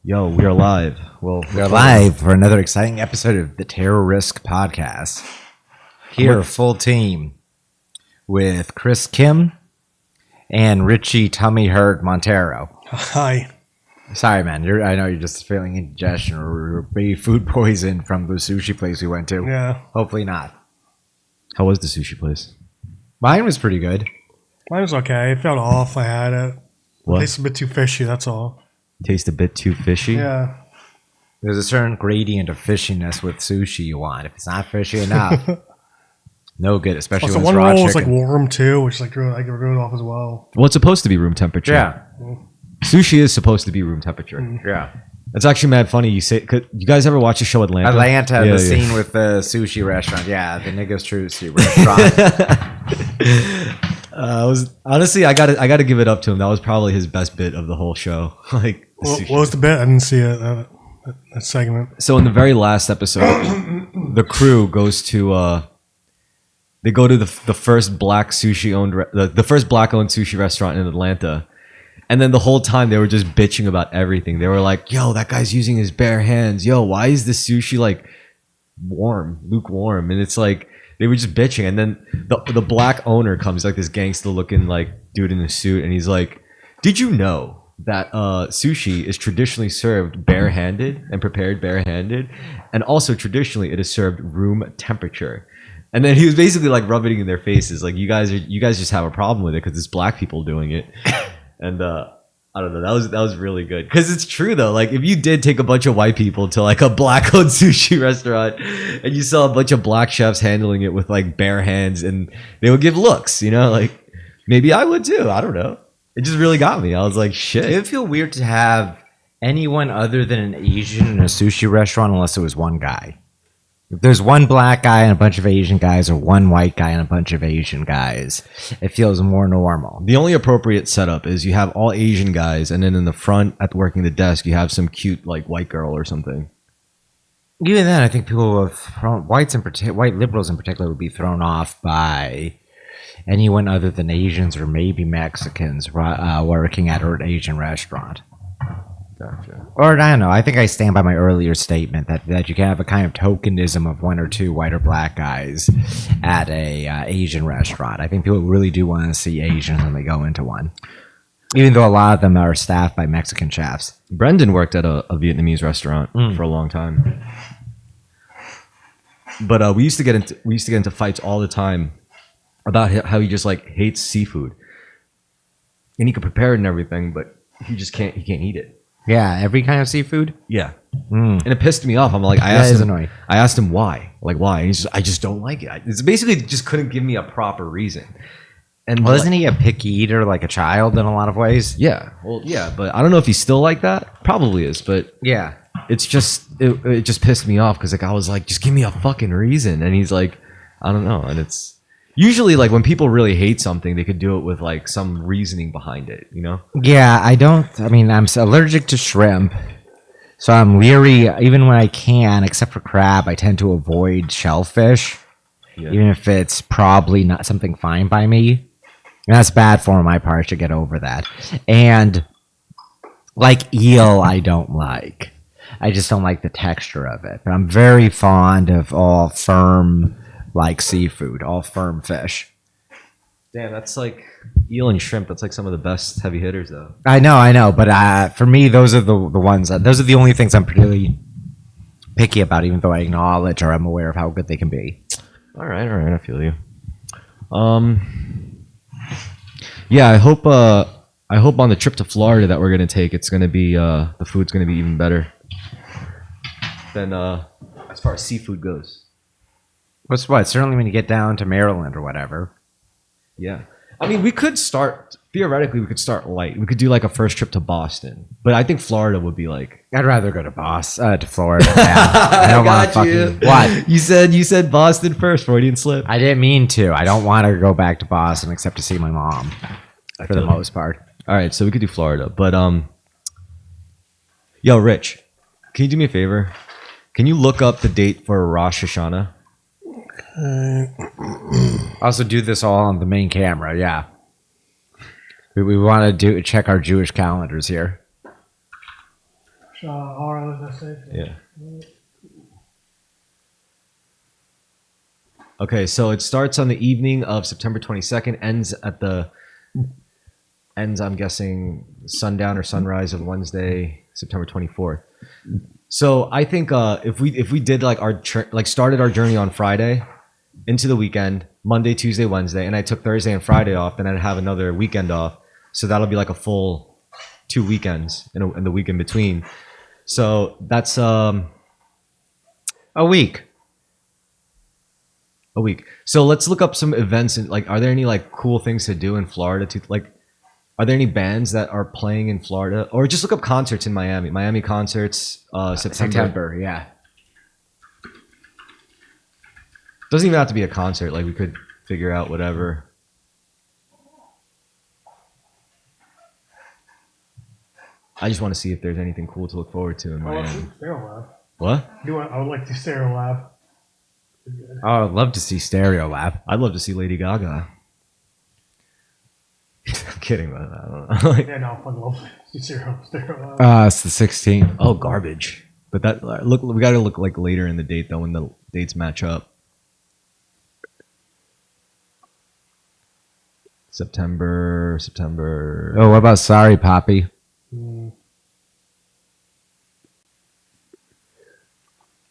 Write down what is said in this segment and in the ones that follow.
Yo, we are live. Well, We're live for another exciting episode of the Terrorisk podcast. Here, full team with Chris Kim and Richie Tummy Hurt Montero. Hi. Sorry, man. I know you're just feeling indigestion or maybe food poison from the sushi place we went to. Yeah. Hopefully not. how was the sushi place? Mine was pretty good. Mine was okay. It felt off. I had it. What? It tasted a bit too fishy, that's all. Taste a bit too fishy. Yeah. There's a certain gradient of fishiness with sushi you want. If it's not fishy enough, no good, especially Also, when one it's raw roll was like chicken. warm too, which like drew it off as well. Well, it's supposed to be room temperature. Yeah, Sushi is supposed to be room temperature. yeah. It's actually mad funny. You say, you guys ever watch the show Atlanta? Atlanta, Yeah, the yeah. scene with the sushi restaurant. Yeah, the niggas true sushi restaurant. Honestly, I gotta give it up to him. That was probably his best bit of the whole show. Like, the What sushi. was the bit? I didn't see it. That segment. So in the very last episode, the crew goes to they go to the first black sushi owned the first black owned sushi restaurant in Atlanta. And then the whole time they were just bitching about everything. They were like, "Yo, that guy's using his bare hands. Yo, why is the sushi like lukewarm?" And it's like they were just bitching. And then the black owner comes, like this gangster looking like dude in a suit, and he's like, "Did you know that sushi is traditionally served barehanded and prepared barehanded, and also traditionally it is served room temperature?" And then he was basically like rubbing it in their faces, like you guys just have a problem with it because it's black people doing it. And I don't know, that was really good because it's true though. Like if you did take a bunch of white people to like a black owned sushi restaurant and you saw a bunch of black chefs handling it with like bare hands, and they would give looks, you know, like maybe I would too. I don't know. It just really got me. I was like, shit. It would feel weird to have anyone other than an Asian in a sushi restaurant unless it was one guy. If there's one black guy and a bunch of Asian guys, or one white guy and a bunch of Asian guys, it feels more normal. The only appropriate setup is you have all Asian guys, and then in the front at working the desk, you have some cute like white girl or something. Even then, I think people have white liberals in particular would be thrown off by anyone other than Asians or maybe Mexicans working at an Asian restaurant. Gotcha. Or I don't know. I think I stand by my earlier statement that you can have a kind of tokenism of one or two white or black guys at a Asian restaurant. I think people really do want to see Asians when they go into one, even though a lot of them are staffed by Mexican chefs. Brendan worked at a Vietnamese restaurant for a long time, but we used to get into fights all the time about how he just like hates seafood, and he could prepare it and everything, but he can't eat it. Yeah, every kind of seafood. Yeah, and it pissed me off. I'm like, I asked him why, and he's just, I just don't like it. It's basically just couldn't give me a proper reason. And Well, isn't he a picky eater like a child in a lot of ways? Yeah, well, yeah, but I don't know if he's still like that. Probably is, but Yeah. it's just it just pissed me off because like I was like, just give me a fucking reason, and he's like, I don't know, and it's usually like when people really hate something, they could do it with like some reasoning behind it, you know? Yeah, I'm allergic to shrimp, so I'm leery even when I can, except for crab. I tend to avoid shellfish, Yeah. even if it's probably not something fine by me. And that's bad for my part. I should get over that. And like eel, I don't like. I just don't like the texture of it. But I'm very fond of all firm, like seafood, all firm fish. Damn, that's like eel and shrimp. That's like some of the best heavy hitters, though. I know. But for me, those are the ones. Those are the only things I'm particularly picky about, even though I acknowledge or I'm aware of how good they can be. All right, I feel you. Yeah, I hope on the trip to Florida that we're gonna take, it's gonna be the food's gonna be even better than as far as seafood goes. Certainly when you get down to Maryland or whatever. Yeah, I mean, we could start light. We could do like a first trip to Boston, but I think Florida would be like. I'd rather go to to Florida. Yeah. I don't want to fucking what? You said Boston first, Freudian slip. I didn't mean to. I don't want to go back to Boston except to see my mom for the most part. All right, so we could do Florida, but yo, Rich, can you do me a favor? Can you look up the date for Rosh Hashanah? Also, do this all on the main camera. Yeah, we want to check our Jewish calendars here. All right, let's say. Yeah. Okay, so it starts on the evening of September 22nd, ends I'm guessing sundown or sunrise of Wednesday, September 24th. So I think if we did like started our journey on Friday into the weekend, Monday, Tuesday, Wednesday, and I took Thursday and Friday off, then I'd have another weekend off. So that'll be like a full 2 weekends in the week in between. So that's A week. a week. So let's look up some events and like, are there any like cool things to do in Florida? Are there any bands that are playing in Florida, or just look up concerts in Miami? Miami concerts, September. Yeah. Doesn't even have to be a concert. Like we could figure out whatever. I just want to see if there's anything cool to look forward to in Miami. What? I would like to Stereo Lab. Oh, I'd love to see Stereo Lab. I'd love to see Lady Gaga. I'm kidding about that. I don't know. Like, Yeah, no, I fucking love Stereo Lab. It's the 16th. oh, garbage. But that look, we got to look like later in the date though, when the dates match up. September. Oh, what about Sorry Poppy?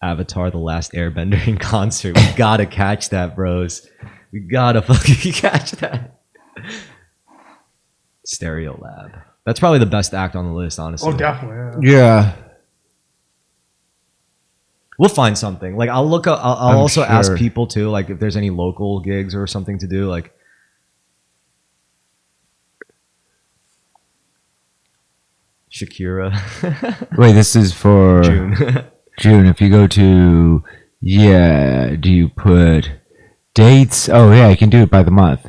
Avatar: The Last Airbender in concert. We gotta catch that, bros. We gotta fucking catch that. Stereo Lab. That's probably the best act on the list, honestly. Oh, definitely. Yeah. Yeah. We'll find something. Like I'll look up. I'll I'm also ask sure. people too, like if there's any local gigs or something to do. Like Shakira. Wait, this is for June. June. If you go to, do you put dates? Oh, yeah, you can do it by the month.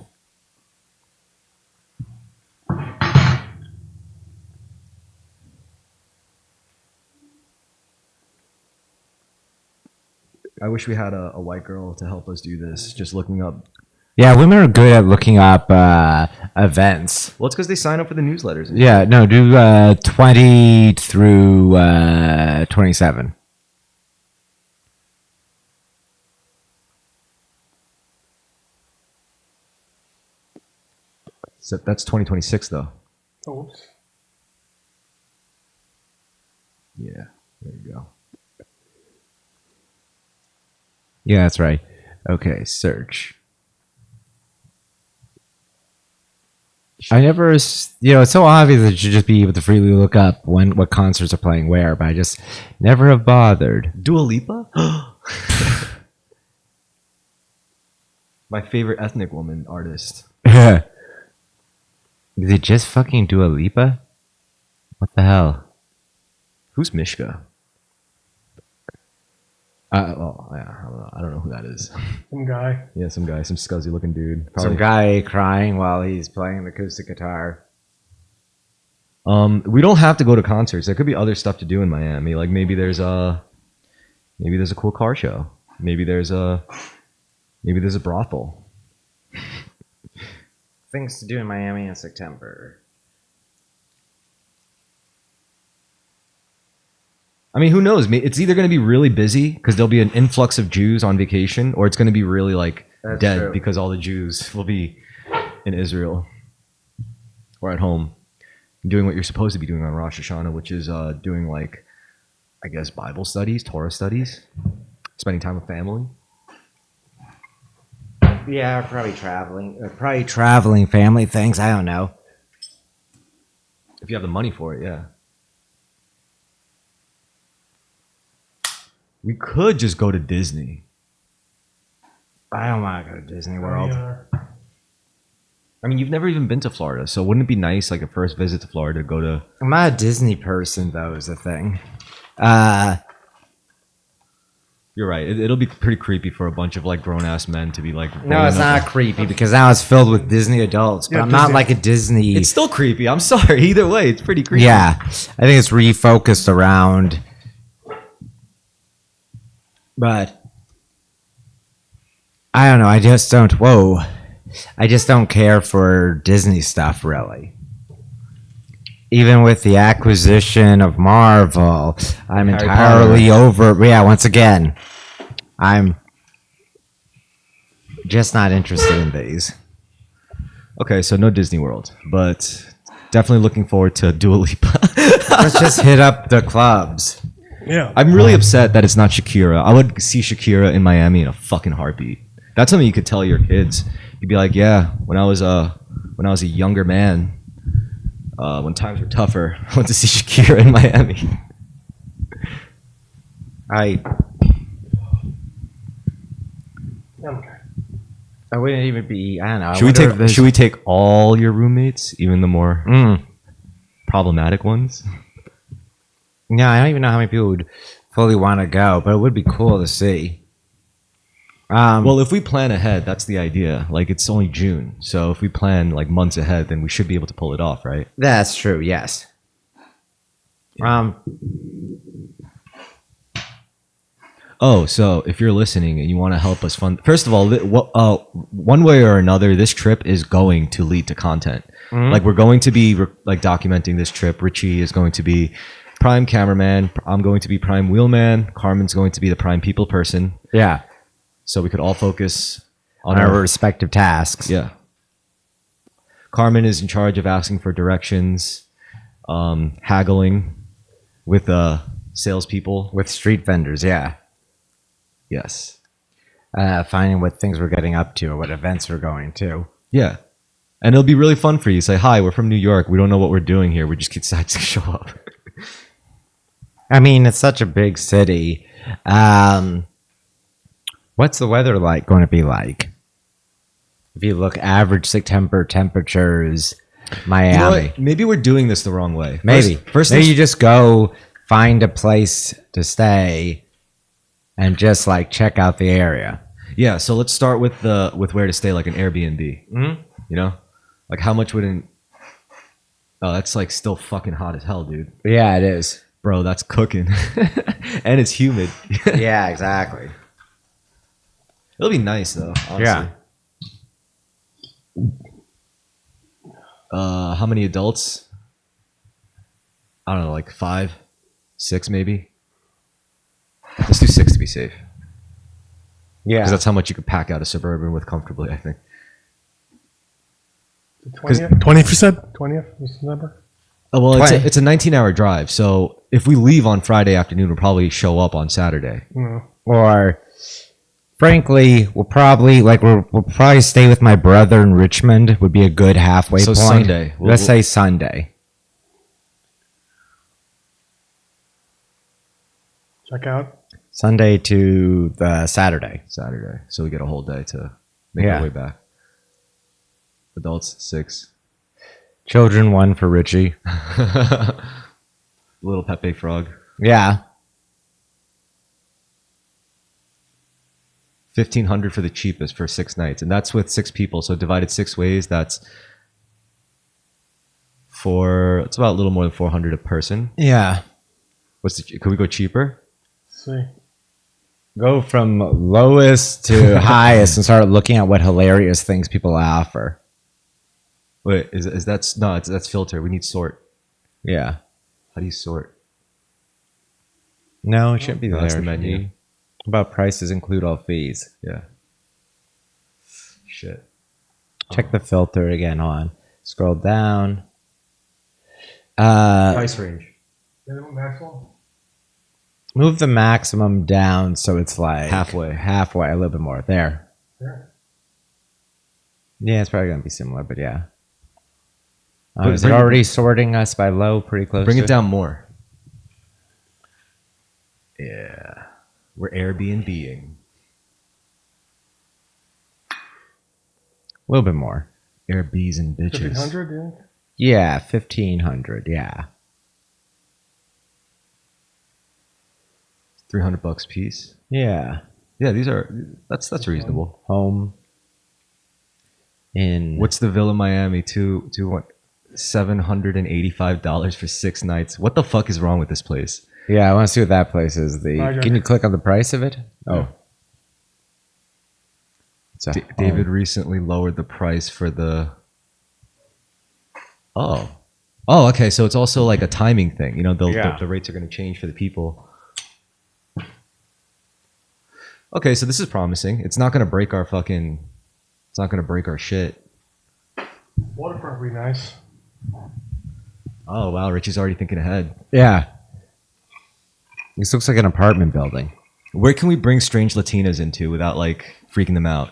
I wish we had a white girl to help us do this. Just looking up. Yeah, women are good at looking up events. Well, it's because they sign up for the newsletters. Yeah, no, do 20 through 27. So that's 2026 though. Oops. Yeah. There you go. Yeah, that's right. Okay, search. I never, it's so obvious that you should just be able to freely look up what concerts are playing where, but I just never have bothered. Dua Lipa? My favorite ethnic woman artist. Is it just fucking Dua Lipa? What the hell? Who's Mishka? Well, yeah, I don't know who that is. Some guy. Yeah, some guy, some scuzzy looking dude. Some guy crying while he's playing the acoustic guitar. We don't have to go to concerts. There could be other stuff to do in Miami. Like maybe there's a cool car show. Maybe there's a brothel. Things to do in Miami in September. I mean, who knows? It's either going to be really busy because there'll be an influx of Jews on vacation, or it's going to be really like That's dead true. because all the Jews will be in Israel or at home doing what you're supposed to be doing on Rosh Hashanah, which is doing like, I guess, Bible studies, Torah studies, spending time with family. Yeah, probably traveling family things. I don't know. If you have the money for it, yeah. We could just go to Disney. I don't want to go to Disney World. I mean, you've never even been to Florida, so wouldn't it be nice, like a first visit to Florida, to go to... I'm not a Disney person, though, is the thing. You're right. It'll be pretty creepy for a bunch of like grown-ass men to be like... No, it's not creepy because now it's filled with Disney adults, but Yeah, I'm not Disney- like a Disney... It's still creepy. I'm sorry. Either way, it's pretty creepy. Yeah, I think it's refocused around... But... I don't know, I just don't care for Disney stuff, really. Even with the acquisition of Marvel, I'm Harry entirely over. Yeah, once again, I'm just not interested in these. Okay, so no Disney World, but definitely looking forward to Dua Lipa. Let's just hit up the clubs. Yeah. I'm really upset that it's not Shakira. I would see Shakira in Miami in a fucking heartbeat. That's something you could tell your kids. You'd be like, yeah, when I was a younger man, when times were tougher, I went to see Shakira in Miami. Okay. I wouldn't even be. I don't know. Should we take all your roommates, even the more problematic ones? Yeah, I don't even know how many people would fully want to go, but it would be cool to see. Well, if we plan ahead, that's the idea. Like, it's only June, so if we plan like months ahead, then we should be able to pull it off, right? That's true. Yes. Oh, so if you're listening and you want to help us fund, first of all, one way or another, this trip is going to lead to content. Like, we're going to be like documenting this trip. Richie is going to be prime cameraman. I'm going to be prime wheelman. Carmen's going to be the prime people person. Yeah. So we could all focus On our respective tasks. Yeah. Carmen is in charge of asking for directions, haggling with salespeople. With street vendors. Yeah. Yes. Finding what things we're getting up to or what events we're going to. Yeah. And it'll be really fun for you. Say, hi, we're from New York. We don't know what we're doing here. We just decided to show up. I mean, it's such a big city. What's the weather going to be like? If you look average September temperatures, Miami. You know what? Maybe we're doing this the wrong way. Maybe. First Maybe you just go find a place to stay and just like check out the area. yeah. So let's start with where to stay, like an Airbnb. Mm-hmm. You know, like how much would an? Oh, that's like still fucking hot as hell, dude. Yeah, it is. Bro, that's cooking, and it's humid. Yeah, exactly. It'll be nice though. Honestly. Yeah. How many adults? I don't know, like 5, 6 maybe. Let's do 6 to be safe. Yeah. Because that's how much you could pack out a Suburban with comfortably, I think. The 20th? 20th, you said? 20th was the number? Oh, well, 20. it's a 19-hour drive. So if we leave on Friday afternoon, we'll probably show up on Saturday. No. Or frankly, we'll probably stay with my brother in Richmond. Would be a good halfway So point. Sunday. Let's say Sunday. Check out. Sunday to the Saturday. Saturday. So we get a whole day to make Yeah. our way back. Adults, 6. Children, 1 for Richie. Little Pepe Frog. Yeah. 1,500 for the cheapest for 6 nights. And that's with 6 people. So divided 6 ways, it's about a little more than 400 a person. Yeah. Could we go cheaper? Let's see. Go from lowest to highest and start looking at what hilarious things people offer. Wait, is that no? That's filter. We need sort. Yeah. How do you sort? No, it shouldn't be No, there. that's the menu. How about prices include all fees? Yeah. Shit. Check the filter again on. Scroll down. Price range. Minimum, maximum? Move the maximum down so it's like Halfway. a little bit more. There. Yeah. Yeah, it's probably going to be similar, but yeah. But Is it already sorting us by low pretty close? Bring to it down more. Yeah. We're Airbnb-ing. A little bit more. Airbs and bitches. 1,500, you think? Yeah, 1,500. Yeah. $300 piece. Yeah. Yeah, that's reasonable. Home. In What's the Villa Miami? $785 for 6 nights. What the fuck is wrong with this place? Yeah, I want to see what that place is. Project. Can you click on the price of it? Oh. It's a David recently lowered the price for the. Oh, Oh, okay. So it's also like a timing thing. You know, Yeah. the rates are going to change for the people. Okay, so this is promising. It's not going to break our fucking. It's not going to break our shit. Waterfront would be nice. Oh wow, Richie's already thinking ahead. Yeah. This looks like an apartment building. Where can we bring strange Latinas into without like freaking them out?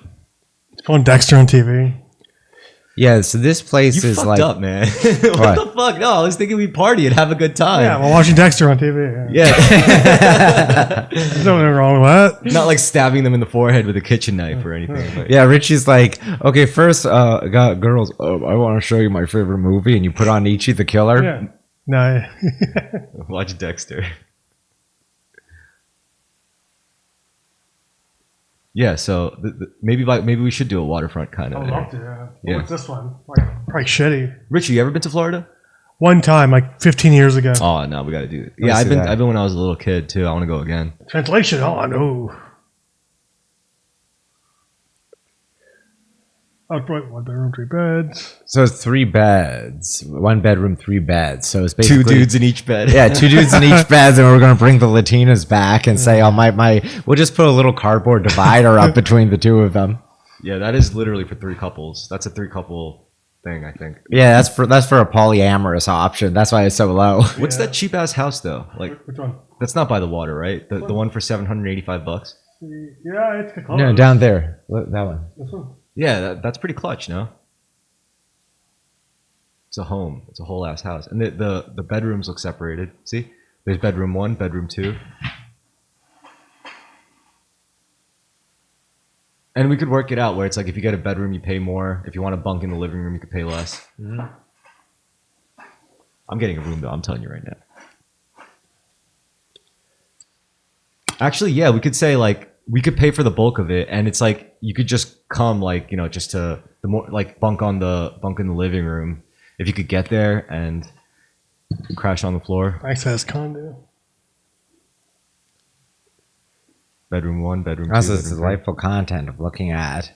It's pulling Dexter on TV. Yeah, so this place You is fucked like up, man. what What? the fuck? No, I was thinking we'd party and have a good time. Yeah, we're watching Dexter on TV. Yeah. There's nothing wrong with that. Not like stabbing them in the forehead with a kitchen knife or anything. But Yeah, Richie's like, okay, first, girls, I want to show you my favorite movie, and you put on Ichi the Killer. Yeah. No. watch Dexter. Yeah, so maybe we should do a waterfront kind I of. would love to. Yeah. What's this one? Like, probably shitty. Richie, you ever been to Florida? One time, like 15 years ago. Oh no, we got to do it. me Yeah, see that. I've been when I was a little kid too. I want to go again. Translation. Oh, no. Oh, right, 1 bedroom, 3 beds. So it's 3 beds, 1 bedroom, 3 beds. So it's basically Two dudes in each bed. Yeah, 2 dudes in each bed, and we're gonna bring the Latinas back and say, "Oh my." We'll just put a little cardboard divider up between the 2 of them. Yeah, that is literally for 3 couples. That's a 3 couple thing, I think. Yeah, that's for a polyamorous option. That's why it's so low. What's Yeah. that cheap ass house though? Like Which one? that's not by the water, right? The one for $785. Yeah, it's close. No, down there. Look, that one. This one? Yeah, that's pretty clutch, no? It's a home. It's a whole ass house, and the bedrooms look separated. See, there's bedroom 1, bedroom 2, and we could work it out where it's like if you get a bedroom, you pay more. If you want to bunk in the living room, you could pay less. I'm getting a room though. I'm telling you right now. Actually, yeah, we could say like we could pay for the bulk of it, and it's like you could just come like just to the more like bunk in the living room if you could get there and crash on the floor. Nice ass condo. Bedroom 1, bedroom 2. That's this bedroom 3. delightful content of looking at.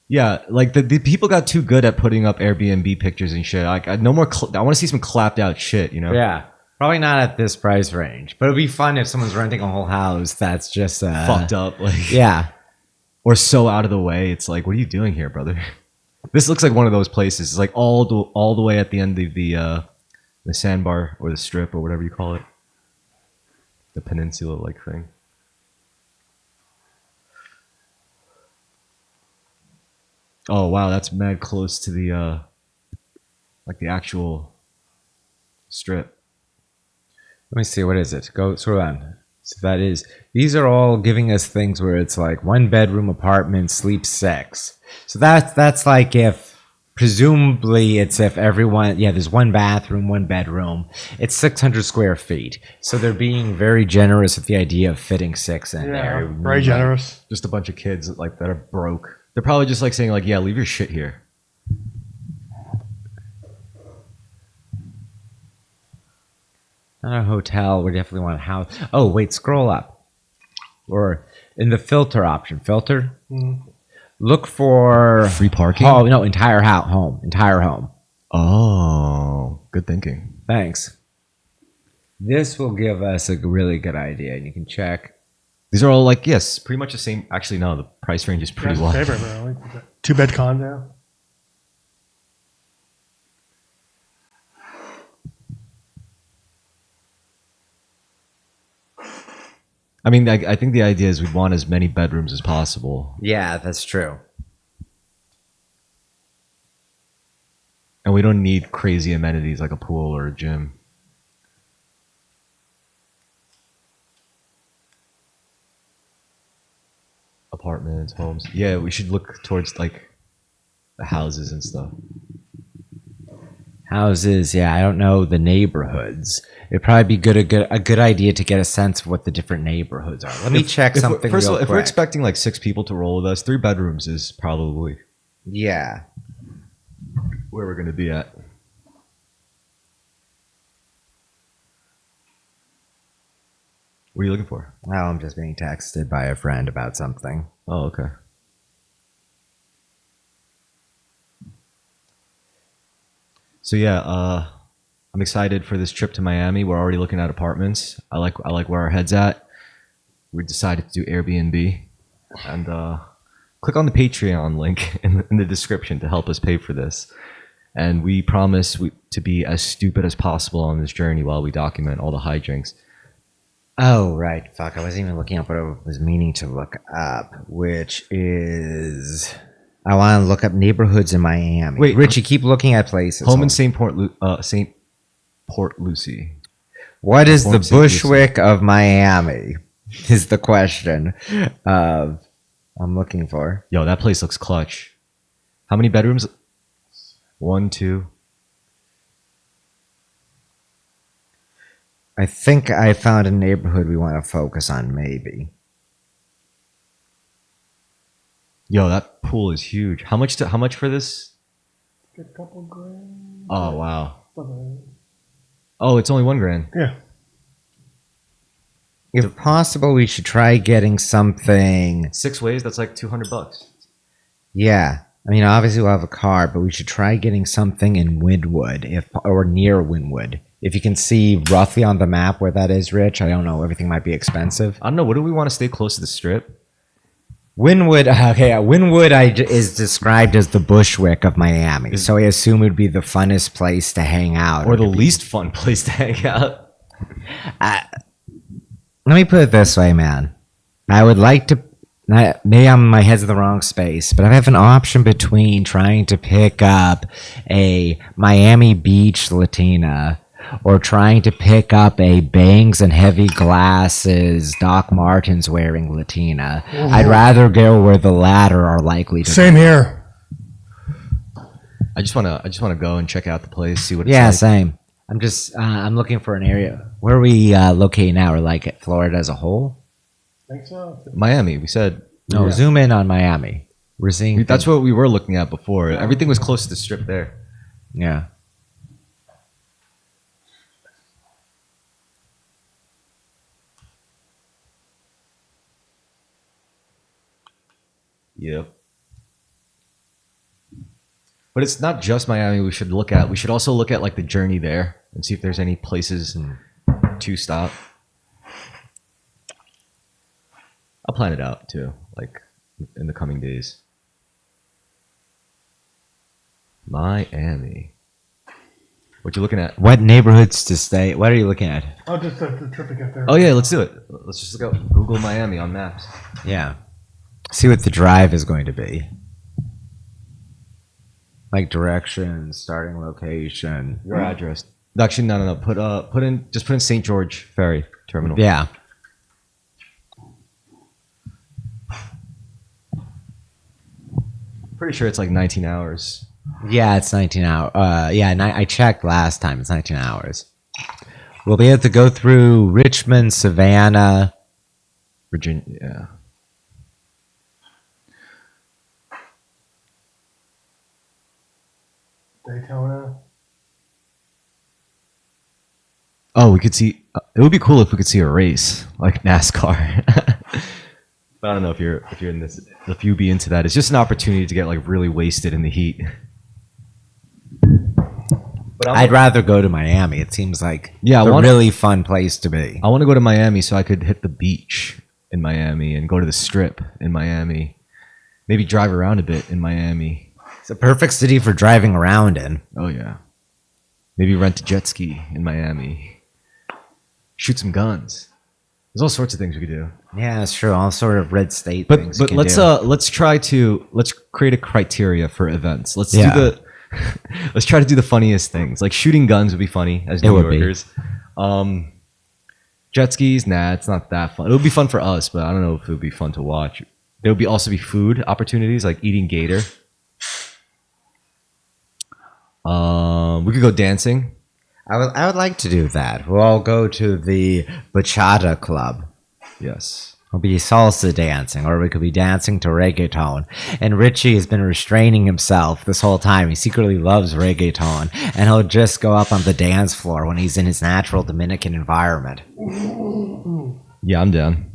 Yeah, like the people got too good at putting up Airbnb pictures and shit. Like no more. I want to see some clapped out shit. Yeah, probably not at this price range, but it'd be fun if someone's renting a whole house that's just fucked up. Like Yeah, or so out of the way. It's like, what are you doing here, brother? This looks like one of those places. It's like all the way at the end of the sandbar or the strip or whatever you call it, the peninsula like thing. Oh wow, that's mad close to the like the actual strip. Let me see. What is it? Go scroll on. So that is. These are all giving us things where it's like 1 bedroom apartment, sleep 6. So that's like if presumably it's if everyone. Yeah, there's 1 bathroom, 1 bedroom. It's 600 square feet. So they're being very generous with the idea of fitting 6 in Yeah, there. very generous. Just a bunch of kids like that are broke. They're probably just like saying like, yeah, leave your shit here. Not a hotel. We definitely want a house. Oh, wait, scroll up. Or in the filter option. Filter? Look for... Free parking? Oh, no, entire home. Entire home. Oh, good thinking. Thanks. This will give us a really good idea, and you can check. These are all like, yes, pretty much the same. Actually, no, the price range is pretty That's my wide. favorite, bro. Like that 2-bed condo. I mean, I think the idea is we want as many bedrooms as possible. Yeah, that's true. And we don't need crazy amenities like a pool or a gym. Apartments, homes. Yeah, we should look towards like the houses and stuff. Houses, yeah, I don't know the neighborhoods. It'd probably be a good idea to get a sense of what the different neighborhoods are. Let me check something First of real all, if we're quick. expecting like 6 people to roll with us, 3 bedrooms is probably Yeah. where we're gonna be at. What are you looking for? Well, I'm just being texted by a friend about something. Oh, okay. So yeah, I'm excited for this trip to Miami. We're already looking at apartments. I like where our head's at. We decided to do Airbnb, and click on the Patreon link in the description to help us pay for this. And we promise to be as stupid as possible on this journey while we document all the hijinks. Oh, right. Fuck, I wasn't even looking up what I was meaning to look up, which is... I want to look up neighborhoods in Miami. Wait, Richie, keep looking at places. Home in St. Port Lucie. What is Home the in St. Lucie. Bushwick of Miami? Is the question I'm looking for. Yo, that place looks clutch. How many bedrooms? 1, 2. I think I found a neighborhood we want to focus on, maybe. Yo, that pool is huge. How much for this? Get a couple grand. Oh wow. Something. Oh, it's only $1,000. Yeah. If possible, we should try getting something. 6 ways. That's like $200. Yeah. I mean, obviously we'll have a car, but we should try getting something in Wynwood, or near Wynwood. If you can see roughly on the map where that is, Rich. I don't know. Everything might be expensive. I don't know. What do we want to stay close to the strip? Wynwood, okay, Wynwood is described as the Bushwick of Miami, so I assume it would be the funnest place to hang out. Or the least fun place to hang out? Let me put it this way, man. I would like to, maybe my head's in the wrong space, but I have an option between trying to pick up a Miami Beach Latina or trying to pick up a bangs and heavy glasses Doc Martens wearing Latina. I'd rather go where the latter are likely to. Same here. I just wanna go and check out the place, see what it's Yeah, like. same. I'm looking for an area. Where are we located now? Or like at Florida as a whole? Think so? Miami, we said. No, Yeah. zoom in on Miami. We're seeing. That's what we were looking at before. Everything was close to the strip there. Yeah. Yep. But it's not just Miami we should look at. We should also look at like the journey there and see if there's any places to stop. I'll plan it out too, like in the coming days. Miami. What you looking at? What neighborhoods to stay? What are you looking at? I'll just have the trip to get there. Oh yeah, let's do it. Let's just go Google Miami on maps. Yeah. See what the drive is going to be. Like directions, starting location. Your address. Actually, no. Put in St. George Ferry Terminal. Yeah. Pretty sure it's like 19 hours. Yeah, it's 19 hours. I checked last time. It's 19 hours. We'll be able to go through Richmond, Savannah. Virginia. Yeah. Daytona. Oh, we could see. It would be cool if we could see a race like NASCAR. But I don't know if you're in this. If you be into that, it's just an opportunity to get like really wasted in the heat. But I'd rather go to Miami. It seems like a really fun place to be. I want to go to Miami so I could hit the beach in Miami and go to the strip in Miami. Maybe drive around a bit in Miami. It's a perfect city for driving around in. Oh yeah. Maybe rent a jet ski in Miami. Shoot some guns. There's all sorts of things we could do. Yeah, that's true. All sort of red state But things. but let's create a criteria for events. Let's Yeah. do the let's try to do the funniest things. Like shooting guns would be funny as It New would be. Yorkers. Jet skis, nah, it's not that fun. It would be fun for us, but I don't know if it would be fun to watch. There would also be food opportunities like eating gator. We could go dancing. I would like to do that. We'll all go to the bachata club. Yes. We'll be salsa dancing, or we could be dancing to reggaeton. And Richie has been restraining himself this whole time. He secretly loves reggaeton, and he'll just go up on the dance floor when he's in his natural Dominican environment. Yeah, I'm down.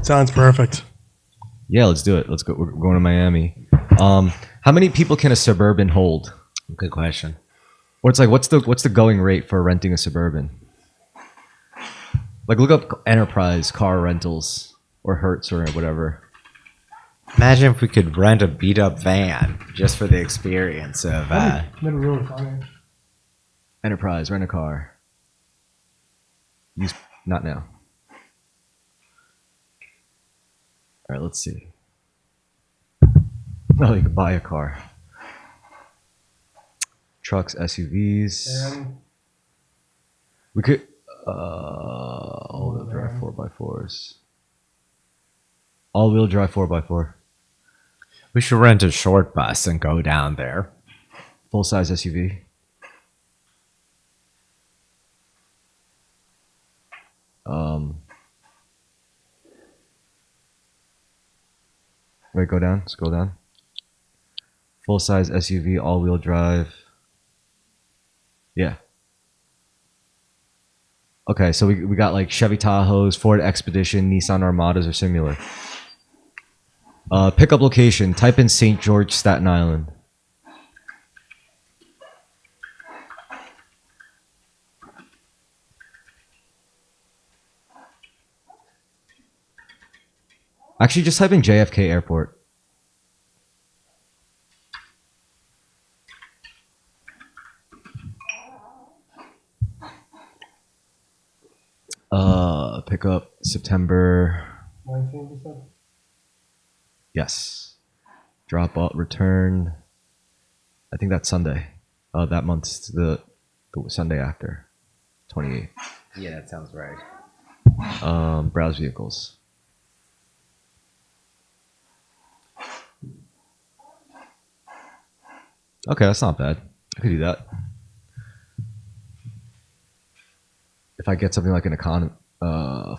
Sounds perfect. Yeah, let's do it. Let's go. We're going to Miami. How many people can a Suburban hold? Good question. Or it's like, what's the going rate for renting a Suburban? Like, look up Enterprise car rentals or Hertz or whatever. Imagine if we could rent a beat up van just for the experience of. Never really funny. Enterprise, rent a car. Use not now. All right, let's see. Oh, you can buy a car. Trucks, SUVs. And We could all-wheel drive 4x4s. All-wheel drive 4x4. We should rent a short bus and go down there. Full-size SUV. Wait, go down. Scroll down. Full-size SUV, all-wheel drive. Yeah. Okay, so we got like Chevy Tahoes, Ford Expedition, Nissan Armadas, or similar. Pickup location. Type in St. George, Staten Island. Actually, just type in JFK Airport. Pick up September. 19%. Yes. Drop off, return. I think that's Sunday. That month's the Sunday after. 28th. Yeah, that sounds right. Browse vehicles. Okay, that's not bad. I could do that. If I get something like an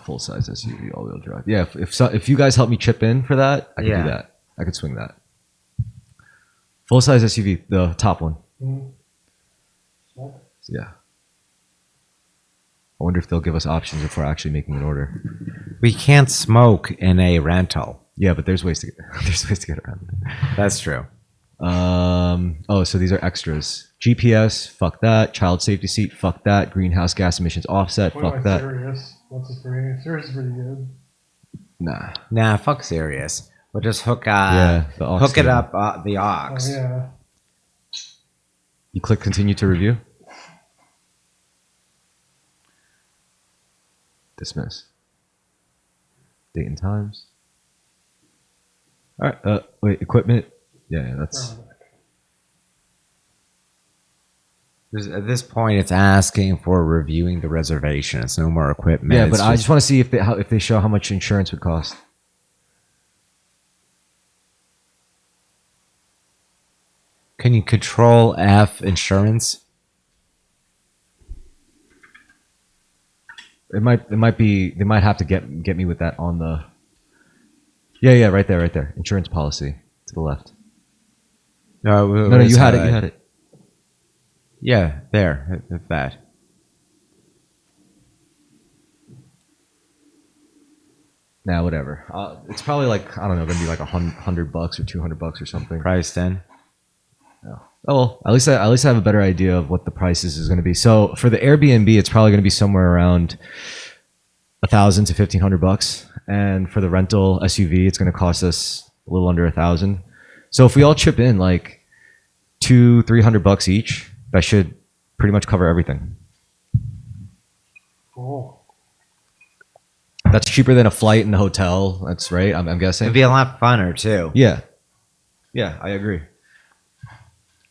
full-size SUV, all-wheel drive. Yeah, if you guys help me chip in for that, I could do that. I could swing that. Full-size SUV, the top one. Mm-hmm. Yeah. I wonder if they'll give us options if we're actually making an order. We can't smoke in a rental. Yeah, but there's ways to get around it. That's true. Oh, so these are extras. GPS, fuck that. Child safety seat, fuck that. Greenhouse gas emissions offset, What fuck about that. Sirius? What's the Sirius? Sirius is pretty good. Nah. Fuck serious. We'll just hook The aux hook it cable. up the aux. Oh, yeah. You click continue to review. Dismiss. Date and times. All right. Wait. Equipment. Yeah. That's. At this point, it's asking for reviewing the reservation. It's no more equipment. Yeah, but It's I just want to see if they show how much insurance would cost. Can you control F insurance? It might be. They might have to get me with that on the. Yeah. Right there. Insurance policy to the left. No. You had it. Yeah, there. That. Nah, whatever. It's probably like, I don't know, gonna be like $100 or $200 or something. Price then. Oh well, at least I have a better idea of what the prices is going to be. So for the Airbnb, it's probably going to be somewhere around $1,000 to $1,500, and for the rental SUV, it's going to cost us a little under $1,000. So if we all chip in like $200-$300 each, that should pretty much cover everything. Cool. That's cheaper than a flight and a hotel. That's right. I'm guessing. It'd be a lot funner too. Yeah, I agree.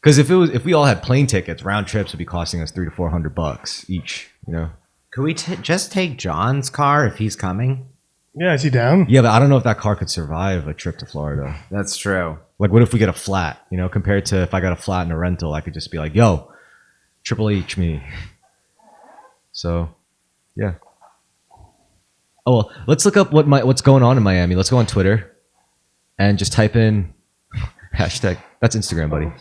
Because if we all had plane tickets, round trips would be costing us $300 to $400 each. You know. Could we just take John's car if he's coming? Yeah, is he down? Yeah, but I don't know if that car could survive a trip to Florida. That's true. Like, what if we get a flat? You know, compared to if I got a flat and a rental, I could just be like, "Yo, Triple H me." So, yeah. Oh well, let's look up what's going on in Miami. Let's go on Twitter and just type in hashtag. That's Instagram, buddy.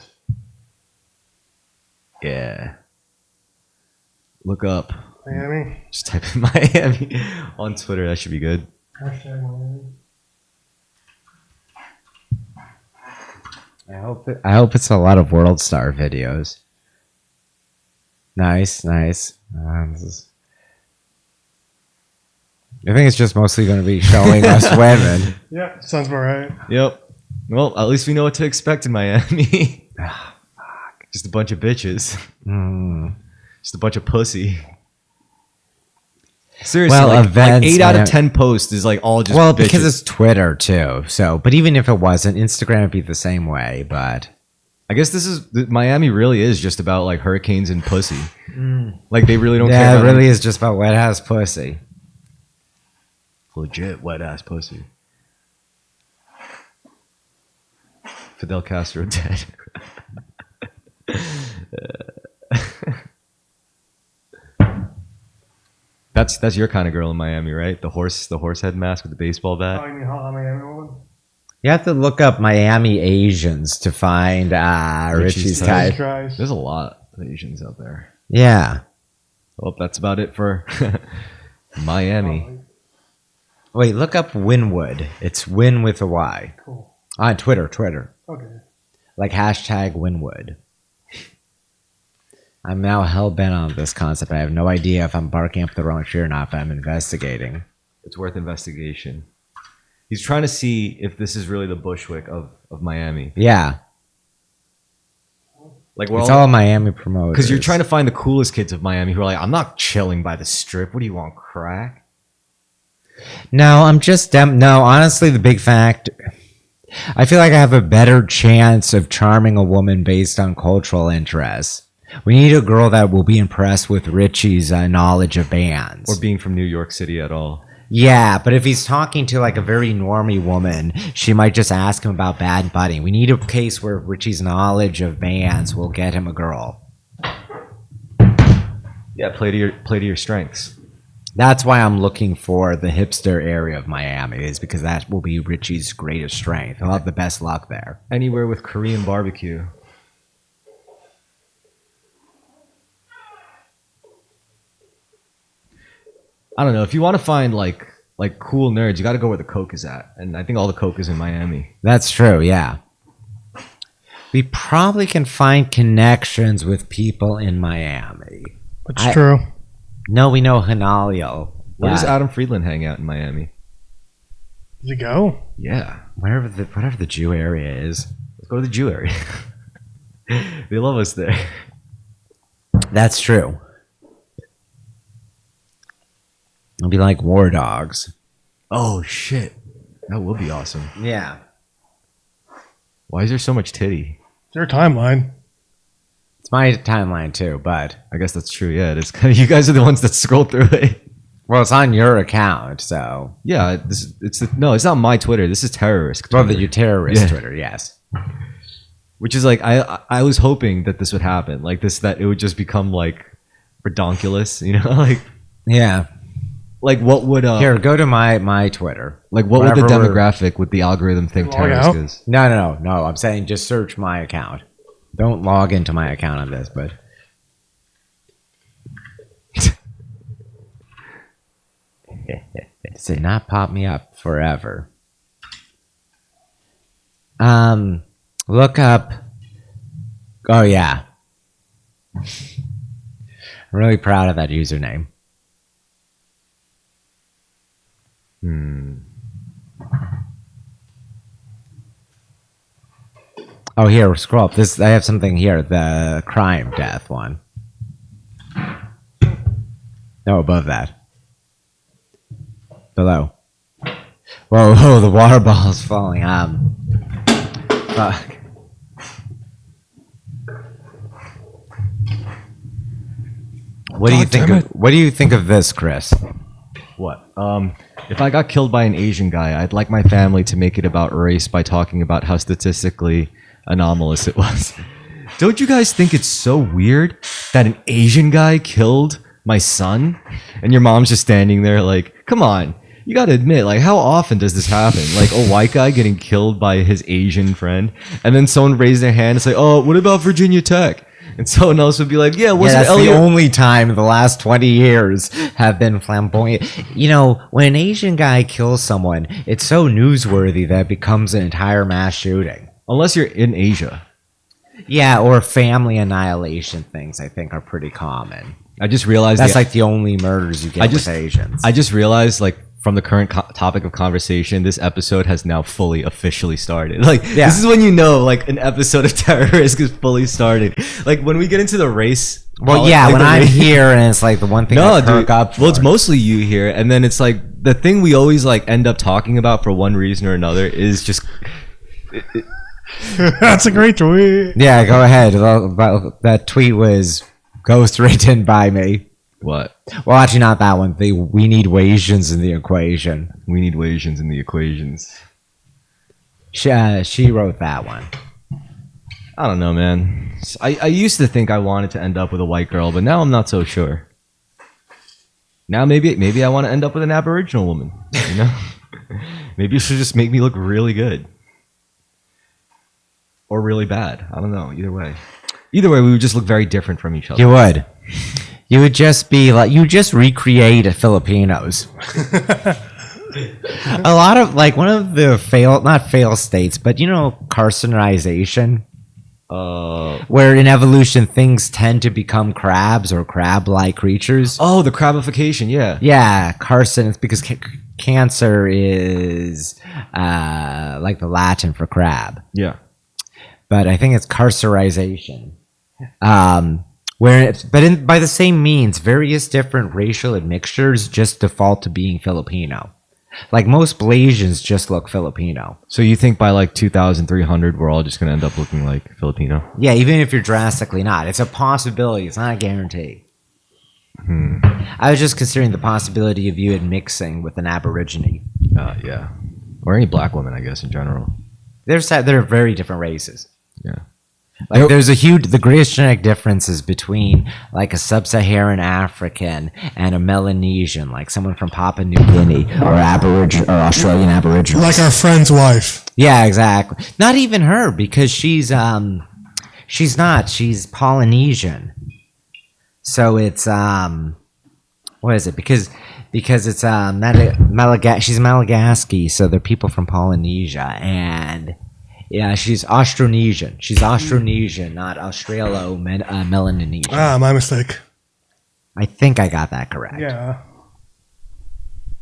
Yeah. Look up. Miami. Just type in Miami on Twitter. That should be good. Hashtag Miami. I hope it's a lot of World Star videos. Nice. I think it's just mostly going to be showing us women. Yeah, sounds about right. Yep. Well, at least we know what to expect in Miami. Just a bunch of bitches. Just a bunch of pussy. Seriously, Well, like events, 8 out of man. 10 posts is like all just Well, bitches. because it's Twitter too. So, but even if it wasn't, Instagram would be the same way. But I guess Miami really is just about like hurricanes and pussy. Like they really don't care. yeah, it about really is just about wet ass pussy. legit wet ass pussy. Fidel Castro dead. That's your kind of girl in Miami, right? The horse head mask with the baseball Oh, bat. you mean hot Miami woman? You have to look up Miami Asians to find Richie's Richie's type. type. Christ. There's a lot of Asians out there. Yeah. Well, that's about it for Miami. Wait, look up Winwood. It's Win with a Y. Cool. On Twitter. Okay. Like hashtag Winwood. I'm now hell bent on this concept. I have no idea if I'm barking up the wrong tree or not, but I'm investigating. It's worth investigation. He's trying to see if this is really the Bushwick of Miami. Yeah. Like we're It's all all Miami promoters. because you're trying to find the coolest kids of Miami who are like, I'm not chilling by the strip. What do you want, crack? No, I'm just no, honestly, the big fact I feel like I have a better chance of charming a woman based on cultural interests. We need a girl that will be impressed with Richie's knowledge of bands. Or being from New York City at all. Yeah, but if he's talking to like a very normie woman, she might just ask him about Bad Bunny. We need a case where Richie's knowledge of bands will get him a girl. Yeah, play to your strengths. That's why I'm looking for the hipster area of Miami, is because that will be Richie's greatest strength. He'll have the best luck there. Anywhere with Korean barbecue. I don't know. If you want to find like cool nerds, you got to go where the coke is at, and I think all the coke is in Miami. That's true, yeah. We probably can find connections with people in Miami. That's true. No, we know Hanalio. Where does Adam Friedland hang out in Miami? Does he go? Yeah, whatever the Jew area is. let's go to the Jew area. They love us there. That's true. It'll be like War Dogs. Oh shit, that would be awesome. Yeah. Why is there so much titty? It's your timeline. It's my timeline too, but I guess that's true. Yeah, it's kind of you guys are the ones that scroll through it. well, it's on your account, so Yeah, it's not my Twitter. This is Terrorisk. well, Twitter, the terrorist Yeah. Twitter, yes. which is like I was hoping that this would happen, like this that it would just become like redonkulous, you know, Yeah. like what would Here, go to my Twitter. like what would the Whatever we're- demographic would the algorithm think Log Terrorisk out? is? No. I'm saying just search my account. Don't log into my account on this, but does it not pop me up forever? Look up. Oh yeah, I'm really proud of that username. Oh, here, scroll up. This I have something here. The crime death one. No, above that. Below. Whoa, the water ball is falling. Fuck. What do you think? What do you think of this, Chris? What? If I got killed by an Asian guy, I'd like my family to make it about race by talking about how statistically anomalous it was. Don't you guys think it's so weird that an Asian guy killed my son? And your mom's just standing there like, come on. You gotta admit, like, how often does this happen? Like, a white guy getting killed by his Asian friend, and then someone raised their hand and say, oh, what about Virginia Tech? And someone else would be like, yeah, wasn't that's Elliot... the only time the last 20 years have been flamboyant. You know, when an Asian guy kills someone, it's so newsworthy that it becomes an entire mass shooting. Unless you're in Asia. Yeah, or family annihilation things, I think, are pretty common. I just realized That's like the only murders you get with Asians. I just realized, like, from the current topic of conversation, this episode has now fully officially started. Like, this is when you know, like, an episode of Terrorisk is fully started. Like, when we get into the race. Well, yeah, like when I'm here and it's like the one thing I perk up for. Well, it's mostly you here, and then it's like the thing we always like end up talking about for one reason or another is just. That's a great tweet. Yeah, go ahead. That tweet was ghostwritten by me. What? Well, actually, not that one. We need Asians in the equation. We need Asians in the equations. She wrote that one. I don't know, man. I used to think I wanted to end up with a white girl, but now I'm not so sure. Now maybe I want to end up with an Aboriginal woman. You know, maybe it should just make me look really good. Or really bad. I don't know. Either way, we would just look very different from each other. You would. You would just be like, you just recreate Filipinos. A lot of, like, one of the not fail states, but, you know, carcinization. Where in evolution things tend to become crabs or crab-like creatures. Oh, the crabification, yeah. Yeah, carcin. It's because cancer is like the Latin for crab. Yeah. But I think it's carcerization. By the same means, various different racial admixtures just default to being Filipino. Like most Blasians just look Filipino. So you think by like 2300 we're all just going to end up looking like Filipino? Yeah, even if you're drastically not. It's a possibility. It's not a guarantee. I was just considering the possibility of you mixing with an Aborigine. Yeah. Or any black woman, I guess, in general. They're very different races. Yeah. Like there's the greatest genetic differences between like a sub-Saharan African and a Melanesian, like someone from Papua New Guinea or Australian Aboriginal. Like our friend's wife. Yeah, exactly. Not even her, because she's Polynesian. So it's what is it? Because it's she's Malagasy, so they're people from Polynesia, and yeah, she's Austronesian. She's Austronesian, not Australo-Melanesian. My mistake. I think I got that correct. Yeah.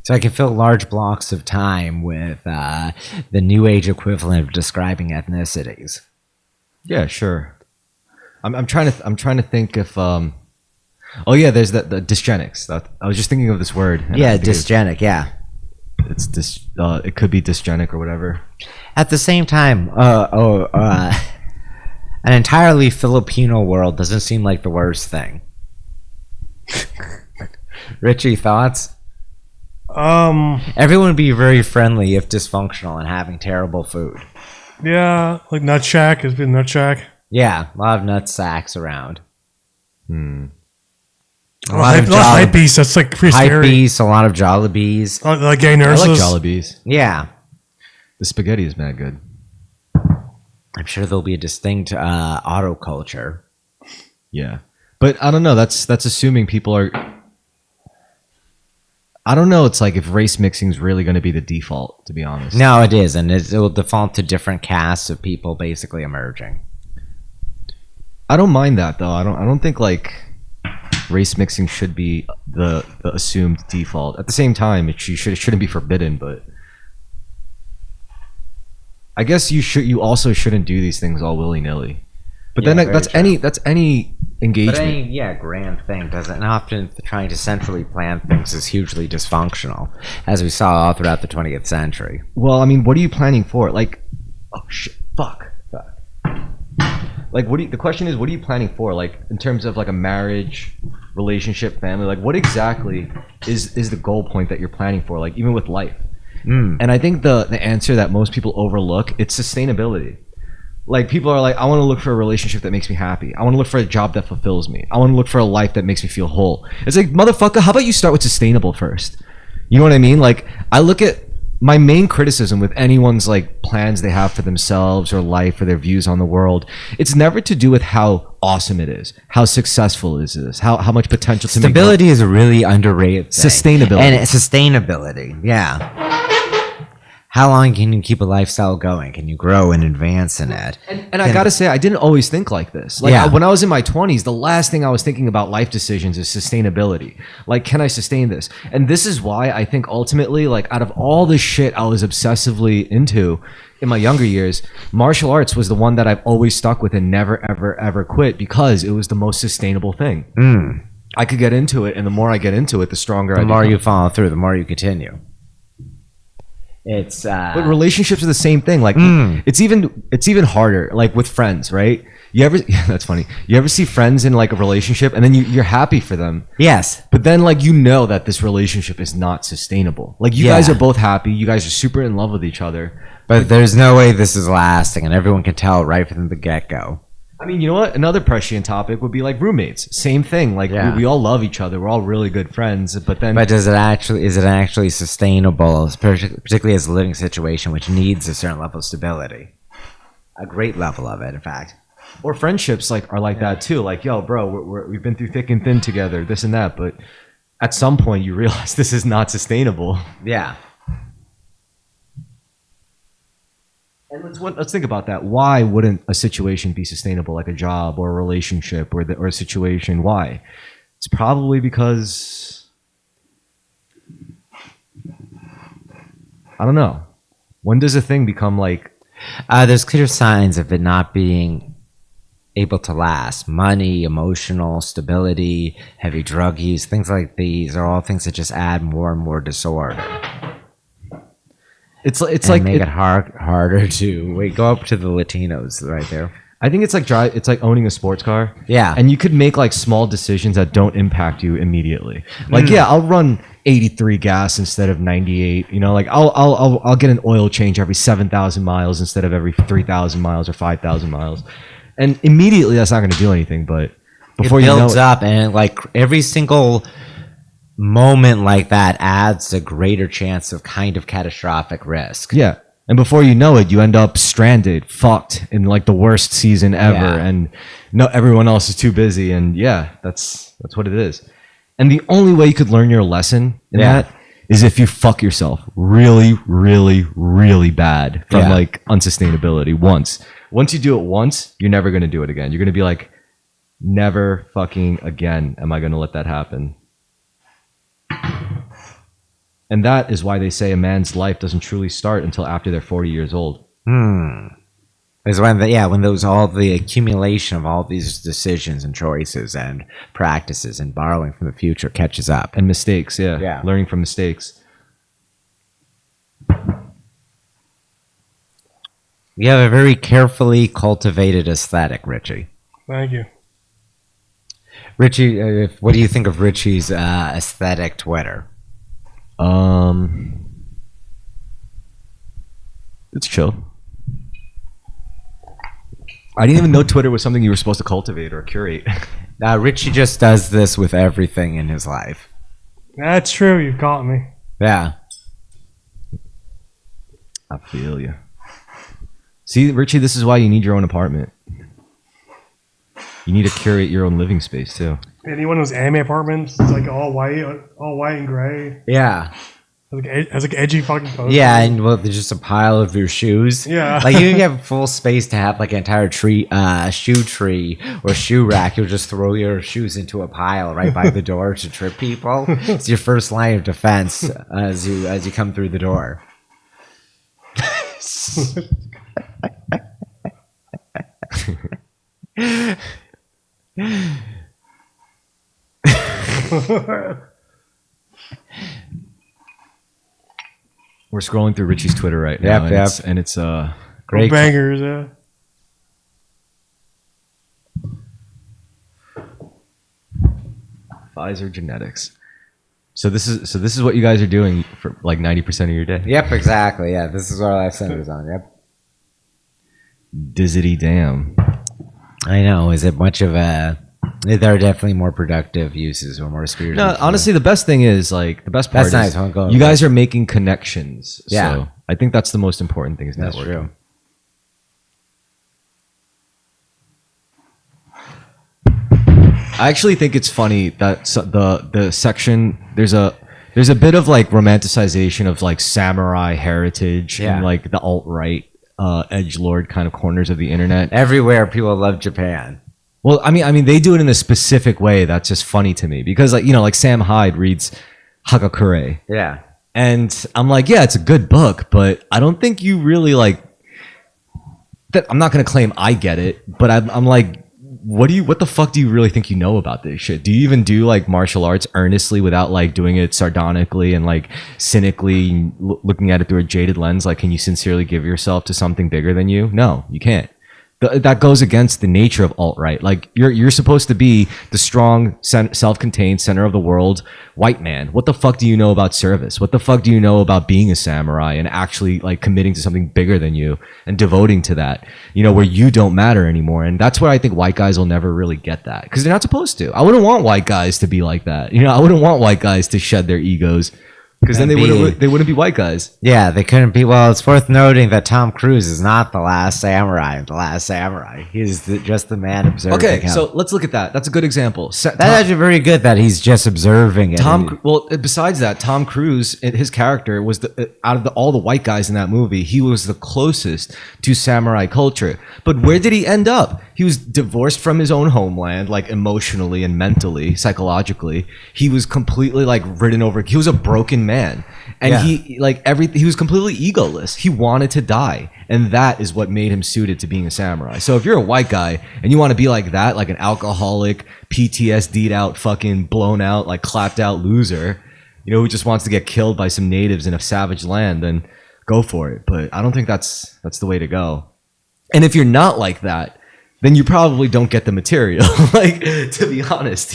So I can fill large blocks of time with the New Age equivalent of describing ethnicities. Yeah, sure. I'm trying to think if oh yeah, there's the dysgenics. I was just thinking of this word. Yeah, dysgenic. Yeah. It could be dysgenic or whatever. At the same time, an entirely Filipino world doesn't seem like the worst thing. Richie, thoughts? Everyone would be very friendly if dysfunctional and having terrible food. Yeah, like Nut Shack has been Nut Shack. Yeah, a lot of nut sacks around. A lot of hype beasts. That's like pretty hype scary. Beasts, a lot of Jollibees. Like gay nurses. I like Jollibees. Yeah. The spaghetti is mad good. I'm sure there'll be a distinct auto culture. Yeah. But I don't know. That's assuming people are... I don't know. It's like if race mixing is really going to be the default, to be honest. No, it is. And it will default to different casts of people basically emerging. I don't mind that, though. I don't think, like... race mixing should be the assumed default. It same time, it shouldn't be forbidden, but I guess you also shouldn't do these things all willy-nilly. But yeah, then that's any engagement. But any grand thing doesn't. And often trying to centrally plan things is hugely dysfunctional, as we saw all throughout the 20th century. Well, I mean, what are you planning for? Like, oh shit, fuck. Like, the question is, what are you planning for? Like, in terms of like a marriage, relationship, family. Like, what exactly is the goal point that you're planning for? Like, even with life. And I think the answer that most people overlook, it's sustainability. Like, people are like, I want to look for a relationship that makes me happy. I want to look for a job that fulfills me. I want to look for a life that makes me feel whole. It's like, motherfucker, how about you start with sustainable first? You know what I mean? Like, I look at my main criticism with anyone's like plans they have for themselves or life or their views on the world, it's never to do with how awesome it is, how successful it is, how much potential to make. Stability is a really underrated thing. Sustainability. And sustainability, yeah. how long can you keep a lifestyle going? Can you grow and advance in it? And I gotta say, I didn't always think like this. Like Yeah. when I was in my 20s, the last thing I was thinking about life decisions is sustainability. Like, can I sustain this? And this is why I think ultimately, like, out of all the shit I was obsessively into in my younger years, martial arts was the one that I've always stuck with and never, ever, ever quit because it was the most sustainable thing. I could get into it, and the more I get into it, the stronger I The more become. you follow through, the more you continue. It's But relationships are the same thing. Like it's even harder. Like with friends, right? You ever? That's funny. You ever see friends in like a relationship, and then you're happy for them, yes. but then like you know that this relationship is not sustainable. Like you Yeah. guys are both happy. You guys are super in love with each other. But there's no way this is lasting, and everyone can tell right from the get-go. I mean, you know what? Another prescient topic would be like roommates. Same thing. Like Yeah. we all love each other. We're all really good friends. But then But is it actually sustainable, particularly as a living situation, which needs a certain level of stability? A great level of it, in fact. or friendships like are like that too. Like, yo, bro, we've been through thick and thin together, this and that. But at some point, you realize this is not sustainable. Yeah. And let's think about that. Why wouldn't a situation be sustainable, like a job or a relationship or a situation? Why? It's probably because I don't know. When does a thing become like? There's clear signs of it not being able to last. Money, emotional stability, heavy drug use, things like these are all things that just add more and more disorder. It's And like make it harder to go up to the Latinos right there. I think it's like It's like owning a sports car. Yeah. And you could make like small decisions that don't impact you immediately. Like, yeah, I'll run 83 gas instead of 98. You know, like I'll get an oil change every 7,000 miles instead of every 3,000 miles or 5,000 miles. And immediately that's not going to do anything. But before It you know builds it, up, and like every single moment like that adds a greater chance of kind of catastrophic risk. yeah. And before you know it, you end up stranded, fucked in like the worst season ever, Yeah. and no, everyone else is too busy. And yeah, that's what it is. And the only way you could learn your lesson in Yeah. that is if you fuck yourself really, really, really bad from Yeah. like unsustainability once. Once you do it once, you're never gonna do it again. You're gonna be like, never fucking again am I gonna let that happen. And that is why they say a man's life doesn't truly start until after they're 40 years old. Is when when those all the accumulation of all these decisions and choices and practices and borrowing from the future catches up. And mistakes, yeah. Yeah. Learning from mistakes. You have a very carefully cultivated aesthetic, Richie. Thank you. Richie, what do you think of Richie's aesthetic Twitter? It's chill. I didn't even know Twitter was something you were supposed to cultivate or curate. Richie just does this with everything in his life. That's true. You caught me. Yeah. I feel you. See, Richie, this is why you need your own apartment. You need to curate your own living space too. And one of those anime apartments, it's like all white and gray. Yeah. Has like edgy fucking posters. Yeah, and well, there's just a pile of your shoes. Yeah. Like you have full space to have like an entire shoe tree or shoe rack. You'll just throw your shoes into a pile right by the door to trip people. It's your first line of defense as you come through the door. We're scrolling through Richie's Twitter right Yep, now, yep. and it's Great. Bangers, yeah. Pfizer Genetics. So this is what you guys are doing for like 90% of your day. Yep, exactly. Yeah, this is what our life centers on. Yep. Dizzity damn. I know. Is it much of a? There are definitely more productive uses or more spiritual. No, honestly, the best thing is like the best part That's nice. is I'll go you guys are making connections. Yeah. So I think that's the most important thing is That's networking. true. I actually think it's funny that the section there's a There's a bit of like romanticization of like samurai heritage Yeah. and like the alt-right edgelord kind of corners of the internet. Everywhere people love Japan. Well, I mean, they do it in a specific way that's just funny to me because, like, like Sam Hyde reads Hagakure, Yeah. and I'm like, yeah, it's a good book, but I don't think you really like that. I'm not gonna claim I get it, but I'm like, what the fuck do you really think you know about this shit? Do you even do like martial arts earnestly without like doing it sardonically and like cynically looking at it through a jaded lens? Like, can you sincerely give yourself to something bigger than you? No, you can't. That goes against the nature of alt-right. Like you're supposed to be the strong, self-contained center of the world white man. What the fuck do you know about service? What the fuck do you know about being a samurai and actually like committing to something bigger than you and devoting to that? Where you don't matter anymore. And that's where I think white guys will never really get that because they're not supposed to. I wouldn't want white guys to be like that. I wouldn't want white guys to shed their egos. Because then they wouldn't be white guys. Yeah, they couldn't be. Well, it's worth noting that Tom Cruise is not the last samurai. The last samurai. He's just the man observing. Okay, so let's look at that. That's a good example. That's actually very good that he's just observing it. Well, besides that, Tom Cruise, his character was out of all the white guys in that movie, he was the closest to samurai culture. But where did he end up? He was divorced from his own homeland, like emotionally and mentally, psychologically. He was completely like ridden over. He was a broken man, and he was completely egoless. He wanted to die, and that is what made him suited to being a samurai. So if you're a white guy and you want to be like that, like an alcoholic, PTSD'd out, fucking blown out, like clapped out loser, who just wants to get killed by some natives in a savage land, then go for it. But I don't think that's the way to go. And if you're not like that, then you probably don't get the material. Like, to be honest,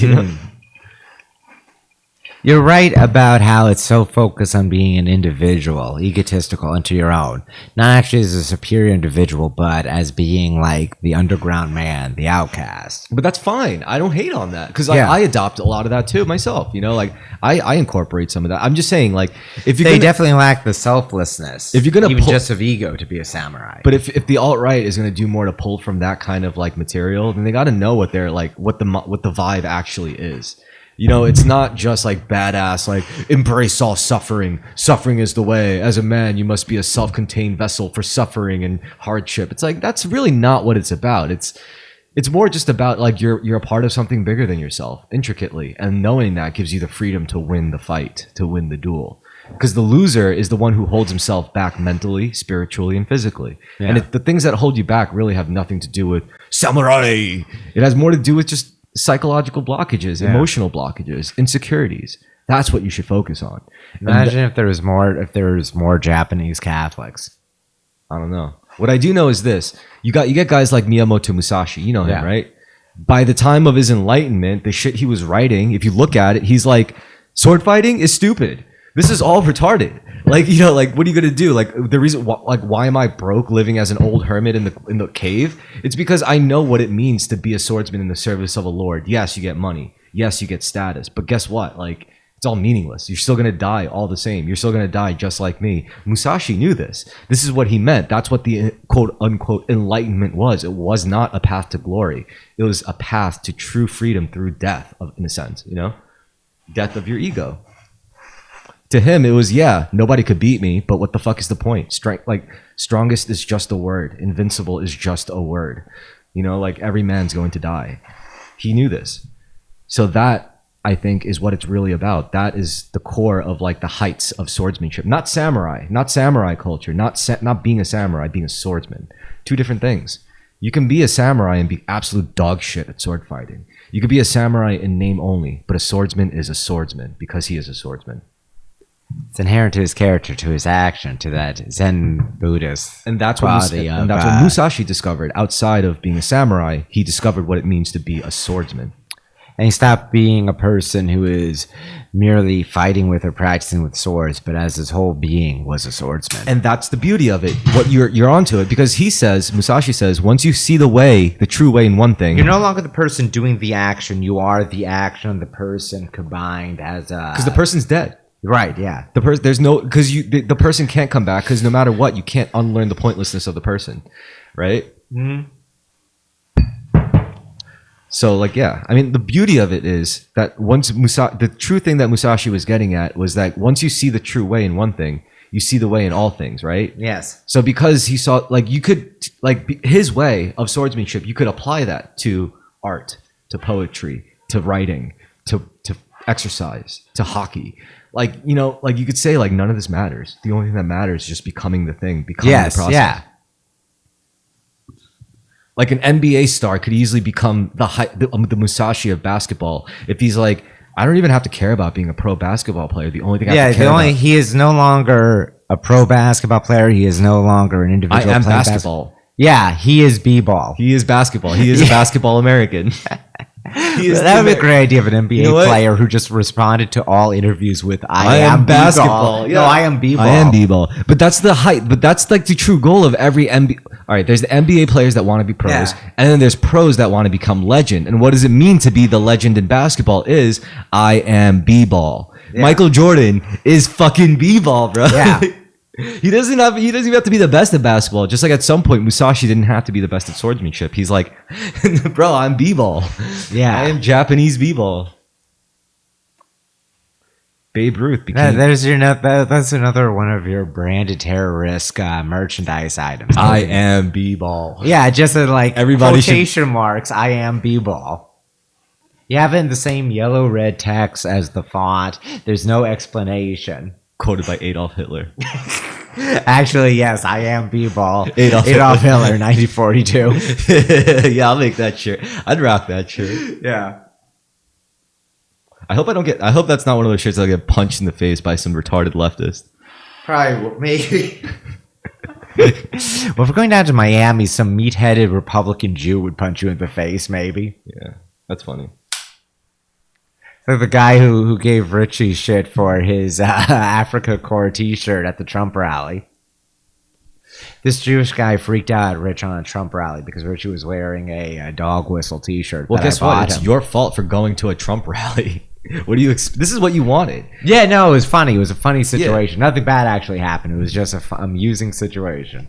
You're right about how it's so focused on being an individual, egotistical, into your own. Not actually as a superior individual, but as being like the underground man, the outcast. But that's fine. I don't hate on that because I adopt a lot of that too myself. Like I incorporate some of that. I'm just saying, like, if you definitely lack the selfless. If you're gonna even just of ego to be a samurai. But if the alt-right is gonna do more to pull from that kind of like material, then they got to know what they're like, what the vibe actually is. It's not just like badass, like embrace all suffering. Suffering is the way. As a man, you must be a self-contained vessel for suffering and hardship. It's like that's really not what it's about. It's more just about like you're a part of something bigger than yourself, intricately, and knowing that gives you the freedom to win the fight, to win the duel. Because the loser is the one who holds himself back mentally, spiritually, and physically. Yeah. And the things that hold you back really have nothing to do with samurai. It has more to do with just psychological blockages, emotional blockages, insecurities. That's what you should focus on. Imagine if there was more Japanese Catholics. I don't know. What I do know is this: you get guys like Miyamoto Musashi. You know him, right? By the time of his enlightenment, the shit he was writing, if you look at it, he's like, sword fighting is stupid. This is all retarded. Like, like, what are you gonna do? Like, the reason, why am I broke living as an old hermit in the cave? It's because I know what it means to be a swordsman in the service of a lord. Yes, you get money. Yes, you get status. But guess what? Like, it's all meaningless. You're still gonna die all the same. You're still gonna die just like me. Musashi knew this. This is what he meant. That's what the quote unquote enlightenment was. It was not a path to glory. It was a path to true freedom through death, in a sense. Death of your ego. To him, it was, nobody could beat me, but what the fuck is the point? Strongest is just a word. Invincible is just a word. Like every man's going to die. He knew this. So that, I think, is what it's really about. That is the core of like the heights of swordsmanship. Not samurai culture, not being a samurai, being a swordsman. Two different things. You can be a samurai and be absolute dog shit at sword fighting. You could be a samurai in name only, but a swordsman is a swordsman because he is a swordsman. It's inherent to his character, to his action, to that Zen Buddhist and that's what Musashi discovered. Outside of being a samurai, he discovered what it means to be a swordsman. And he stopped being a person who is merely fighting with or practicing with swords, but as his whole being was a swordsman. And that's the beauty of it. What you're onto it, because Musashi says, once you see the true way in one thing, you're no longer the person doing the action. You are the action of the person combined as a. Because the person's dead. Right, yeah. The person can't come back because no matter what, you can't unlearn the pointlessness of the person, right? Mm-hmm. So like, yeah, I mean, the beauty of it is that the true thing that Musashi was getting at was that once you see the true way in one thing, you see the way in all things, right? Yes. So because he saw, like, you could, like, his way of swordsmanship, you could apply that to art, to poetry, to writing, to exercise, to hockey. Like, you know, like you could say, like, none of this matters. The only thing that matters is just becoming the thing, becoming the process. Yeah. Like an NBA star could easily become the Musashi of basketball if he's like, I don't even have to care about being a pro basketball player. The only thing I have to care about. He is no longer a pro basketball player. He is no longer an individual. I am basketball. Yeah, he is b-ball. He is basketball. He is a basketball American. That would be a great idea of an NBA player who just responded to all interviews with "I am basketball." Yeah. No, I am b-ball. I am b-ball. But that's the height. But that's like the true goal of every NBA. All right, there's the NBA players that want to be pros, and then there's pros that want to become legend. And what does it mean to be the legend in basketball? Is I am b-ball. Yeah. Michael Jordan is fucking b-ball, bro. Yeah. He doesn't even have to be the best at basketball. Just like at some point, Musashi didn't have to be the best at swordsmanship. He's like, bro, I'm b-ball. Yeah, I am Japanese b-ball. Babe Ruth became. That's another one of your branded Terrorisk merchandise items. I am b-ball. Yeah, just like everybody quotation marks. I am b-ball. You have it in the same yellow red text as the font. There's no explanation. Quoted by Adolf Hitler. Actually, yes, I am b-ball. Adolf Hitler, 1942. Yeah, I'll make that shirt. I'd rock that shirt. Yeah. I hope that's not one of those shirts that'll get punched in the face by some retarded leftist. Probably, maybe. Well, if we're going down to Miami, some meat-headed Republican Jew would punch you in the face, maybe. Yeah, that's funny. Like the guy who gave Richie shit for his Africa Corps t-shirt at the Trump rally. This Jewish guy freaked out at Rich on a Trump rally because Richie was wearing a dog whistle t-shirt. Well, guess what? It's your fault for going to a Trump rally. What do you? This is what you wanted. Yeah, no, it was funny. It was a funny situation. Yeah. Nothing bad actually happened. It was just an amusing situation.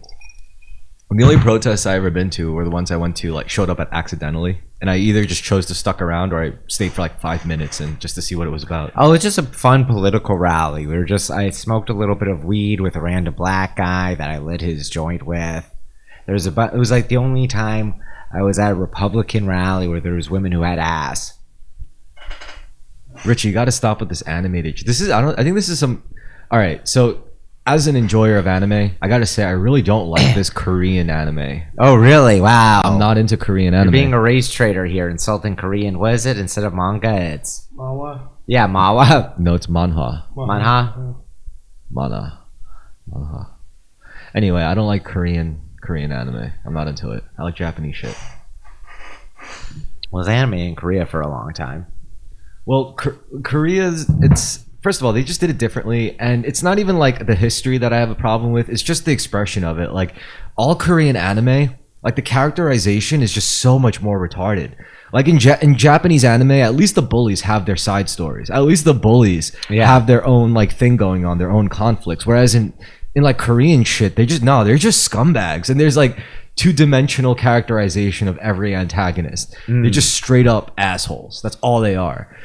The only protests I ever been to were the ones I went to, like, showed up at accidentally, and I either just chose to stuck around or I stayed for like 5 minutes and just to see what it was about. Oh, it's just a fun political rally. I smoked a little bit of weed with a random black guy that I lit his joint with. It was like the only time I was at a Republican rally where there was women who had ass. Richie, you got to stop with this animated. I think this is some. All right, so. As an enjoyer of anime, I gotta say I really don't like this Korean anime. Oh, really? Wow. I'm not into Korean anime. You're being a race traitor here, insulting Korean. What is it? Instead of manga, it's... Manhwa? Yeah, manhwa. No, it's manhwa. Manhwa? Manhwa. Anyway, I don't like Korean anime. I'm not into it. I like Japanese shit. Was anime in Korea for a long time. Well, it's... First of all, they just did it differently, and it's not even like the history that I have a problem with. It's just the expression of it. Like, all Korean anime, like the characterization is just so much more retarded. Like in Japanese anime, at least the bullies have their side stories. At least the bullies have their own like thing going on, their own conflicts. Whereas in like Korean shit, they're just scumbags, and there's like two-dimensional characterization of every antagonist. They're just straight up assholes. That's all they are.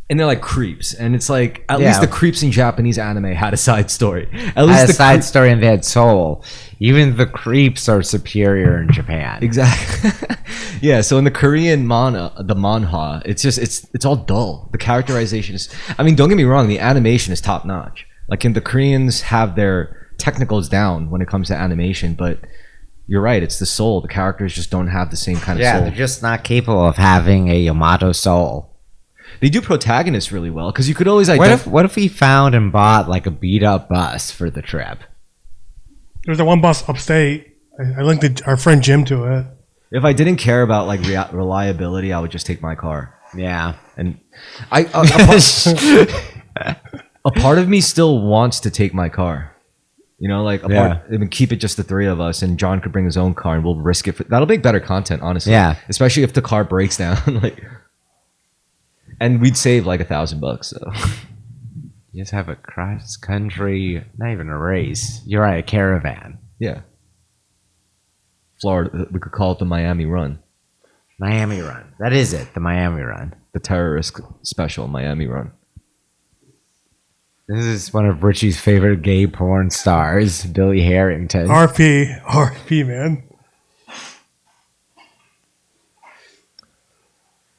And they're like creeps, and it's like at least the creeps in Japanese anime had a side story. At least the side story, and they had soul. Even the creeps are superior in Japan. Exactly. Yeah. So in the Korean manhwa, it's all dull. The characterization is. I mean, don't get me wrong. The animation is top notch. Like the Koreans have their technicals down when it comes to animation, but you're right. It's the soul. The characters just don't have the same kind of soul. Yeah, they're just not capable of having a Yamato soul. They do protagonists really well because you could always what if we found and bought like a beat up bus for the trip? There's that one bus upstate. I linked our friend Jim to it. If I didn't care about like reliability, I would just take my car. Yeah, and a part of me still wants to take my car. You know, like keep it just the three of us, and John could bring his own car, and we'll risk it. That'll make better content, honestly. Yeah, especially if the car breaks down, like. And we'd save like $1,000. So you just have a cross country, not even a race. You're right, a caravan. Yeah. Florida, we could call it the Miami Run. Miami Run. That is it. The Miami Run. The Terrorisk special, Miami Run. This is one of Richie's favorite gay porn stars, Billy Harrington. RP, man.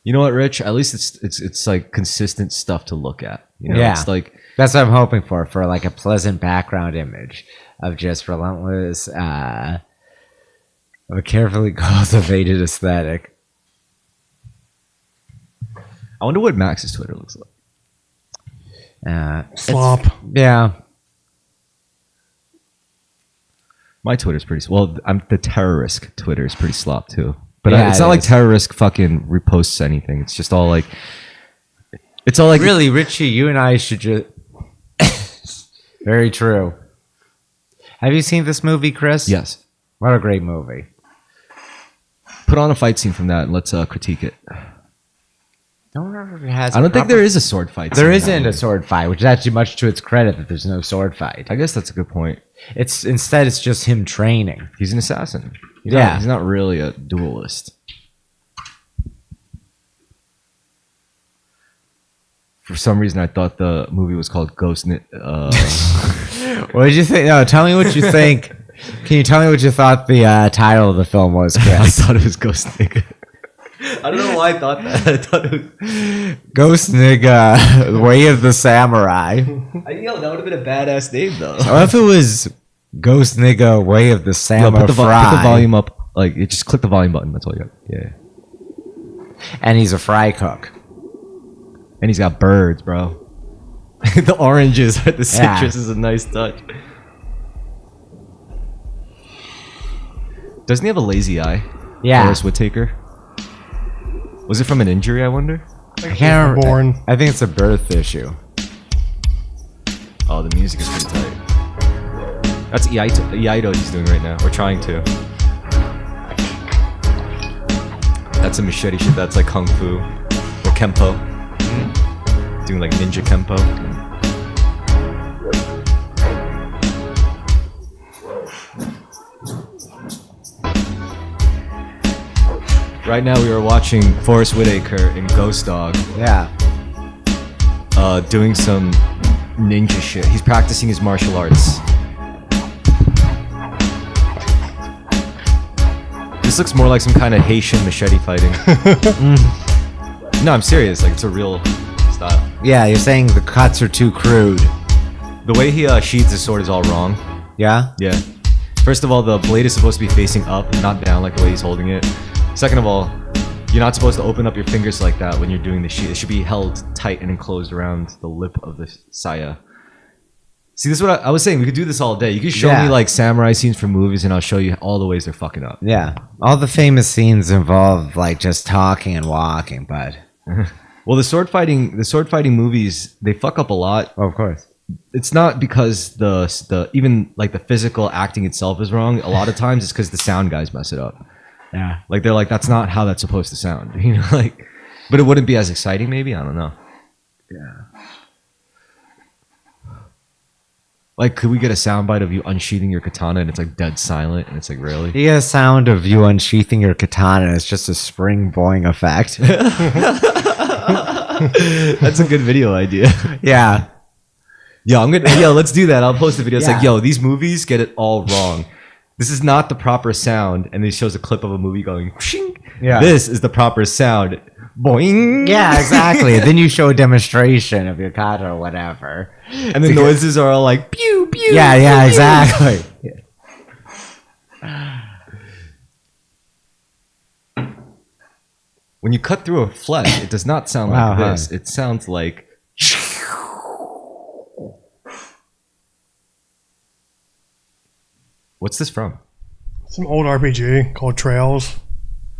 You know what, Rich? At least it's like consistent stuff to look at. You know, Yeah. it's like That's what I'm hoping for like a pleasant background image of just relentless, a carefully cultivated aesthetic. I wonder what Max's Twitter looks like. Slop. Yeah. My Twitter's pretty well. The Terrorisk Twitter is pretty slop too. But Yeah, it's it not like is. Terrorisk fucking reposts anything. It's just all like. It's all like Really, Richie, you and I should just. Very true. Have you seen this movie, Chris? Yes. What a great movie. Put on a fight scene from that and let's critique it. Don't remember if it has. I don't think there is a sword fight. There scene in isn't that a movie. sword fight, which is actually much to its credit that there's no sword fight. I guess that's a good point. Instead it's just him training. He's an assassin. Yeah. He's not really a duelist. For some reason, I thought the movie was called Ghost. What did you think? No, tell me what you think. Can you tell me what you thought the title of the film was, I Chris? thought it was Ghost Nigga. I don't know why I thought that. I thought it was. Ghost Nigga, Way of the Samurai. Yo, that would have been a badass name though. What if it was Ghost Nigga, Way of the Yo, Samurai? put the volume up. Like, you just click the volume button. That's all you got. Yeah. And he's a fry cook. And he's got birds, bro. The oranges, the citrus Yeah. is a nice touch. Doesn't he have a lazy eye? Yeah. Forrest Whitaker. Was it from an injury, I wonder? I can't remember. Born. I think it's a birth issue. Oh, the music is pretty tight. That's Iaido he's doing right now. Or trying to. That's a machete shit. That's like Kung Fu. Or Kempo. Doing like Ninja Kempo. Right now we are watching Forrest Whitaker in Ghost Dog Yeah. doing some ninja shit. He's practicing his martial arts. This looks more like some kind of Haitian machete fighting. No, I'm serious. Like, it's a real style. Yeah, you're saying the cuts are too crude. The way he sheathes his sword is all wrong. Yeah? Yeah. First of all, the blade is supposed to be facing up, not down like the way he's holding it. Second of all, you're not supposed to open up your fingers like that when you're doing the sheath. It should be held tight and enclosed around the lip of the saya. See, this is what I was saying. We could do this all day. You could show Yeah. me like samurai scenes from movies, and I'll show you all the ways they're fucking up. Yeah. All the famous scenes involve like just talking and walking, but Well, the sword fighting movies, they fuck up a lot. of course. It's not because the even like the physical acting itself is wrong. A lot of times it's because the sound guys mess it up. Yeah. Like they're like, that's not how that's supposed to sound, you know, like, but it wouldn't be as exciting, maybe. I don't know. Yeah. Like, could we get a soundbite of you unsheathing your katana and it's like dead silent and it's like, really? You get a sound of you unsheathing your katana and it's just a spring boing effect. That's a good video idea. Yeah. Yo, let's do that. I'll post a video. It's like, Yeah. yo, these movies get it all wrong. This is not the proper sound. And then it shows a clip of a movie going, shing. Yeah. This is the proper sound. Boing. Yeah, exactly. Then you show a demonstration of your kata or whatever. And the noises are all like, pew, pew. Yeah, pew, yeah, pew. exactly. When you cut through a flesh, it does not sound Wow, like huh? this. It sounds like. What's this from? Some old RPG called Trails.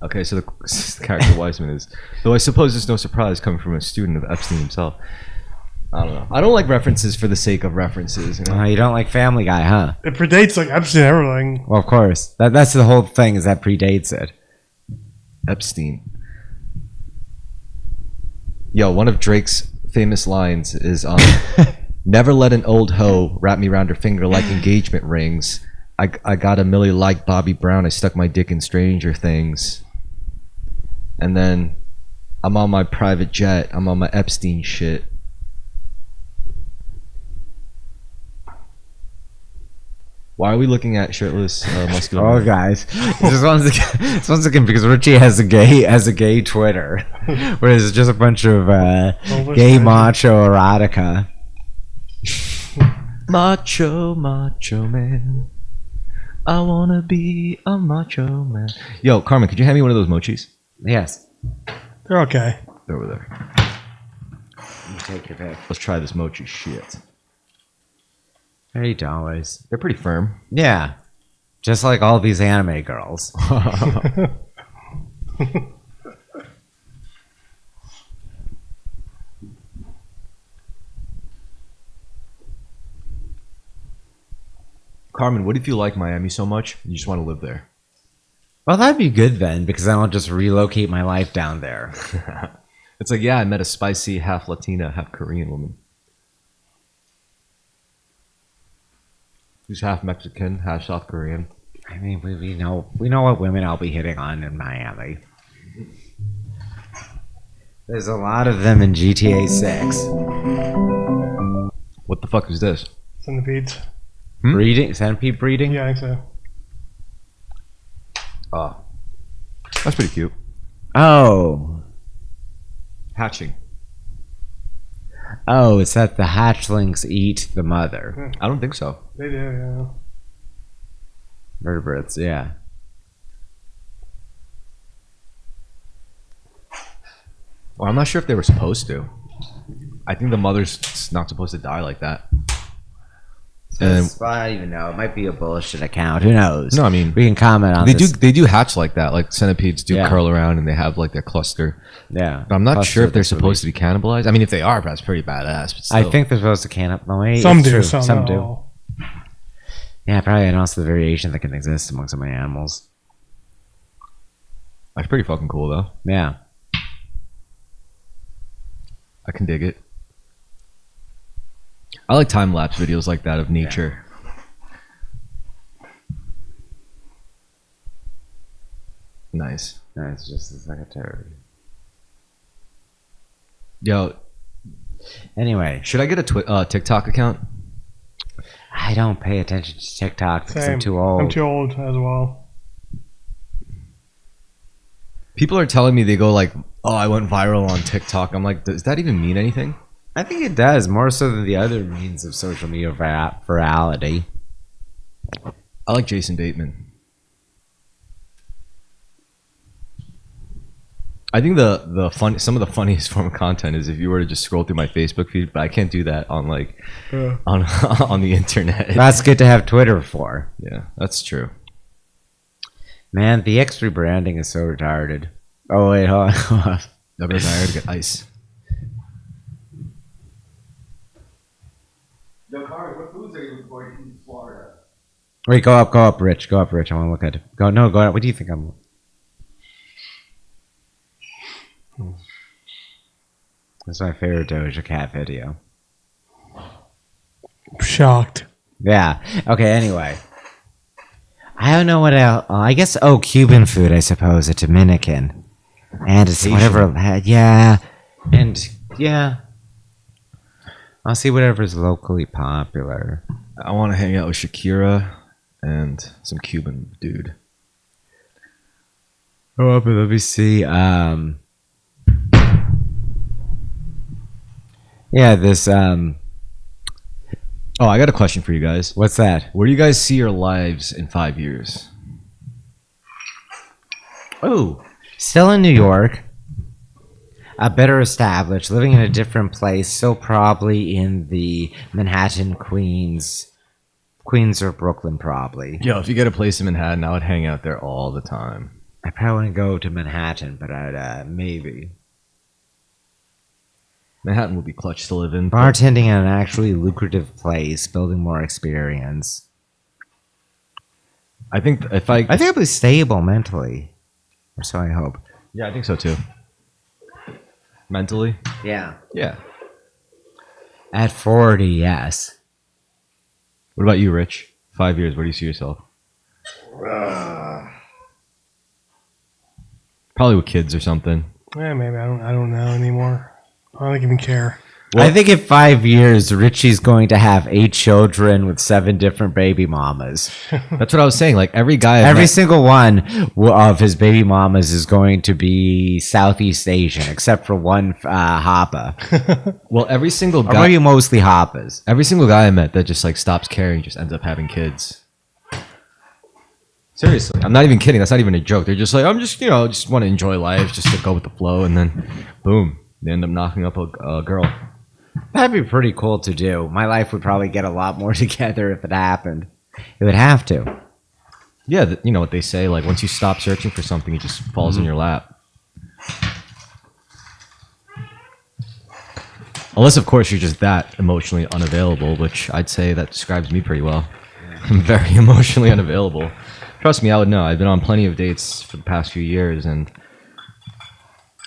Okay, so the character Wiseman is. Though I suppose there's no surprise coming from a student of Epstein himself. I don't know. I don't like references for the sake of references. You know? You don't like Family Guy, huh? It predates like Epstein and everything. Well, of course. That's the whole thing, is that predates it. Epstein. Yo, one of Drake's famous lines is never let an old hoe wrap me round her finger like engagement rings. I got a milli like Bobby Brown. I stuck my dick in Stranger Things. and then I'm on my private jet. I'm on my Epstein shit. Why are we looking at shirtless, muscular? Oh, guys, just once again because Richie has a gay Twitter, where it's just a bunch of gay macho erotica. Macho man. I wanna be a macho man. Yo, Carmen, could you hand me one of those mochis? Yes. They're okay. They're over there. You take your pick. Let's try this mochi shit. $8. They're pretty firm. Yeah, just like all these anime girls. Carmen, what if you like Miami so much you just want to live there? Well, that'd be good then, because then I'll just relocate my life down there. It's like, yeah, I met a spicy half Latina, half Korean woman. Who's half Mexican, half South Korean. I mean, we know what women I'll be hitting on in Miami. There's a lot of them in GTA 6. What the fuck is this? Centipedes. Breeding? Centipede breeding? Yeah, I think so. Oh. That's pretty cute. Oh. Hatching. Oh, it's that the hatchlings eat the mother. I don't think so. They do, yeah. Vertebrates, yeah. Well, I'm not sure if they were supposed to. I think the mother's not supposed to die like that. And I don't even know. It might be a bullshit account. Who knows? no, I mean, We can comment on this. they do hatch like that. Like centipedes do Yeah. curl around and they have like their cluster. Yeah. But I'm not Cluster sure if they're this would supposed to be cannibalized. I mean, if they are, that's pretty badass. But I still. think they're supposed to cannibalize. Some do, True. some Some not do. all. Yeah, probably, and also the variation that can exist among some animals. That's pretty fucking cool, though. Yeah. I can dig it. I like time lapse videos like that of nature. Nice. No, it's just a secretary. Yo, Anyway, should I get a TikTok account? I don't pay attention to TikTok because Same. I'm too old. I'm too old as well. People are telling me they go like, "Oh, I went viral on TikTok." I'm like, does that even mean anything? I think it does, more so than the other means of social media virality. I like Jason Bateman. I think some of the funniest form of content is if you were to just scroll through my Facebook feed, but I can't do that on like on the internet. That's good to have Twitter for. Yeah, that's true. Man, the X rebranding is so retarded. Oh wait, hold on. Never desired to get ice. Yo, Carmen, what foods are you looking for in Florida? Wait, go up, Rich. Go up, Rich. I want to look at it. Go up. What do you think I'm? That's my favorite Doja Cat video. Shocked. Yeah. Okay. Anyway, I don't know what else. I guess Cuban food. I suppose a Dominican, and it's Haitian. whatever. Yeah, and yeah. I'll see whatever's locally popular. I want to hang out with Shakira and some Cuban dude. Oh, but let me see. Yeah, this. Oh, I got a question for you guys. What's that? Where do you guys see your lives in 5 years? Oh, still in New York. Better established, living in a different place, still probably in the Manhattan, Queens or Brooklyn, probably. Yo, if you get a place in Manhattan, I would hang out there all the time. I probably wouldn't go to Manhattan, but I'd maybe. Manhattan would be clutch to live in. Bartending in an actually lucrative place, building more experience. I think if I think I'd be stable mentally. Or so I hope. yeah, I think so too. Mentally, Yeah. yeah. At 40, yes. What about you, Rich? 5 years, where do you see yourself? Probably with kids or something. Yeah, maybe I don't know anymore. I don't even care. I think in 5 years, Richie's going to have 8 children with 7 different baby mamas. That's what I was saying. Like every guy, Every single one of his baby mamas is going to be Southeast Asian, except for one Hapa. well, every single Or guy, maybe mostly Hapas. every single guy I met that just like stops caring just ends up having kids. Seriously, I'm not even kidding. That's not even a joke. They're just like, I'm just, just want to enjoy life, just to go with the flow, and then, boom, they end up knocking up a girl. That'd be pretty cool to do. My life would probably get a lot more together if it happened. It would have to. Yeah, you know what they say. Like once you stop searching for something, it just falls in your lap. Unless, of course, you're just that emotionally unavailable, which I'd say that describes me pretty well. I'm very emotionally unavailable. Trust me, I would know. I've been on plenty of dates for the past few years, and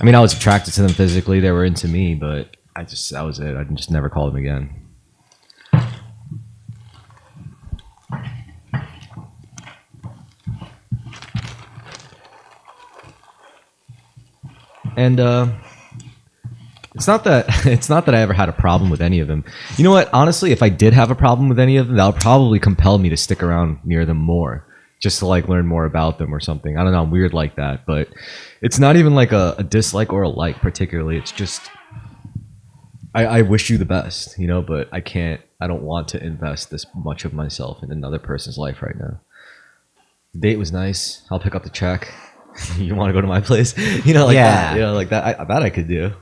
I mean, I was attracted to them physically. They were into me, but that was it. I just never called them again. And it's not that I ever had a problem with any of them. You know what? Honestly, if I did have a problem with any of them, that would probably compel me to stick around near them more, just to like learn more about them or something. I don't know. I'm weird like that, but it's not even like a dislike or a like particularly. It's just I wish you the best, but I can't. I don't want to invest this much of myself in another person's life right now. The date was nice. I'll pick up the check. You want to go to my place? That. Like that. That I could do.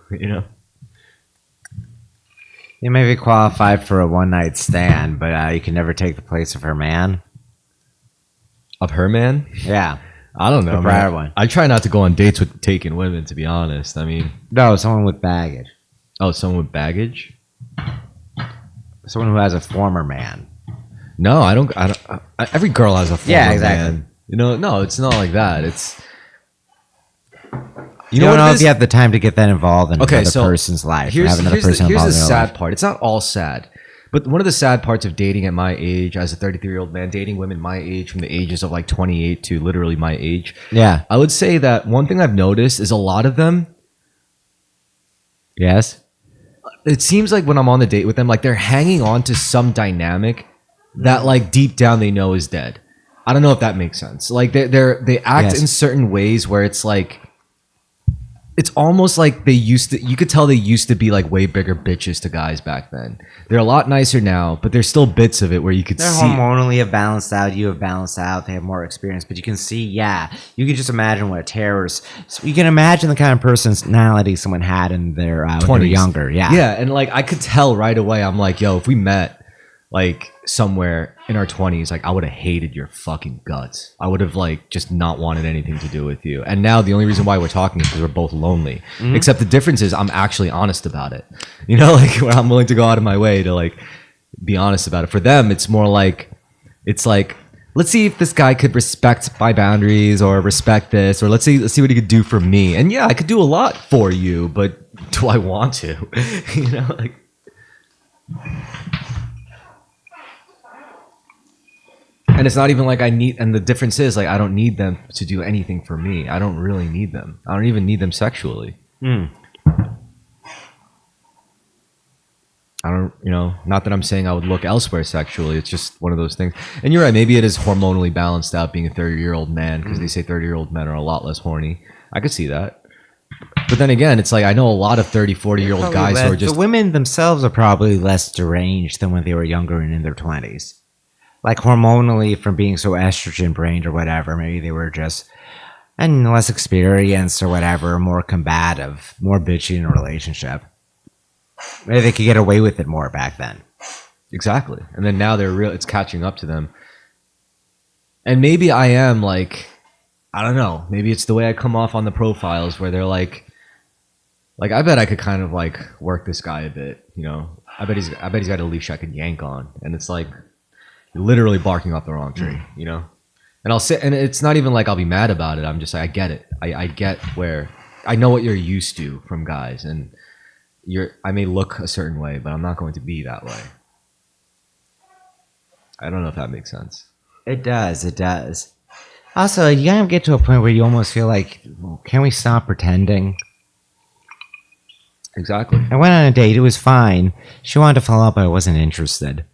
You may be qualified for a one-night stand, but you can never take the place of her man. Of her man? Yeah. I don't know. The prior one. I try not to go on dates with taken women, to be honest. I mean, No, someone with baggage. oh, someone with baggage? Someone who has a former man. No, I don't. Every girl has a former Yeah, exactly. man. No, it's not like that. It's You don't know if you have the time to get that involved in another person's life. Here's have another the person involved in their sad life. part. It's not all sad. But one of the sad parts of dating at my age, as a 33-year-old man, dating women my age from the ages of like 28 to literally my age, Yeah. I would say that one thing I've noticed is a lot of them, Yes. it seems like when I'm on the date with them, like they're hanging on to some dynamic that like deep down they know is dead. I don't know if that makes sense. Like they act Yes. in certain ways where it's like, it's almost like you could tell they used to be like way bigger bitches to guys back then. They're a lot nicer now, but there's still bits of it where you could They're see. hormonally have balanced out. You have balanced out. They have more experience, but you can see, you can just imagine what a terrorist. So you can imagine the kind of personality someone had in their when they were 20s. younger. Yeah. Yeah, and like I could tell right away. I'm like, yo, if we met like somewhere in our 20s, like I would have hated your fucking guts. I would have like just not wanted anything to do with you. And now the only reason why we're talking is because we're both lonely. Mm-hmm. Except the difference is I'm actually honest about it. Like where I'm willing to go out of my way to like be honest about it. For them, it's more like let's see if this guy could respect my boundaries or respect this, or let's see what he could do for me. And yeah, I could do a lot for you, but do I want to? Like. And it's not even like I need, and the difference is like I don't need them to do anything for me. I don't really need them. I don't even need them sexually. I don't, not that I'm saying I would look elsewhere sexually. It's just one of those things. And you're right. Maybe it is hormonally balanced out being a 30-year-old man, because they say 30-year-old men are a lot less horny. I could see that. But then again, it's like I know a lot of 30, 40-year-old guys who are just. The women themselves are probably less deranged than when they were younger and in their 20s. Like hormonally, from being so estrogen brained or whatever, maybe they were just less experienced or whatever, more combative, more bitchy in a relationship. Maybe they could get away with it more back then. Exactly. And then now it's catching up to them. And maybe I am like, I don't know, maybe it's the way I come off on the profiles where they're like I bet I could kind of like work this guy a bit, I bet he's got a leash I could yank on. And it's like, you're literally barking up the wrong tree, And I'll sit, and it's not even like I'll be mad about it. I'm just like, I get it. I get where I know what you're used to from guys, and I may look a certain way, but I'm not going to be that way. I don't know if that makes sense. It does. Also, you gotta get to a point where you almost feel like, can we stop pretending? Exactly. I went on a date. It was fine. She wanted to follow up, but I wasn't interested.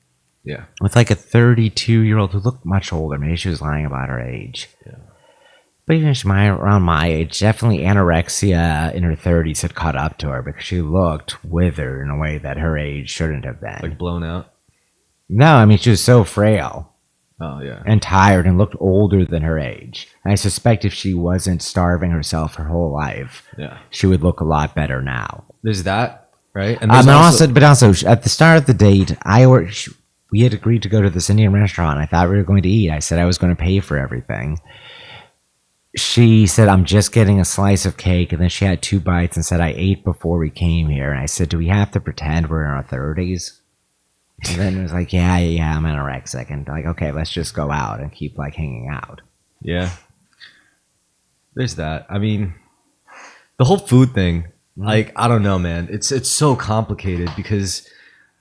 Yeah. With like a 32-year-old who looked much older. Maybe she was lying about her age. Yeah. But even around my age, definitely anorexia in her 30s had caught up to her because she looked withered in a way that her age shouldn't have been. Like blown out. No, I mean, she was so frail Oh yeah. and tired and looked older than her age. And I suspect if she wasn't starving herself her whole life, Yeah. she would look a lot better now. There's that, right? And And there's also, at the start of the date, we had agreed to go to this Indian restaurant. I thought we were going to eat. I said I was going to pay for everything. She said, I'm just getting a slice of cake. And then she had 2 bites and said, I ate before we came here. And I said, do we have to pretend we're in our 30s? And then it was like, yeah, I'm anorexic. And like, okay, let's just go out and keep like hanging out. Yeah. There's that. I mean, the whole food thing, like, I don't know, man. It's so complicated because,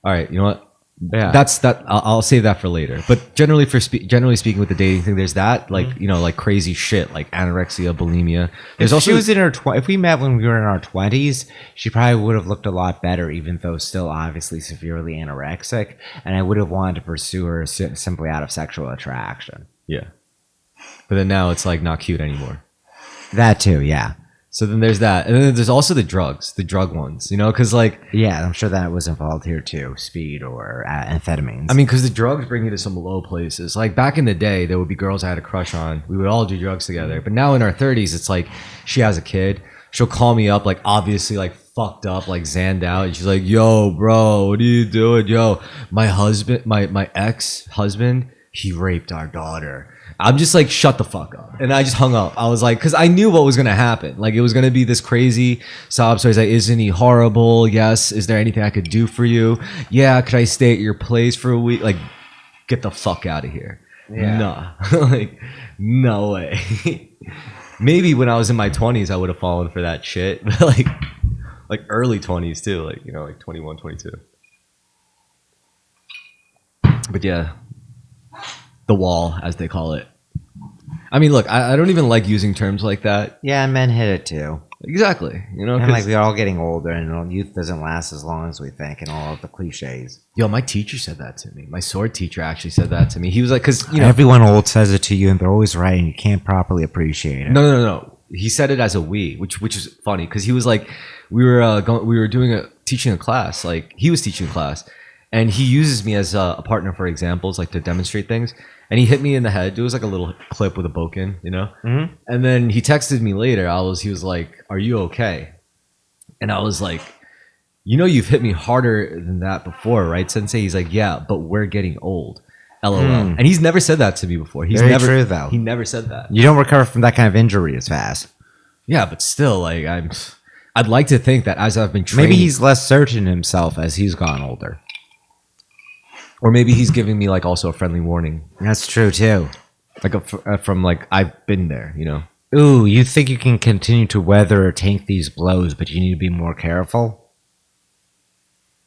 all right, you know what? Yeah. That's that. I'll save that for later. But generally speaking, with the dating thing, there's that, like, you know, like crazy shit, like anorexia, bulimia. There's If also she was in her if we met when we were in our 20s, she probably would have looked a lot better, even though still obviously severely anorexic. And I would have wanted to pursue her simply out of sexual attraction. yeah. But then now it's like not cute anymore. That too, yeah. So then there's that, and then there's also the drug ones, you know, because like, Yeah, I'm sure that was involved here too, speed or amphetamines. I mean, because the drugs bring you to some low places. Like back in the day, there would be girls I had a crush on. We would all do drugs together. But now in our 30s, it's like she has a kid. She'll call me up, like obviously like fucked up, like zanned out. And she's like, yo, bro, what are you doing? Yo, my husband, my ex-husband, he raped our daughter. I'm just like, shut the fuck up. And I just hung up. I was like, because I knew what was going to happen. Like, it was going to be this crazy sob story. He's like, isn't he horrible? Yes. Is there anything I could do for you? Yeah. Could I stay at your place for a week? Like, get the fuck out of here. Yeah. Nah. Like, no way. Maybe when I was in my 20s, I would have fallen for that shit. But like early 20s too. Like, you know, like 21, 22. But yeah. The wall, as they call it. I mean, look, I don't even like using terms like that. yeah, and men hit it too. Exactly. You know, And 'cause- like we're all getting older, and youth doesn't last as long as we think, and all of the cliches. yo, my teacher said that to me. My sword teacher actually said that to me. He was like, because, you know, Everyone old says it to you, and they're always right, and you can't properly appreciate it. no. He said it as a we, which is funny because he was like, we were teaching a class. Like, he was teaching a class, and he uses me as a partner for examples, like to demonstrate things. And he hit me in the head. It was like a little clip with a boken, you know? Mhm. And then he texted me later. He was like, are you okay? And I was like, you know, you've hit me harder than that before, right, Sensei? He's like, yeah, but we're getting old. LOL. And he's never said that to me before. He's Very never, true, though. He never said that. You don't recover from that kind of injury as fast. Yeah, but still, like, I'd like to think that as I've been training, Maybe he's less certain himself as he's gone older. or maybe he's giving me like also a friendly warning, That's true too. like from like I've been there, you know. Ooh, you think you can continue to weather or tank these blows, but you need to be more careful?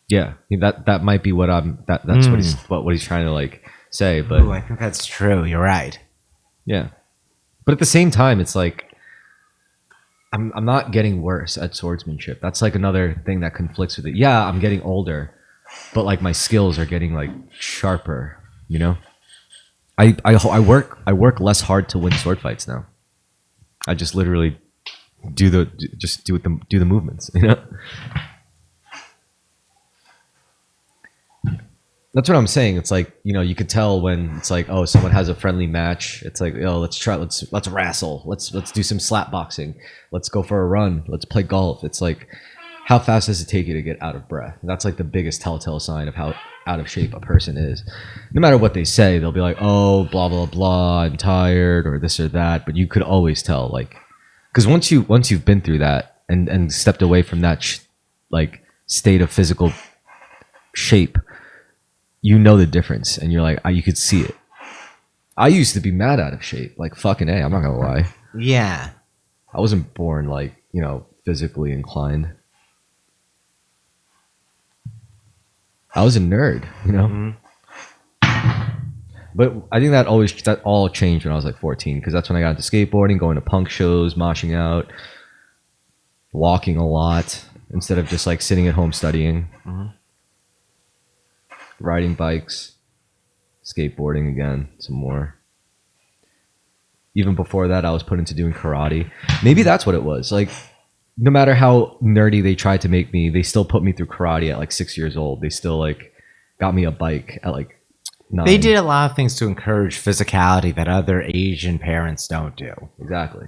Yeah, that might be what that's what he's trying to like say, but Ooh, I think that's true. You're right. yeah. But at the same time, it's like I'm not getting worse at swordsmanship. That's like another thing that conflicts with it. Yeah, I'm getting older, but like my skills are getting like sharper, you know? I work less hard to win sword fights now. I just literally do the movements, you know? That's what I'm saying. It's like, you know, you could tell when it's like, oh, someone has a friendly match. It's like, oh, let's wrestle. Let's do some slap boxing. Let's go for a run. Let's play golf. It's like, how fast does it take you to get out of breath? And that's like the biggest telltale sign of how out of shape a person is. No matter what they say, they'll be like, oh, blah, blah, blah, I'm tired or this or that. But you could always tell, like, because once you've been through that and stepped away from that like state of physical shape, you know the difference, and you're like, you could see it. I used to be mad out of shape, like fucking A. I'm not gonna lie. Yeah. I wasn't born like, you know, physically inclined. I was a nerd, you know. But I think that all changed when I was like 14, because that's when I got into skateboarding, going to punk shows, moshing out, walking a lot instead of just like sitting at home studying, riding bikes, skateboarding again, some more. Even before that, I was put into doing karate. Maybe that's what it was. Like, no matter how nerdy they tried to make me, they still put me through karate at like 6 years old. They still like got me a bike at like 9. They did a lot of things to encourage physicality that other Asian parents don't do. Exactly.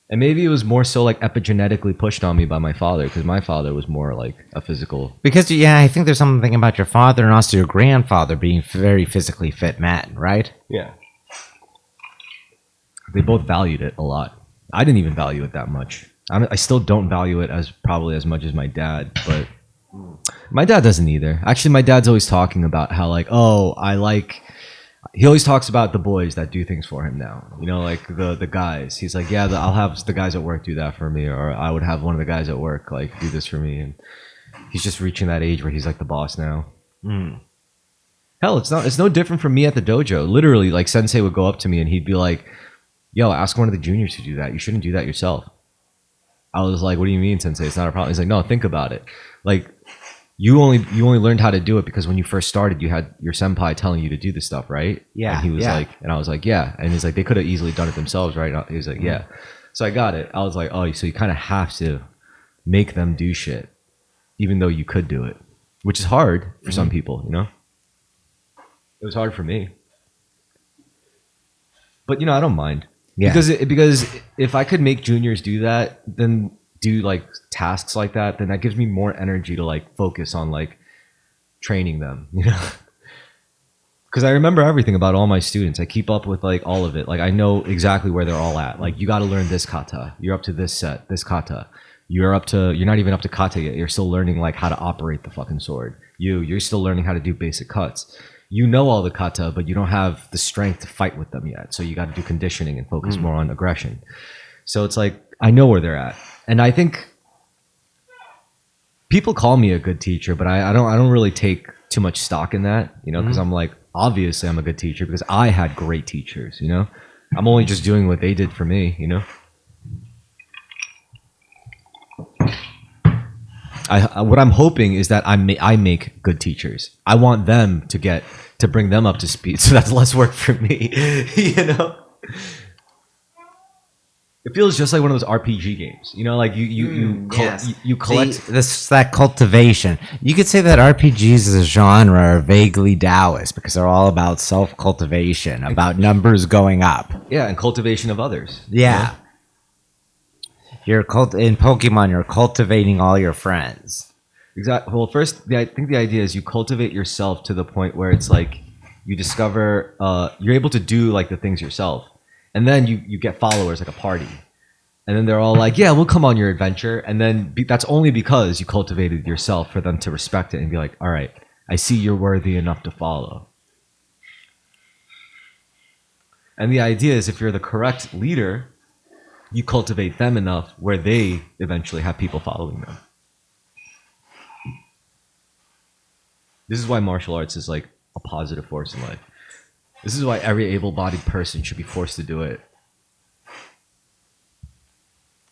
And maybe it was more so like epigenetically pushed on me by my father, because my father was more like a physical. Because, yeah, I think there's something about your father and also your grandfather being very physically fit men, right? Yeah. They both valued it a lot. I didn't even value it that much. I still don't value it as probably as much as my dad, but my dad doesn't either. Actually, my dad's always talking about how like, he always talks about the boys that do things for him now. You know, like the guys. He's like, yeah, I'll have the guys at work do that for me, or I would have one of the guys at work like do this for me. And he's just reaching that age where he's like the boss now. Hell, it's no different from me at the dojo. Literally, like Sensei would go up to me and he'd be like, yo, ask one of the juniors to do that. You shouldn't do that yourself. I was like, what do you mean, Sensei? It's not a problem. He's like, no, think about it. Like, you only learned how to do it because when you first started, you had your senpai telling you to do this stuff, right? Yeah. And he was like, and I was like, yeah. And he's like, they could have easily done it themselves, right? And he was like, yeah. So I got it. I was like, oh, so you kind of have to make them do shit, even though you could do it, which is hard for some people, you know? It was hard for me. But, you know, I don't mind. Yeah. Because if I could make juniors do that, then do like tasks like that, then that gives me more energy to like focus on like training them, you know? Because I remember everything about all my students. I keep up with like all of it. Like I know exactly where they're all at. Like you got to learn this kata. You're up to this set, this kata. You're not even up to kata yet. You're still learning like how to operate the fucking sword. You're still learning how to do basic cuts. You know all the kata, but you don't have the strength to fight with them yet. So you got to do conditioning and focus more on aggression. So it's like, I know where they're at. And I think people call me a good teacher, but I don't really take too much stock in that, you know, because I'm like, obviously I'm a good teacher because I had great teachers, you know. I'm only just doing what they did for me, you know. What I'm hoping is that I make good teachers. I want them to bring them up to speed, so that's less work for me. You know, it feels just like one of those RPG games. You know, like you collect that cultivation. You could say that RPGs as a genre are vaguely Taoist because they're all about self-cultivation, about numbers going up. Yeah, and cultivation of others. Yeah. You know? In Pokemon, you're cultivating all your friends. Exactly. Well, first, I think the idea is you cultivate yourself to the point where it's like you discover you're able to do like the things yourself, and then you get followers like a party, and then they're all like, "Yeah, we'll come on your adventure," and then that's only because you cultivated yourself for them to respect it and be like, "All right, I see you're worthy enough to follow." And the idea is if you're the correct leader, you cultivate them enough where they eventually have people following them. This is why martial arts is like a positive force in life. This is why every able-bodied person should be forced to do it.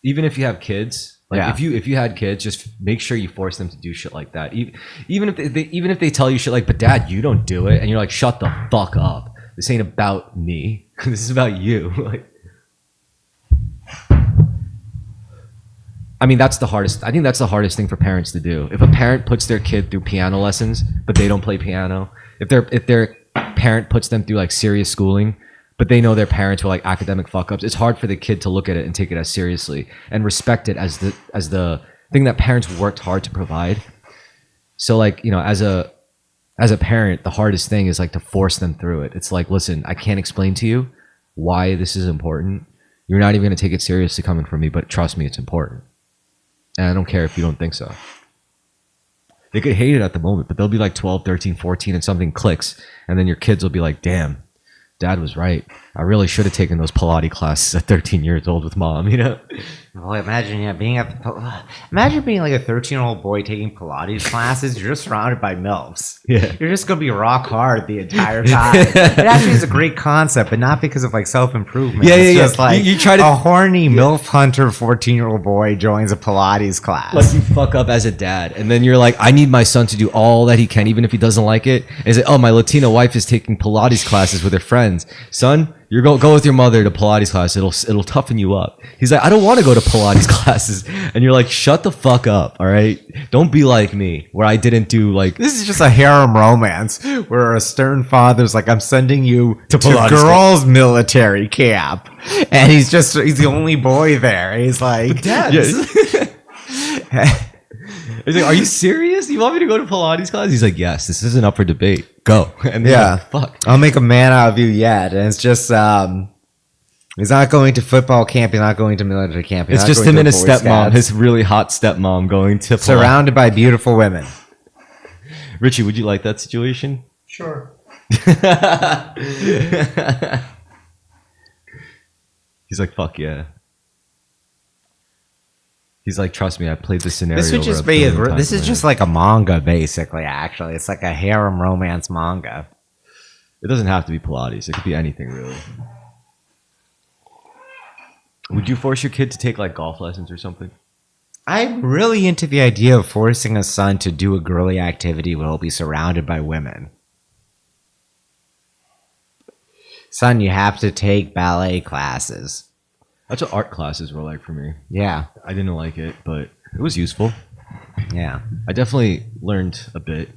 Even if you have kids, like if you had kids, just make sure you force them to do shit like that. Even if they tell you shit like, "But Dad, you don't do it," and you're like, "Shut the fuck up. This ain't about me. This is about you." Like, I mean, that's the hardest. I think that's the hardest thing for parents to do. If a parent puts their kid through piano lessons, but they don't play piano, if their parent puts them through like serious schooling, but they know their parents were like academic fuck ups, it's hard for the kid to look at it and take it as seriously and respect it as the thing that parents worked hard to provide. So like, you know, as a parent, the hardest thing is like to force them through it. It's like, listen, I can't explain to you why this is important. You're not even going to take it seriously coming from me, but trust me, it's important. And I don't care if you don't think so. They could hate it at the moment, but they'll be like 12, 13, 14 and something clicks. And then your kids will be like, damn, Dad was right. I really should have taken those Pilates classes at 13 years old with mom, you know? Well, imagine being imagine being like a 13-year-old boy taking Pilates classes. You're just surrounded by MILFs. Yeah. You're just gonna be rock hard the entire time. It actually is a great concept, but not because of like self-improvement. It's just like you try to a horny MILF hunter 14-year-old boy joins a Pilates class. like you fuck up as a dad, and then you're like, I need my son to do all that he can, even if he doesn't like it. And he's like, oh, my Latina wife is taking Pilates classes with her friends. Son, you're go with your mother to Pilates class. It'll toughen you up. He's like, I don't want to go to Pilates classes, and you're like, shut the fuck up, all right? Don't be like me, where I didn't do like. This is just a harem romance where a stern father's like, I'm sending you to Pilates girls' military camp. And he's the only boy there. He's like, Dad, he's like, are you serious? You want me to go to Pilates class? He's like, yes. This isn't up for debate. Go. And yeah, like, fuck. I'll make a man out of you yet. And it's just, he's not going to football camp. He's not going to military camp. It's just him and his stepmom, his really hot stepmom, going to Pilates. Surrounded by beautiful women. Richie, would you like that situation? Sure. He's like, fuck yeah. He's like, trust me, I played this scenario. This would just be this is just like a manga, basically. Actually, it's like a harem romance manga. It doesn't have to be Pilates. It could be anything, really. Would you force your kid to take like golf lessons or something? I'm really into the idea of forcing a son to do a girly activity where he'll be surrounded by women. Son, you have to take ballet classes. That's what art classes were like for me. Yeah. I didn't like it, but it was useful. Yeah. I definitely learned a bit.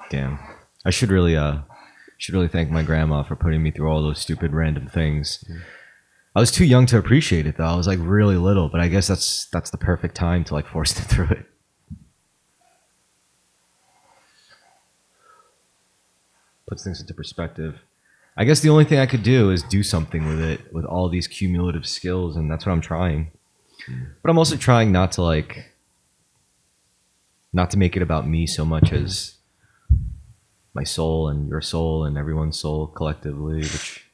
Damn. I should really thank my grandma for putting me through all those stupid random things. I was too young to appreciate it though. I was like really little, but I guess that's the perfect time to like force them through it. Puts things into perspective. I guess the only thing I could do is do something with it, with all these cumulative skills, and that's what I'm trying. But I'm also trying not to make it about me so much as my soul and your soul and everyone's soul collectively, which,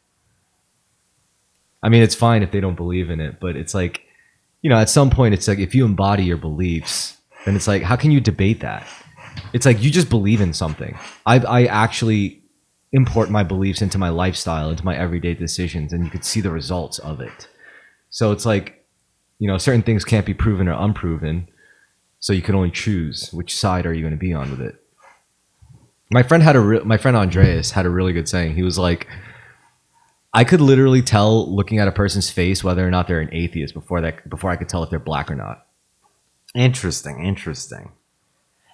I mean, it's fine if they don't believe in it, but it's like, you know, at some point it's like, if you embody your beliefs, then it's like, how can you debate that? It's like, you just believe in something. I actually import my beliefs into my lifestyle, into my everyday decisions, and you could see the results of it. So it's like, you know, certain things can't be proven or unproven, so you can only choose which side are you going to be on with it. My friend Andreas had a really good saying. He was like, I could literally tell looking at a person's face whether or not they're an atheist before I could tell if they're black or not. Interesting.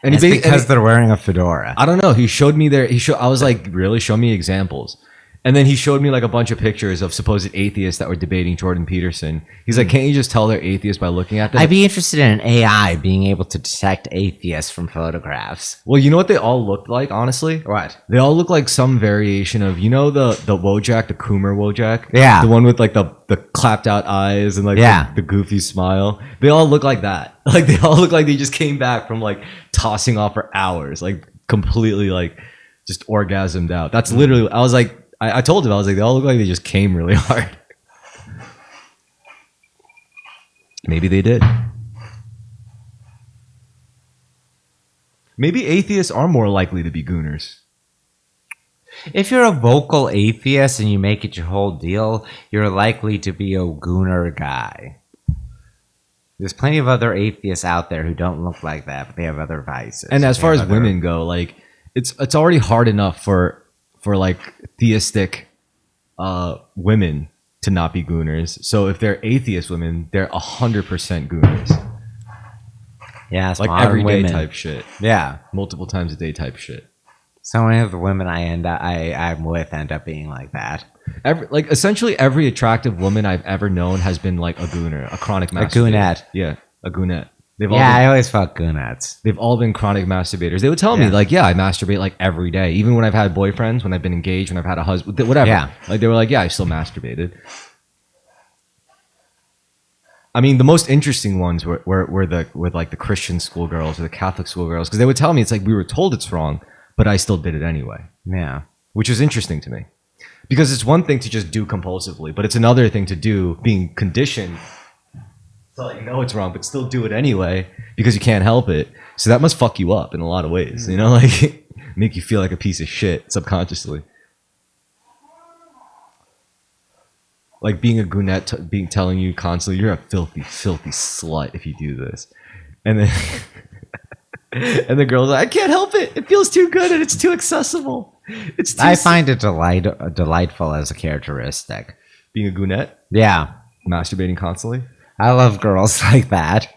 And it's because they're wearing a fedora. I don't know. He showed me I was like, really? Show me examples. And then he showed me like a bunch of pictures of supposed atheists that were debating Jordan Peterson. He's like, can't you just tell they're atheists by looking at them? I'd be interested in an AI being able to detect atheists from photographs. Well, you know what they all looked like, honestly? What? They all look like some variation of, you know, the Wojak, the Coomer Wojak? Yeah. The one with like the clapped out eyes and like the goofy smile. They all look like that. Like they all look like they just came back from like tossing off for hours, like completely like just orgasmed out. That's literally, I was like, I told him, I was like, they all look like they just came really hard. Maybe they did. Maybe atheists are more likely to be gooners. If you're a vocal atheist and you make it your whole deal, you're likely to be a gooner guy. There's plenty of other atheists out there who don't look like that, but they have other vices. And as far as women go, like it's already hard enough for like theistic women to not be gooners. So if they're atheist women, they're 100% gooners. Yeah, it's like everyday type shit. Yeah, multiple times a day type shit. So many of the women I'm with end up being like that. Essentially every attractive woman I've ever known has been like a gooner, a chronic masturbator. A goonette. Yeah, a goonette. I always fuck goonettes. They've all been chronic masturbators. They would tell me like, yeah, I masturbate like every day. Even when I've had boyfriends, when I've been engaged, when I've had a husband, whatever. Yeah. Like they were like, yeah, I still masturbated. I mean, the most interesting ones were the Christian schoolgirls or the Catholic schoolgirls, because they would tell me it's like, we were told it's wrong, but I still did it anyway, Yeah. which is interesting to me. Because it's one thing to just do compulsively, but it's another thing to do being conditioned to like know it's wrong, but still do it anyway because you can't help it. So that must fuck you up in a lot of ways, you know, like make you feel like a piece of shit subconsciously. Like being a goonette, telling you constantly, you're a filthy, filthy slut if you do this. And then and the girl's like, I can't help it. It feels too good and it's too accessible. It's too I find it delightful as a characteristic. being a goonette, Yeah. masturbating constantly. I love girls like that.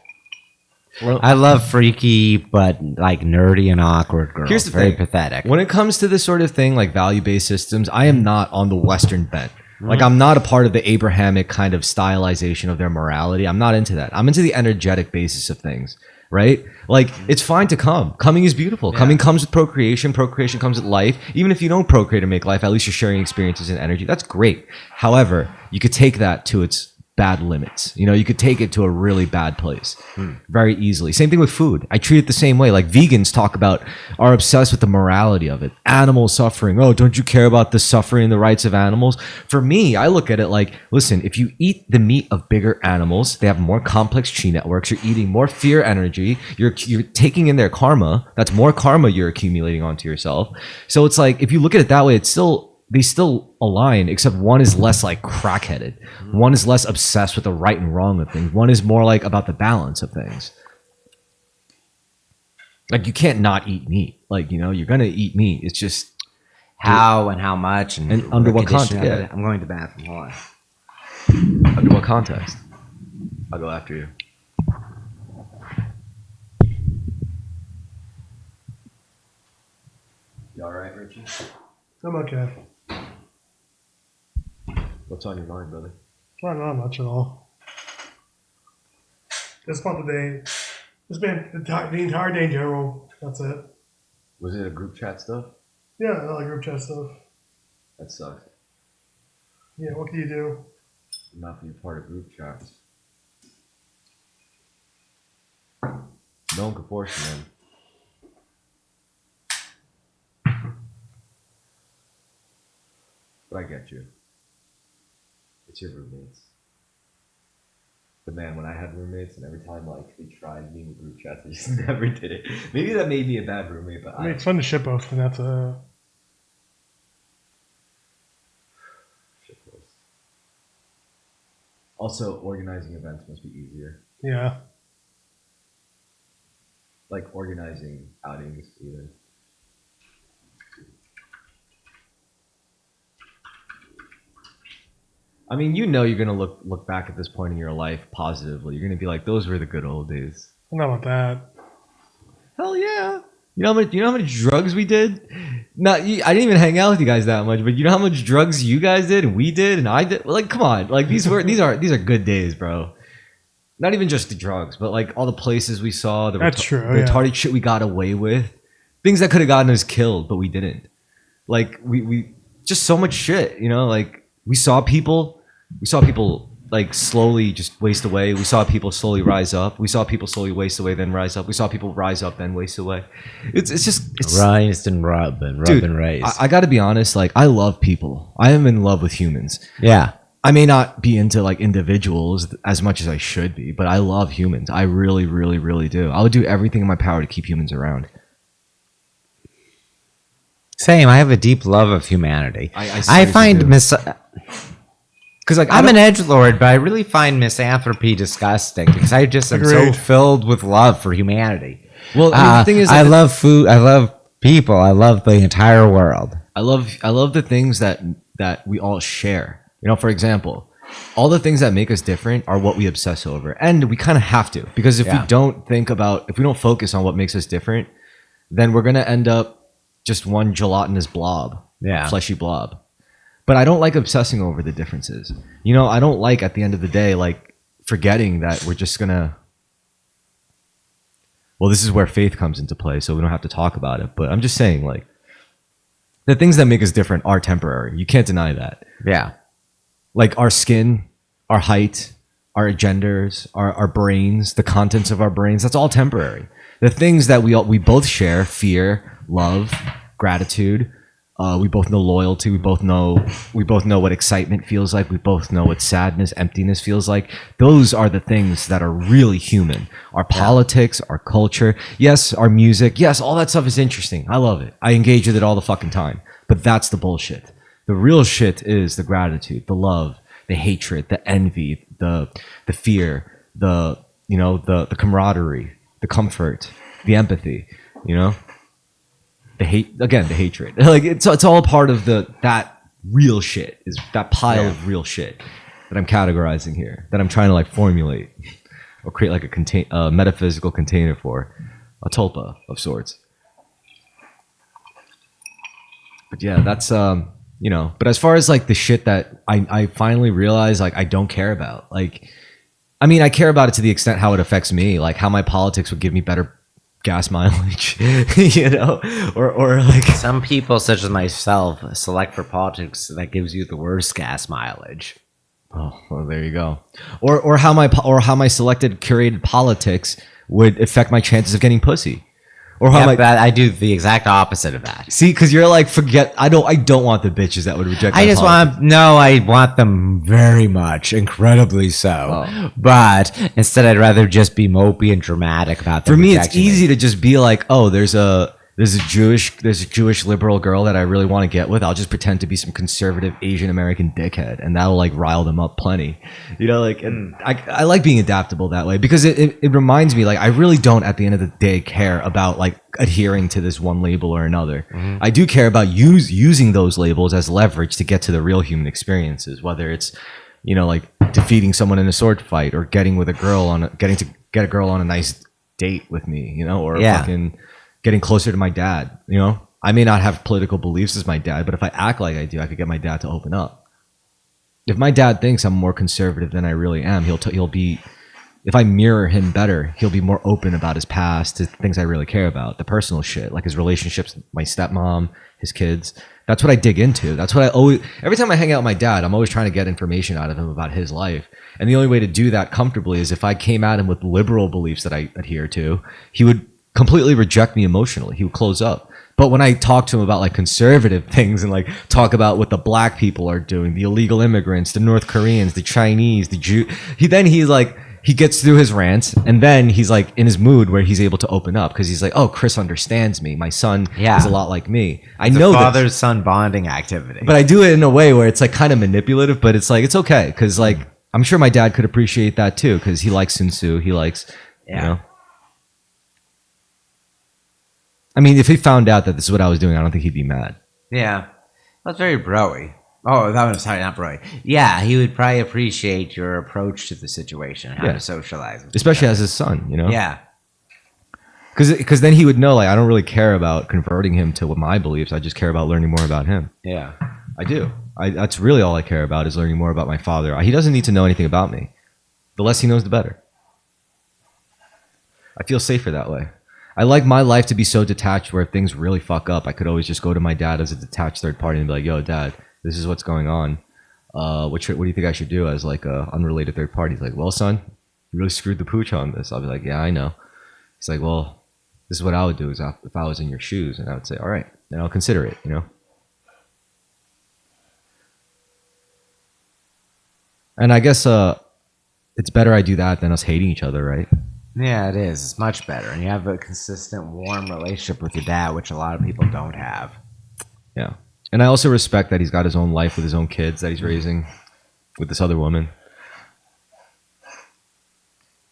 Well, I love freaky but like nerdy and awkward girls. here's the Very thing. pathetic. When it comes to this sort of thing, like value-based systems, I am not on the Western bent. Like I'm not a part of the Abrahamic kind of stylization of their morality. I'm not into that. I'm into the energetic basis of things, right? Like it's fine to come. Coming is beautiful. Yeah. Coming comes with procreation. Procreation comes with life. Even if you don't procreate and make life, at least you're sharing experiences and energy. That's great. However, you could take that to its bad limits. You know, you could take it to a really bad place very easily. Same thing with food. I treat it the same way. Like vegans are obsessed with the morality of it. Animal suffering. Oh, don't you care about the suffering and the rights of animals? For me, I look at it like, listen, if you eat the meat of bigger animals, they have more complex chi networks. You're eating more fear energy. You're taking in their karma. That's more karma you're accumulating onto yourself. So it's like, if you look at it that way, they still align, except one is less like crackheaded. One is less obsessed with the right and wrong of things. One is more like about the balance of things. Like you can't not eat meat. Like, you know, you're going to eat meat. It's just How and how much and under what condition context? of it. I'm going to the bathroom. Hold on. under what context. I'll go after you. You all right, Richie? I'm okay. What's on your mind, brother? Not much at all. Just about the day. It's been the entire day in general. That's it. Was it a group chat stuff? Yeah, all the group chat stuff. That sucks. Yeah, what can you do? Not being part of group chats. No one can force you, man. But I get you. It's your roommates. But man, when I had roommates and every time like they tried me with group chats, I just never did it. Maybe that made me a bad roommate, but I mean, it's fun to ship both, and that's Shitpost. Also, organizing events must be easier. yeah. Like organizing outings, even. I mean, you know, you're gonna look back at this point in your life positively. You're gonna be like, "Those were the good old days." I don't know about that. Hell yeah! You know how many drugs we did? I didn't even hang out with you guys that much, but you know how much drugs you guys did and we did and I did. Like, come on! Like these are good days, bro. Not even just the drugs, but like all the places we saw, the That's true, the yeah. retarded shit we got away with, things that could have gotten us killed, but we didn't. Like we just so much shit, you know. Like we saw people like slowly just waste away. We saw people slowly rise up. We saw people slowly waste away, then rise up. We saw people rise up, then waste away. It's Rise and rub and rub dude, and raise. I got to be honest. Like I love people. I am in love with humans. Yeah. I may not be into like individuals as much as I should be, but I love humans. I really, really, really do. I would do everything in my power to keep humans around. Same. I have a deep love of humanity. I I find because like I'm an edgelord, but I really find misanthropy disgusting because I just am so Agreed. filled with love for humanity. well. I mean, the thing is, I love food. I love people. I love the entire world. I love the things that we all share. You know, for example, all the things that make us different are what we obsess over, and we kind of have to, because if Yeah. we don't focus on what makes us different, then we're gonna end up just one gelatinous blob, Yeah. fleshy blob. But I don't like obsessing over the differences. You know, I don't like at the end of the day like forgetting that we're just gonna. Well, this is where faith comes into play, so we don't have to talk about it. But I'm just saying, like, the things that make us different are temporary. You can't deny that. Yeah. Like our skin, our height, our genders, our brains, the contents of our brains, that's all temporary. The things that we both share, fear, love, gratitude. We both know loyalty. We both know what excitement feels like. We both know what sadness, emptiness feels like. Those are the things that are really human. Our politics, our culture, yes, our music, yes, all that stuff is interesting. I love it. I engage with it all the fucking time. But that's the bullshit. The real shit is the gratitude, the love, the hatred, the envy, the fear, the camaraderie, the comfort, the empathy, the hate, again, the hatred. Like it's all part of that real shit, is that pile of real shit that I'm categorizing here, that I'm trying to like formulate or create like a metaphysical container for, a tulpa of sorts. But yeah, that's but as far as like the shit that I finally realized like I don't care about, like I mean I care about it to the extent how it affects me, like how my politics would give me better gas mileage, or like some people such as myself select for politics that gives you the worst gas mileage. Oh, well, there you go. Or how my selected curated politics would affect my chances of getting pussy. Or how I do the exact opposite of that. See, because you're like, I don't want the bitches that would reject. I want them very much, incredibly so. Oh. But instead, I'd rather just be mopey and dramatic about them. For me, it's easy to just be like, oh, there's a Jewish liberal girl that I really want to get with. I'll just pretend to be some conservative Asian American dickhead, and that'll like rile them up plenty. And I like being adaptable that way, because it reminds me like I really don't at the end of the day care about like adhering to this one label or another. Mm-hmm. I do care about using those labels as leverage to get to the real human experiences, whether it's like defeating someone in a sword fight, or getting to get a girl on a nice date with me, or fucking getting closer to my dad. I may not have political beliefs as my dad, but if I act like I do, I could get my dad to open up. If my dad thinks I'm more conservative than I really am, he'll be, if I mirror him better, he'll be more open about his past, to things I really care about, the personal shit, like his relationships with my stepmom, his kids. That's what I dig into. That's what every time I hang out with my dad, I'm always trying to get information out of him about his life. And the only way to do that comfortably is if I came at him with liberal beliefs that I adhere to, he would completely reject me emotionally. He would close up. But when I talk to him about like conservative things and like talk about what the black people are doing, the illegal immigrants, the North Koreans, the Chinese, the Jew, he gets through his rant, and then he's like in his mood where he's able to open up, because he's like, oh, Chris understands me. My son is a lot like me. I know father-son bonding activity. But I do it in a way where it's like kind of manipulative, but it's like, it's okay, because like I'm sure my dad could appreciate that too, because he likes Sun Tzu. He likes, I mean, if he found out that this is what I was doing, I don't think he'd be mad. Yeah. That's very bro-y. Oh, that was sorry, not bro-y. Yeah, he would probably appreciate your approach to the situation, how to socialize. Especially as his son, Yeah. Because then he would know, like, I don't really care about converting him to my beliefs. I just care about learning more about him. Yeah. I do. That's really all I care about, is learning more about my father. He doesn't need to know anything about me. The less he knows, the better. I feel safer that way. I like my life to be so detached where if things really fuck up, I could always just go to my dad as a detached third party and be like, yo, Dad, this is what's going on. What do you think I should do as like a unrelated third party? He's like, well, son, you really screwed the pooch on this. I'll be like, yeah, I know. He's like, well, this is what I would do is if I was in your shoes. And I would say, all right, then I'll consider it, And I guess it's better I do that than us hating each other, right? Yeah, it is. It's much better. And you have a consistent, warm relationship with your dad, which a lot of people don't have. Yeah. And I also respect that he's got his own life with his own kids that he's raising with this other woman.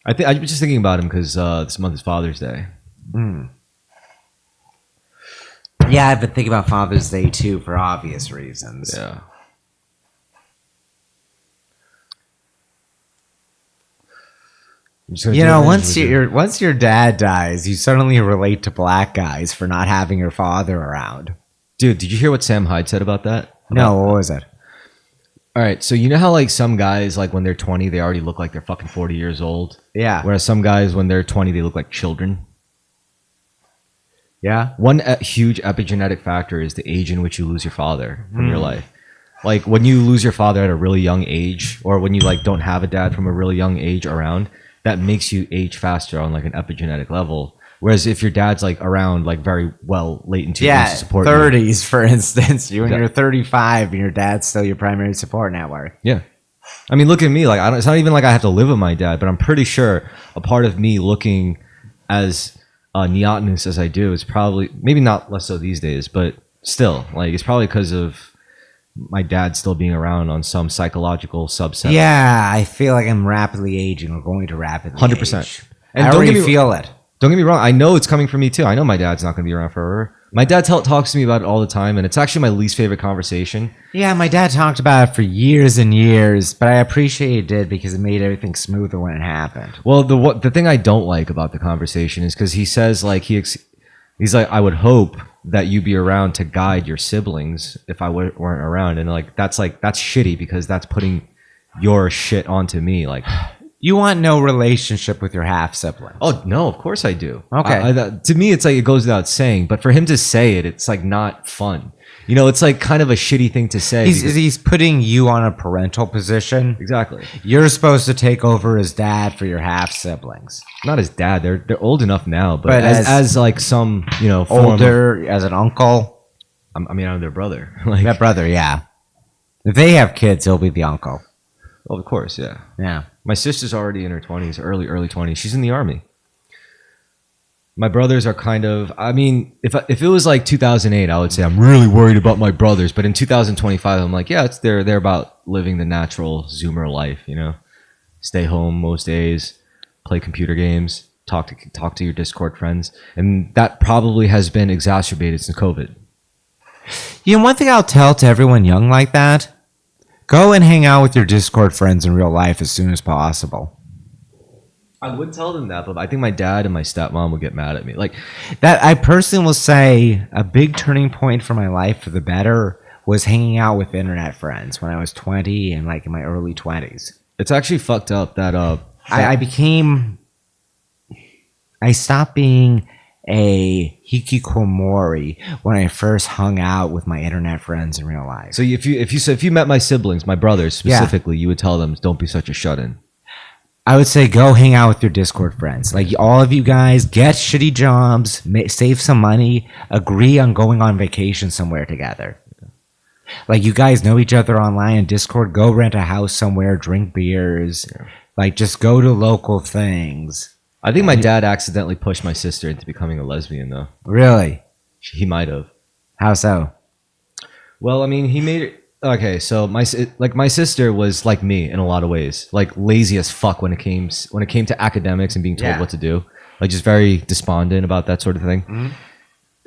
I was just thinking about him because this month is Father's Day. Mm. Yeah, I've been thinking about Father's Day too, for obvious reasons. Yeah. Once your dad dies, you suddenly relate to black guys for not having your father around. Dude, did you hear what Sam Hyde said about that? No, what was it? All right, so you know how like some guys, like when they're 20, they already look like they're fucking 40 years old? Yeah. Whereas some guys, when they're 20, they look like children? Yeah. One huge epigenetic factor is the age in which you lose your father from your life. Like when you lose your father at a really young age, or when you like don't have a dad from a really young age around, that makes you age faster on like an epigenetic level, Whereas if your dad's like around, like very well late into your Yeah, support, 30s, for instance. You when Exactly. you're 35 and your dad's still your primary support network. yeah. I mean, look at me. Like, it's not even like I have to live with my dad, but I'm pretty sure a part of me looking as neotenous as I do is probably maybe not less so these days, but still, like, it's probably because of my dad still being around on some psychological subset. Yeah, I feel like I'm rapidly aging or going to rapidly 100%. age. And I don't already get me- feel it. Don't get me wrong. I know it's coming from me too. I know my dad's not going to be around forever. My dad talks to me about it all the time, and it's actually my least favorite conversation. Yeah, my dad talked about it for years and years, but I appreciate it did because it made everything smoother when it happened. Well, the thing I don't like about the conversation is because he says like he's like, I would hope that you be around to guide your siblings if I weren't around, and that's shitty because that's putting your shit onto me. Like, You want no relationship with your half sibling. oh no, of course I do. Okay. To me, it's like it goes without saying, but for him to say it, it's like not fun. You know, it's like kind of a shitty thing to say. because- He's putting you on a parental position. exactly. You're supposed to take over as dad for your half siblings. Not as dad. They're old enough now, but, But as like some form of- Older as an uncle. I mean, I'm their brother. Like, That brother, yeah. If they have kids, he'll be the uncle. well, of course, yeah. Yeah. My sister's already in her 20s, early 20s. She's in the army. My brothers are kind of, I mean, if it was like 2008, I would say I'm really worried about my brothers. But in 2025, I'm like, yeah, they're about living the natural Zoomer life, you know? Stay home most days, play computer games, talk to your Discord friends. And that probably has been exacerbated since COVID. You know, one thing I'll tell to everyone young like that, go and hang out with your Discord friends in real life as soon as possible. I would tell them that, but I think my dad and my stepmom would get mad at me. Like, That I personally will say a big turning point for my life for the better was hanging out with internet friends when I was 20 and like in my early 20s. it's actually fucked up that I stopped being a hikikomori when I first hung out with my internet friends in real life. So if you met my siblings, my brothers specifically, you would tell them, don't be such a shut-in. I would say go hang out with your Discord friends. Like all of you guys, get shitty jobs, save some money, agree on going on vacation somewhere together. Like you guys know each other online in Discord. Go rent a house somewhere, drink beers. Like just go to local things. I think my dad accidentally pushed my sister into becoming a lesbian, though. Really? He might have. How so? Well, I mean, he made it. Okay, so my sister was like me in a lot of ways, like lazy as fuck when it came to academics and being told Yeah. what to do, like just very despondent about that sort of thing.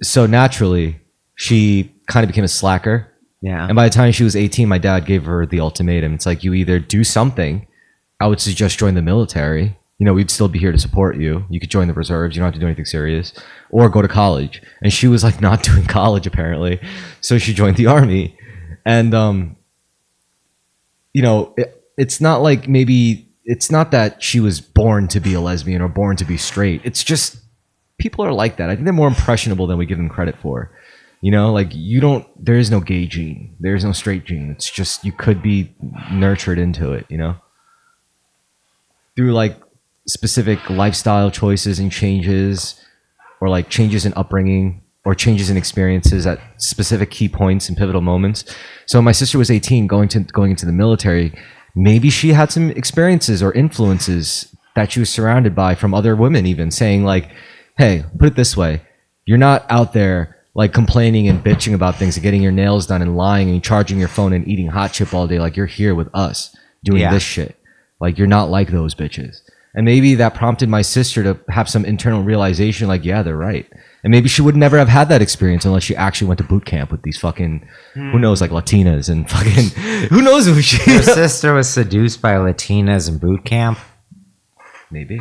So naturally, she kind of became a slacker. Yeah. And by the time she was 18, my dad gave her the ultimatum. It's like, you either do something. I would suggest join the military. You know, we'd still be here to support you. You could join the reserves. You don't have to do anything serious. Or go to college. And she was like not doing college, apparently. So she joined the army. And, it's not like it's not that she was born to be a lesbian or born to be straight. It's just people are like that. I think they're more impressionable than we give them credit for. You know, like there is no gay gene. There is no straight gene. It's just you could be nurtured into it, you know? Through like specific lifestyle choices and changes, or like changes in upbringing, or changes in experiences at specific key points and pivotal moments. So my sister was 18 going into the military. Maybe she had some experiences or influences that she was surrounded by from other women, even saying like, hey, put it this way. You're not out there like complaining and bitching about things and getting your nails done and lying and charging your phone and eating hot chip all day. Like you're here with us doing Yeah. this shit. Like you're not like those bitches. And maybe that prompted my sister to have some internal realization like, yeah, they're right. And maybe she would never have had that experience unless she actually went to boot camp with these fucking, who knows, like Latinas and fucking, who knows who she Your sister was seduced by Latinas in boot camp? Maybe.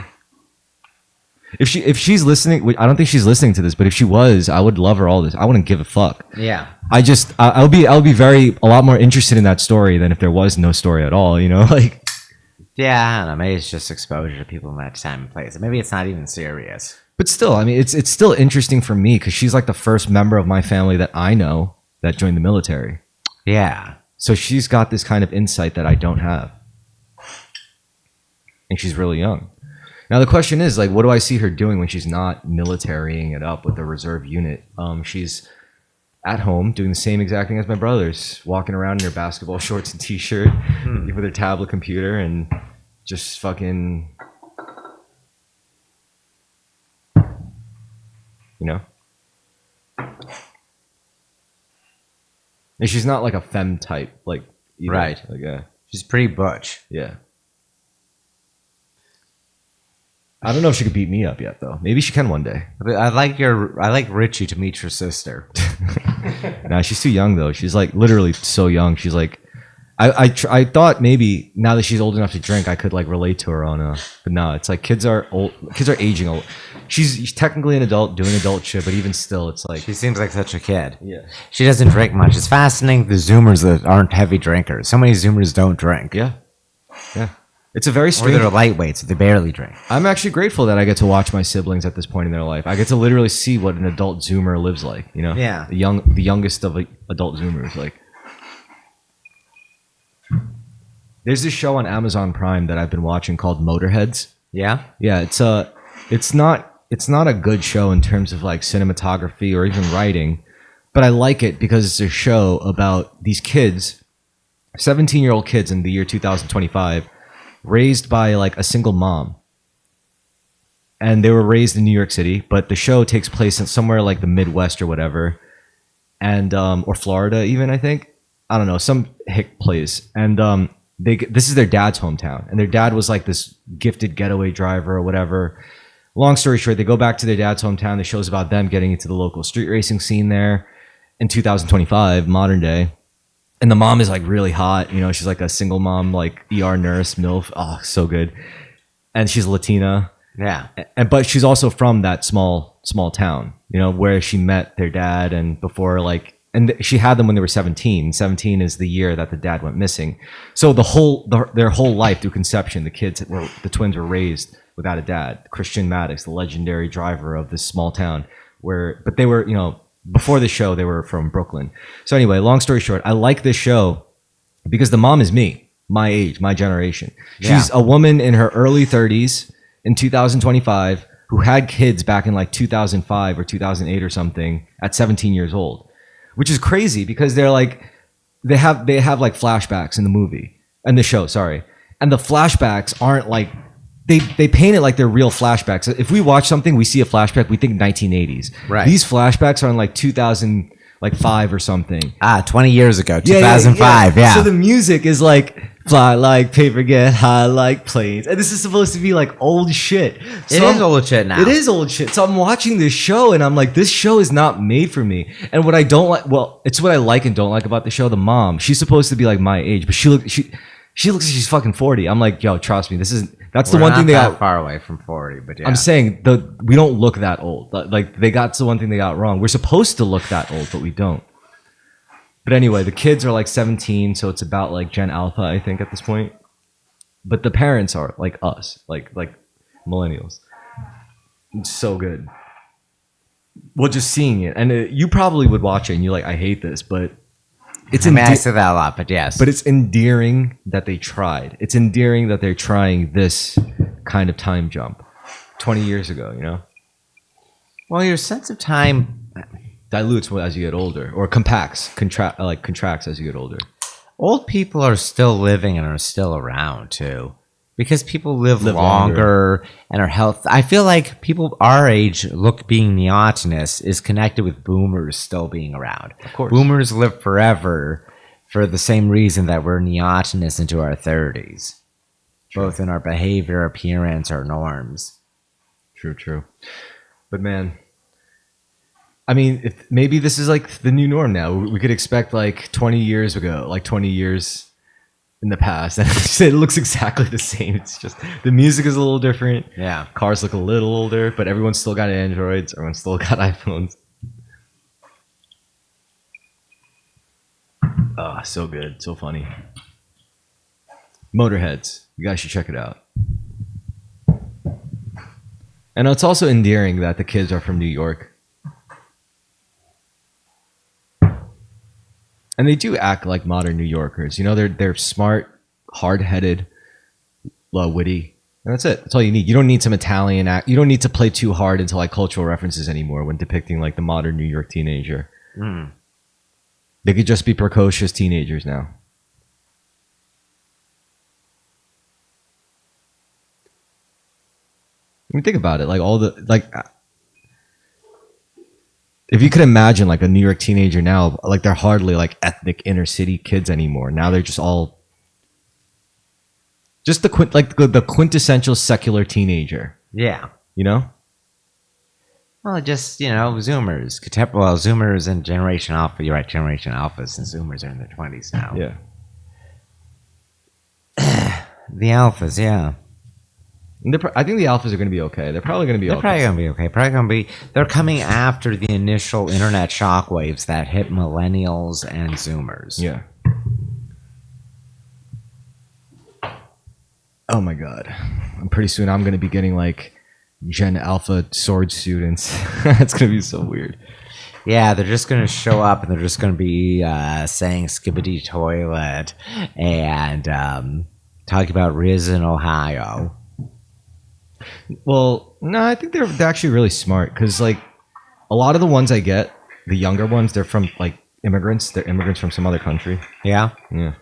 If she's listening, I don't think she's listening to this, but if she was, I would love her all this. I wouldn't give a fuck. Yeah. I'll be a lot more interested in that story than if there was no story at all, you know? Like, Yeah, I don't know. Maybe it's just exposure to people in that time and place. Maybe it's not even serious. but still, I mean, it's still interesting for me because she's like the first member of my family that I know that joined the military. Yeah. So she's got this kind of insight that I don't have. And she's really young. Now the question is like, what do I see her doing when she's not militarying it up with a reserve unit? She's at home doing the same exact thing as my brothers, walking around in her basketball shorts and t-shirt with her tablet computer and just fucking, you know. And she's not like a femme type, like either. Right. Like yeah, She's pretty butch. yeah. I don't know if she could beat me up yet though. Maybe she can one day. But I like Richie to meet your sister. Nah, she's too young though. She's like literally so young. She's like, I thought maybe now that she's old enough to drink, I could like relate to her on but no, it's like kids are aging old. She's technically an adult doing adult shit, but even still, it's like She seems like such a kid. yeah, She doesn't drink much. It's fascinating the Zoomers that aren't heavy drinkers. So many Zoomers don't drink. yeah. It's a very Or strange. they're lightweights. They barely drink. I'm actually grateful that I get to watch my siblings at this point in their life. I get to literally see what an adult Zoomer lives like. You know, Yeah. the youngest of adult Zoomers. Like, there's this show on Amazon Prime that I've been watching called Motorheads. Yeah? Yeah, it's not a good show in terms of like cinematography or even writing, but I like it because it's a show about these kids, 17-year-old kids in the year 2025, raised by like a single mom. And they were raised in New York City, but the show takes place in somewhere like the Midwest or whatever, and or Florida even, I think. I don't know, some hick place. And this is their dad's hometown, and their dad was like this gifted getaway driver or whatever. Long story short, they go back to their dad's hometown. The show's about them getting into the local street racing scene there in 2025, modern day. And the mom is like really hot, you know, she's like a single mom, like ER nurse, MILF. Oh, so good. And she's Latina. Yeah. But she's also from that small town, you know, where she met their dad and before like, and she had them when they were 17. 17 is the year that the dad went missing. So their whole life through conception, the twins were raised without a dad. Christian Maddox, the legendary driver of this small town but they were, you know, before the show, they were from Brooklyn. So anyway, long story short, I like this show because the mom is me, my age, my generation. She's a woman in her early 30s in 2025 who had kids back in like 2005 or 2008 or something at 17 years old, which is crazy because they have like flashbacks in the movie and the show, sorry. And the flashbacks aren't like, they paint it like they're real flashbacks. If we watch something, we see a flashback, we think 1980s. Right. These flashbacks are in like 2005 or something. 20 years ago, 2005. Yeah. So the music is like fly like paper, get high like planes, and this is supposed to be like old shit. It is old shit now. It is old shit. So I'm watching this show and I'm like, this show is not made for me. And what I don't like, well, it's what I like and don't like about the show. The mom, she's supposed to be like my age, but she looks like she's fucking 40. I'm like, yo, trust me, that's the one thing they got far away from 40, but yeah. I'm saying we don't look that old. Like that's the one thing they got wrong. We're supposed to look that old, but we don't. But anyway, the kids are like 17, so it's about like Gen Alpha, I think, at this point. But the parents are like us, like millennials. It's so good. Well, just seeing it, and you probably would watch it, and you're like, I hate this, but it's I say that a lot, but yes. But it's endearing that they tried. It's endearing that they're trying this kind of time jump 20 years ago, you know? Well, your sense of time dilutes as you get older, or contracts as you get older. Old people are still living and are still around too, because people live Live longer and are healthy. I feel like people our age being neotenous is connected with boomers still being around. Of course. Boomers live forever for the same reason that we're neotenous into our 30s, both in our behavior, appearance, our norms. True. But man, I mean, maybe this is like the new norm now. We could expect like 20 years ago, like 20 years in the past, and it looks exactly the same. It's just the music is a little different. Yeah. Cars look a little older, but everyone's still got Androids. Everyone's still got iPhones. Ah, so good. So funny. Motorheads. You guys should check it out. And it's also endearing that the kids are from New York. And they do act like modern New Yorkers. You know, they're smart, hard-headed, witty. And that's it. That's all you need. You don't need some Italian act. You don't need to play too hard into like cultural references anymore when depicting like the modern New York teenager. They could just be precocious teenagers now. I mean, think about it. Like all the like, if you could imagine like a New York teenager now, like they're hardly like ethnic inner city kids anymore. Now they're just all just the quintessential secular teenager. Yeah. You know? Well, just, Zoomers. Zoomers and Generation Alpha. You're right, Generation Alphas and Zoomers are in their 20s now. Yeah. The Alphas, yeah. And I think the Alphas are going to be okay. They're probably going to be They're okay. probably going to be okay. They're coming after the initial internet shockwaves that hit millennials and Zoomers. Yeah. Oh my God. And pretty soon I'm going to be getting like Gen Alpha sword students. It's going to be so weird. Yeah, they're just going to show up and they're just going to be saying skibbity toilet and talking about Riz in Ohio. Well, no, I think they're actually really smart because like a lot of the ones I get, the younger ones, they're from like immigrants. They're immigrants from some other country. Yeah? Yeah.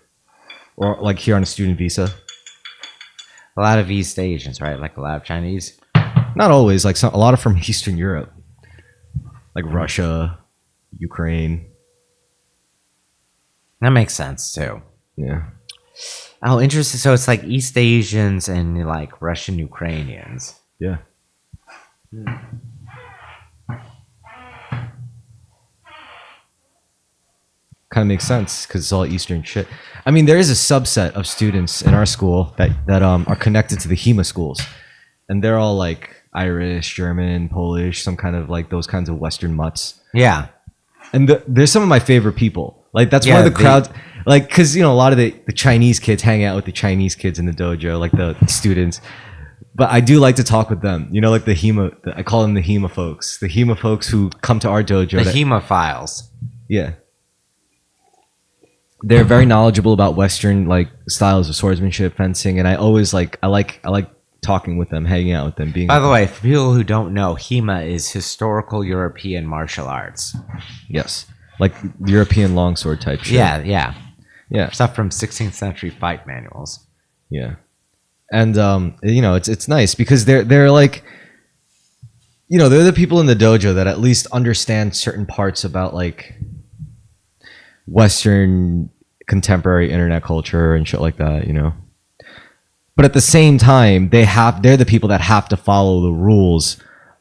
Or like here on a student visa. A lot of East Asians, right? Like a lot of Chinese. Not always. Like a lot of from Eastern Europe, like Russia, Ukraine. That makes sense too. Yeah. Oh, interesting. So it's like East Asians and like Russian Ukrainians. Yeah. Kind of makes sense because it's all Eastern shit. I mean, there is a subset of students in our school that are connected to the HEMA schools, and they're all like Irish, German, Polish, some kind of like those kinds of Western mutts. Yeah. And there's some of my favorite people. Like that's one of the crowds. Like, cause a lot of the Chinese kids hang out with the Chinese kids in the dojo, like the students. But I do like to talk with them. Like the HEMA. I call them the HEMA folks. The HEMA folks who come to our dojo. The hemophiles. Yeah. They're very knowledgeable about Western like styles of swordsmanship, fencing, and I always I like talking with them, hanging out with them. Being By the way, for people who don't know, HEMA is historical European martial arts. Yes, like European longsword type shit. Yeah. Stuff from 16th century fight manuals. Yeah, and it's nice because they're like, they're the people in the dojo that at least understand certain parts about like Western contemporary internet culture and shit like that, But at the same time, they're the people that have to follow the rules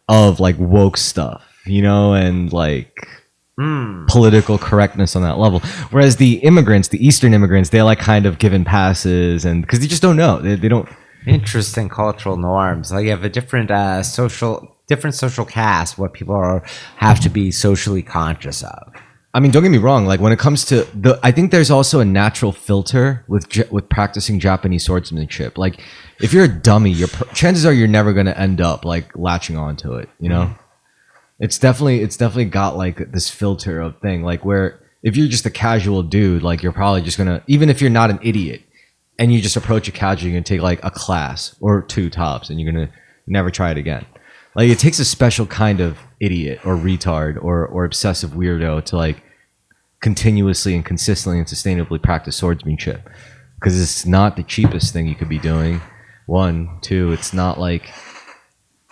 of like woke stuff, and like political correctness on that level. Whereas the immigrants, the Eastern immigrants, they're like kind of given passes and because they just don't know. They don't. Interesting cultural norms. Like you have a different social caste, what people have to be socially conscious of. I mean, don't get me wrong. Like when it comes to I think there's also a natural filter with practicing Japanese swordsmanship. Like if you're a dummy, chances are you're never going to end up like latching onto it. It's definitely got like this filter of thing. Like where if you're just a casual dude, like you're probably just gonna, even if you're not an idiot, and you just approach it casually, you're gonna take like a class or two tops, and you're gonna never try it again. Like it takes a special kind of idiot or retard or obsessive weirdo to like continuously and consistently and sustainably practice swordsmanship, because it's not the cheapest thing you could be doing. One, two, it's not like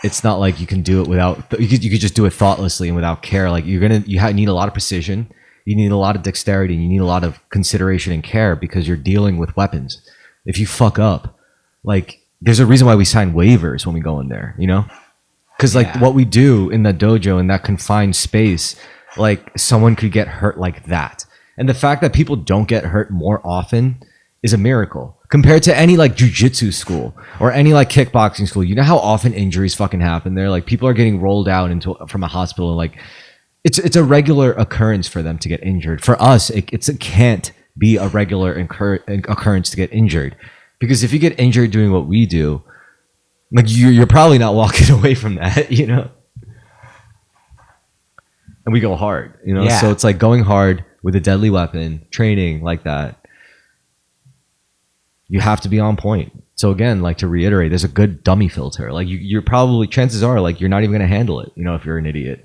you can do it without. You could just do it thoughtlessly and without care. Like you need a lot of precision. You need a lot of dexterity. And you need a lot of consideration and care because you're dealing with weapons. If you fuck up, like there's a reason why we sign waivers when we go in there. Because like what we do in the dojo in that confined space, like someone could get hurt like that. And the fact that people don't get hurt more often is a miracle compared to any like jujitsu school or any like kickboxing school. You know how often injuries fucking happen there? Like people are getting rolled out from a hospital. Like it's a regular occurrence for them to get injured. For us, it can't be a regular occurrence to get injured, because if you get injured doing what we do, like you're probably not walking away from that, And we go hard, So it's like going hard with a deadly weapon, training like that. You have to be on point. So again, like to reiterate, there's a good dummy filter. Like you're probably, chances are, like you're not even going to handle it, if you're an idiot.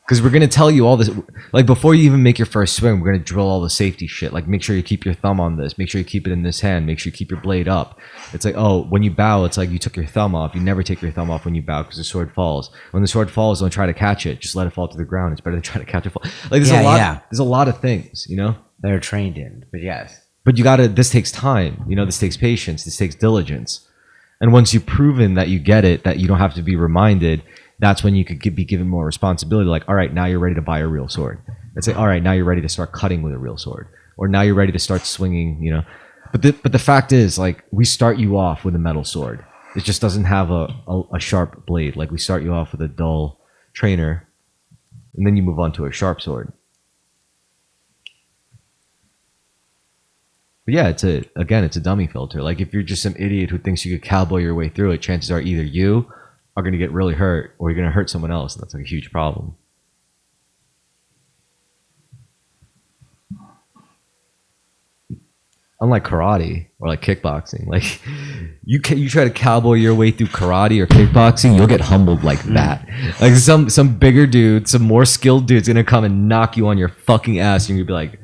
Because we're going to tell you all this, like before you even make your first swing, we're going to drill all the safety shit. Like make sure you keep your thumb on this. Make sure you keep it in this hand. Make sure you keep your blade up. It's like, oh, when you bow, it's like you took your thumb off. You never take your thumb off when you bow because the sword falls. When the sword falls, don't try to catch it. Just let it fall to the ground. It's better than try to catch it fall. Like there's there's a lot of things, They're trained in, but yes. But this takes time. This takes patience. This takes diligence. And once you've proven that you get it, that you don't have to be reminded, that's when you could be given more responsibility. Like, all right, now you're ready to buy a real sword. Let's say, all right, now you're ready to start cutting with a real sword. Or now you're ready to start swinging, But the fact is, like, we start you off with a metal sword. It just doesn't have a sharp blade. Like, we start you off with a dull trainer, and then you move on to a sharp sword. But yeah, it's a dummy filter. Like, if you're just some idiot who thinks you could cowboy your way through it, chances are either you are going to get really hurt or you're going to hurt someone else. And that's like a huge problem. Unlike karate or like kickboxing, like you try to cowboy your way through karate or kickboxing, you'll get humbled like that. Like some bigger dude, some more skilled dude's going to come and knock you on your fucking ass. And you'll be like,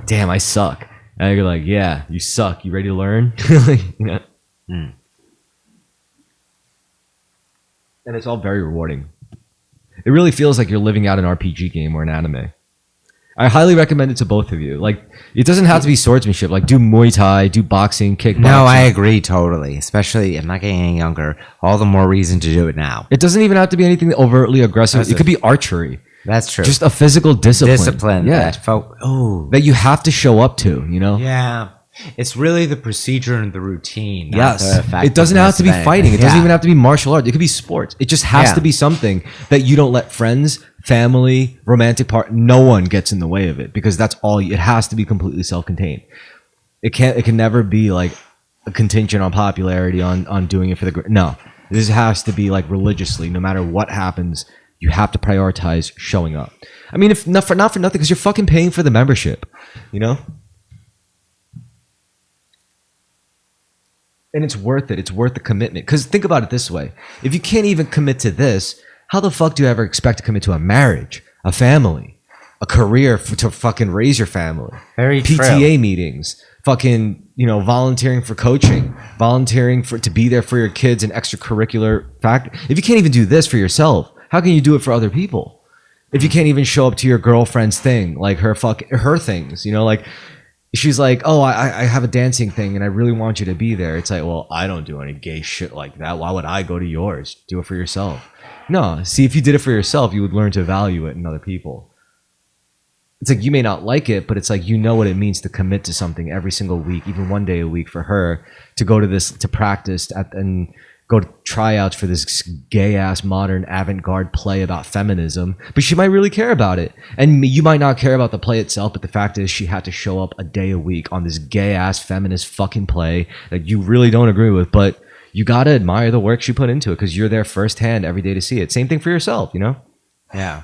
damn, I suck. And you're like, yeah, you suck. You ready to learn? And it's all very rewarding. It really feels like you're living out an RPG game or an anime. I highly recommend it to both of you. Like, it doesn't have to be swordsmanship. Like, do Muay Thai, do boxing, kickboxing. No, I agree totally. Especially, I'm not getting any younger. All the more reason to do it now. It doesn't even have to be anything overtly aggressive. It could be archery. That's true. Just a physical discipline. Yeah. That you have to show up to, Yeah. It's really the procedure and the routine. Yes. It doesn't have to be fighting. It doesn't even have to be martial arts. It could be sports. It just has to be something that you don't let friends, family, romantic no one gets in the way of it, because that's all. It has to be completely self-contained. It can never be like a contingent on popularity on doing it for the. No, this has to be like religiously. No matter what happens, you have to prioritize showing up. I mean, if not for nothing, because you're fucking paying for the membership, And it's worth it. It's worth the commitment. Because think about it this way. If you can't even commit to this, how the fuck do you ever expect to commit to a marriage, a family, a career to fucking raise your family? Very PTA true. Meetings, fucking, volunteering for coaching, volunteering to be there for your kids and extracurricular factor. If you can't even do this for yourself, how can you do it for other people? If you can't even show up to your girlfriend's thing, like her things, like, she's like, oh, I have a dancing thing and I really want you to be there. It's like, well, I don't do any gay shit like that. Why would I go to yours? Do it for yourself. No, see, if you did it for yourself, you would learn to value it in other people. It's like, you may not like it, but it's like, what it means to commit to something every single week, even one day a week for her to go to this, to practice and go to tryouts for this gay ass modern avant-garde play about feminism, but she might really care about it. And you might not care about the play itself, but the fact is she had to show up a day a week on this gay ass feminist fucking play that you really don't agree with, but you gotta admire the work she put into it because you're there firsthand every day to see it. Same thing for yourself, Yeah.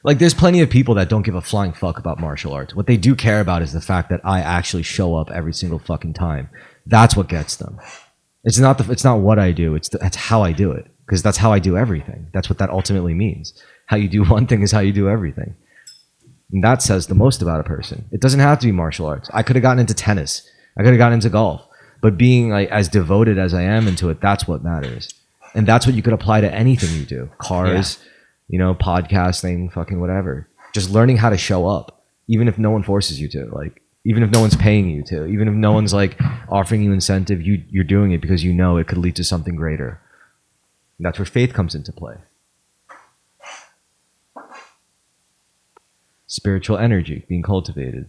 Like, there's plenty of people that don't give a flying fuck about martial arts. What they do care about is the fact that I actually show up every single fucking time. That's what gets them. It's not what I do. That's how I do it, because that's how I do everything. That's what that ultimately means. How you do one thing is how you do everything. And that says the most about a person. It doesn't have to be martial arts. I could have gotten into tennis. I could have gotten into golf. But being like as devoted as I am into it, that's what matters. And that's what you could apply to anything you do. Cars, podcasting, fucking whatever. Just learning how to show up, even if no one forces you to. Like, even if no one's paying you to, even if no one's like offering you incentive, you're doing it because it could lead to something greater. And that's where faith comes into play. Spiritual energy being cultivated.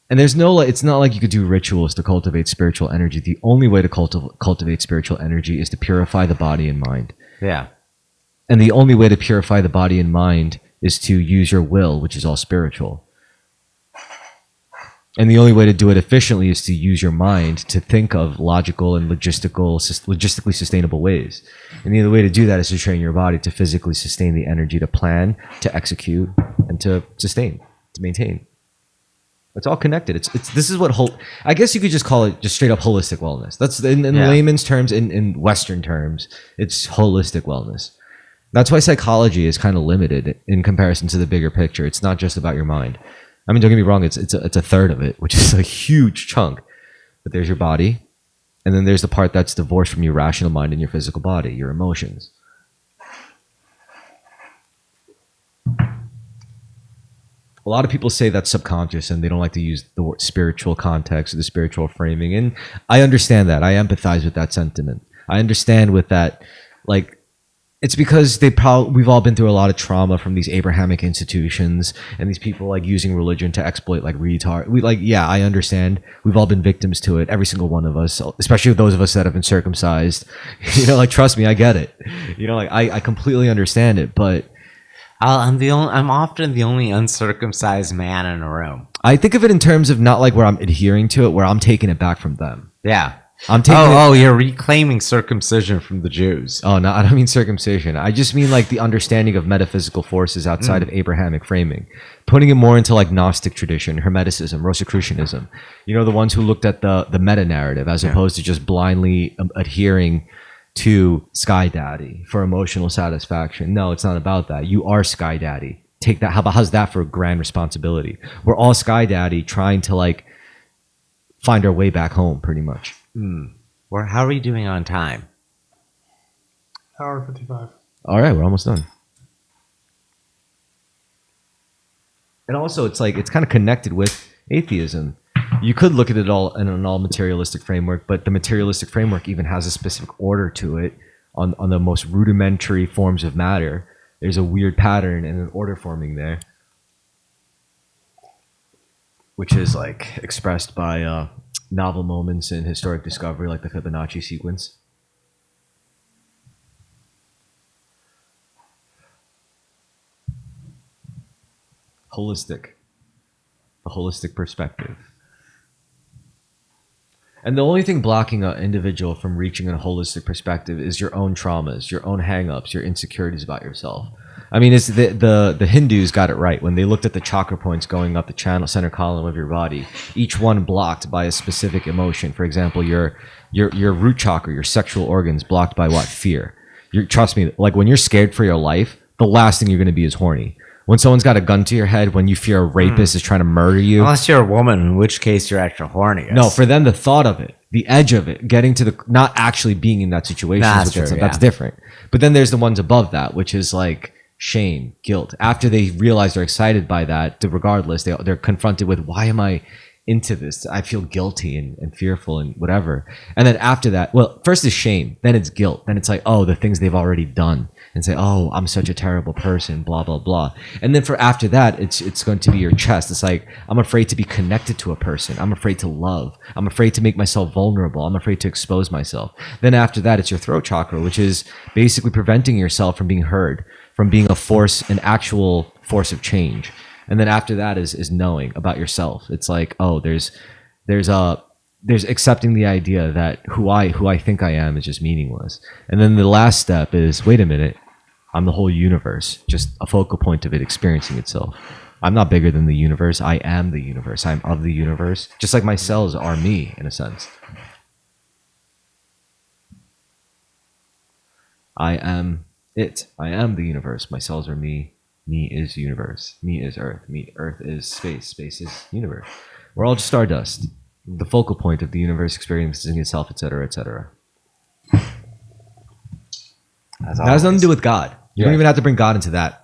And it's not like you could do rituals to cultivate spiritual energy. The only way to cultivate spiritual energy is to purify the body and mind. Yeah. And the only way to purify the body and mind is to use your will, which is all spiritual. And the only way to do it efficiently is to use your mind to think of logical and logistically sustainable ways. And the other way to do that is to train your body to physically sustain the energy to plan, to execute, and to sustain, to maintain. It's all connected. It's this is what I guess you could just call it just straight up holistic wellness. That's in Yeah. layman's terms, in Western terms, it's holistic wellness. That's why psychology is kind of limited in comparison to the bigger picture. It's not just about your mind. I mean, don't get me wrong. It's a third of it, which is a huge chunk. But there's your body, and then there's the part that's divorced from your rational mind and your physical body, your emotions. A lot of people say that's subconscious and they don't like to use the word spiritual context or the spiritual framing. And I understand that. I empathize with that sentiment. I understand with that, like, it's because we've all been through a lot of trauma from these Abrahamic institutions and these people like using religion to exploit like yeah, I understand. We've all been victims to it. Every single one of us, especially those of us that have been circumcised, like, trust me, I get it. Like I completely understand it, but I'm often the only uncircumcised man in a room. I think of it in terms of not like where I'm adhering to it, where I'm taking it back from them. Yeah. I'm taking You're reclaiming circumcision from the Jews. Oh, no, I don't mean circumcision. I just mean like the understanding of metaphysical forces outside of Abrahamic framing, putting it more into like Gnostic tradition, Hermeticism, Rosicrucianism. The ones who looked at the meta narrative as opposed to just blindly adhering to Sky Daddy for emotional satisfaction. No, it's not about that. You are Sky Daddy. Take that. How's that for a grand responsibility? We're all Sky Daddy trying to like find our way back home, pretty much. How are we doing on time? Hour 55. All right, we're almost done. And also, it's kind of connected with atheism. You could look at it all in an all materialistic framework, but the materialistic framework even has a specific order to it on the most rudimentary forms of matter. There's a weird pattern and an order forming there, which is like expressed by novel moments in historic discovery, like the Fibonacci sequence. The holistic perspective. And the only thing blocking an individual from reaching a holistic perspective is your own traumas, your own hang-ups, your insecurities about yourself. I mean, it's the Hindus got it right when they looked at the chakra points going up the center column of your body, each one blocked by a specific emotion. For example, your root chakra, your sexual organs, blocked by what? Fear. Trust me, like when you're scared for your life, the last thing you're going to be is horny. When someone's got a gun to your head, when you fear a rapist is trying to murder you. Unless you're a woman, in which case you're extra horny. No, for them, the thought of it, the edge of it, getting to not actually being in that situation, that's different. But then there's the ones above that, which is like shame, guilt. After they realize they're excited by that, regardless, they're confronted with, why am I into this? I feel guilty and fearful and whatever. And then after that, well, first is shame, then it's guilt, then it's like, oh, the things they've already done, and say, oh, I'm such a terrible person, blah, blah, blah. And then for after that, it's going to be your chest. It's like, I'm afraid to be connected to a person. I'm afraid to love. I'm afraid to make myself vulnerable. I'm afraid to expose myself. Then after that, it's your throat chakra, which is basically preventing yourself from being heard, from being a force, an actual force of change. And then after that is knowing about yourself. It's like, oh, there's accepting the idea that who I think I am is just meaningless. And then the last step is, wait a minute, I'm the whole universe, just a focal point of it experiencing itself. I'm not bigger than the universe. I am the universe. I'm of the universe. Just like my cells are me, in a sense. I am it. I am the universe. My cells are me. Me is universe. Me is earth. Earth is space. Space is universe. We're all just stardust. The focal point of the universe experiencing itself, etc., etc. That has nothing to do with God. You don't even have to bring God into that,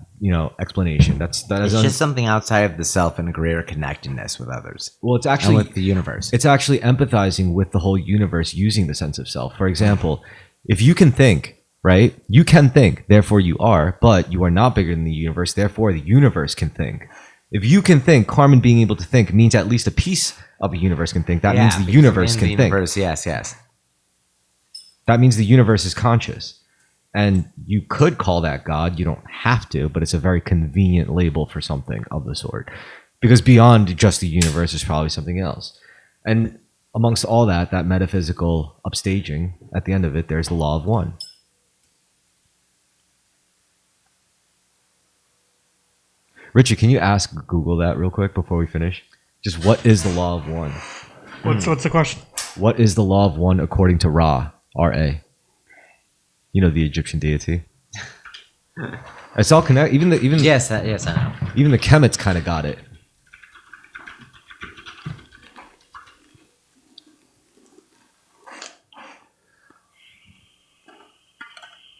explanation. It's just something outside of the self and a greater connectedness with others. Well, it's actually and with the universe. It's actually empathizing with the whole universe using the sense of self. For example, if you can think, right? You can think, therefore you are, but you are not bigger than the universe, therefore the universe can think. If you can think, Carmen being able to think means at least a piece of a universe can think. That means the universe can think. Yes. That means the universe is conscious. And you could call that God. You don't have to, but it's a very convenient label for something of the sort. Because beyond just the universe is probably something else. And amongst all that metaphysical upstaging, at the end of it, there's the law of one. Richard, can you ask Google that real quick before we finish? Just what is the law of one? What's the question? What is the law of one according to Ra? R-A. You know, the Egyptian deity. It's all connected. Even Yes, I know. even the Kemets kind of got it.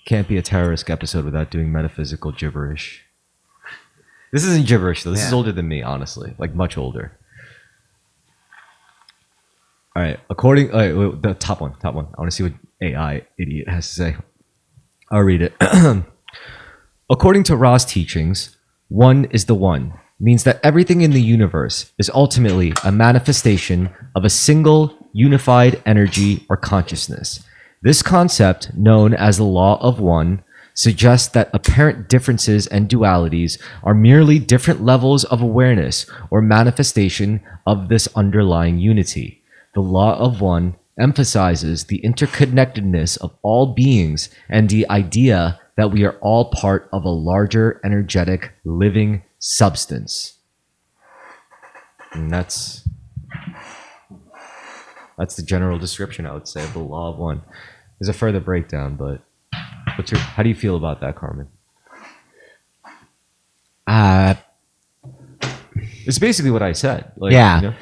Can't be a Terrorisk episode without doing metaphysical gibberish. This isn't gibberish though. This is older than me, honestly. Like much older. All right. Wait, the top one. I want to see what AI idiot has to say. I'll read it. According to Ra's teachings, one is the one means that everything in the universe is ultimately a manifestation of a single unified energy or consciousness. This concept, known as the law of one, suggests that apparent differences and dualities are merely different levels of awareness or manifestation of this underlying unity. The law of one emphasizes the interconnectedness of all beings and the idea that we are all part of a larger energetic living substance. And that's the general description, I would say, of the law of one. There's a further breakdown, but how do you feel about that, Carmen? It's basically what I said. Like, Yeah. you know?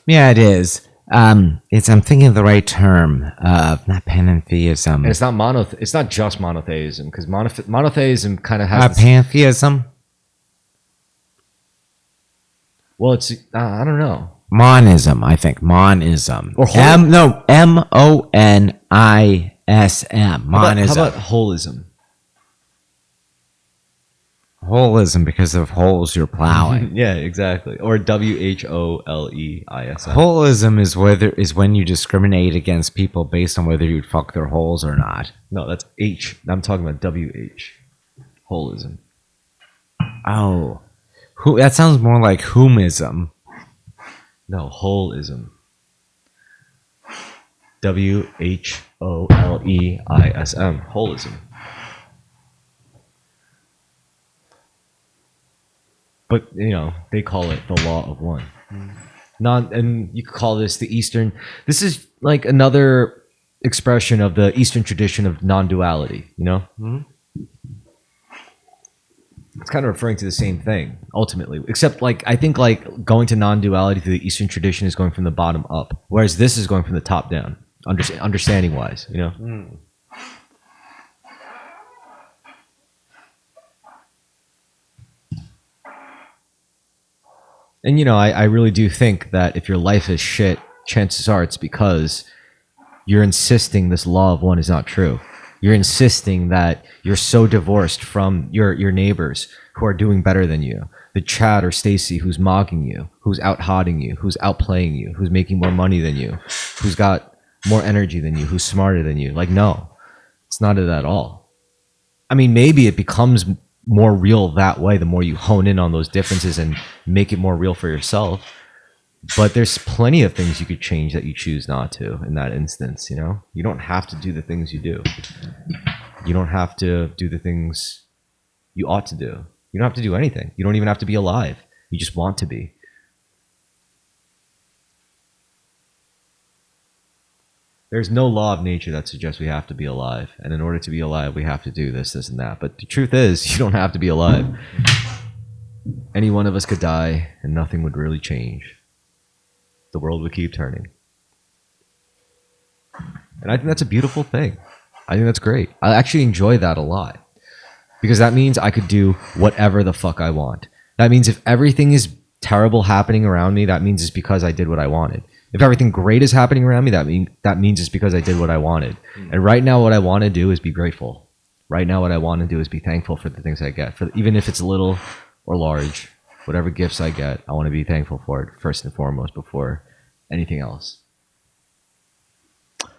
Yeah, it is. I'm thinking of the right term. Not pantheism. And it's not just monotheism, because monotheism kind of has Pantheism? well, it's I don't know. Monism, I think. Monism. Or Monism. Monism. How about holism? Holism because of holes you're plowing. Yeah, exactly. Or WHOLEISM. Holism is when you discriminate against people based on whether you'd fuck their holes or not. No, that's H. I'm talking about WH. Holism. Oh. That sounds more like whomism. No, holism. WHOLEISM. Holism. But you know, they call it the law of one. And you could call this the Eastern. This is like another expression of the Eastern tradition of non-duality. You know, it's kind of referring to the same thing ultimately, except like I think like going to non-duality through the Eastern tradition is going from the bottom up, whereas this is going from the top down. Understanding wise, you know. And you know, I really do think that if your life is shit, chances are it's because you're insisting this law of one is not true. You're insisting that you're so divorced from your neighbors who are doing better than you. The Chad or Stacy who's mocking you, who's out hotting you, who's outplaying you, who's making more money than you, who's got more energy than you, who's smarter than you. Like, no, it's not it at all. I mean, maybe it becomes more real that way the more you hone in on those differences and make it more real for yourself. But there's plenty of things you could change that you choose not to in that instance. You know, you don't have to do the things you do. You don't have to do the things you ought to do. You don't have to do anything. You don't even have to be alive. You just want to be. There's no law of nature that suggests we have to be alive. And in order to be alive, we have to do this, this, and that. But the truth is, you don't have to be alive. Any one of us could die, and nothing would really change. The world would keep turning. And I think that's a beautiful thing. I think that's great. I actually enjoy that a lot. Because that means I could do whatever the fuck I want. That means if everything is terrible happening around me, that means it's because I did what I wanted. If everything great is happening around me, that means it's because I did what I wanted. And right now, what I want to do is be grateful. Right now, what I want to do is be thankful for the things I get. Even if it's little or large, whatever gifts I get, I want to be thankful for it first and foremost before anything else.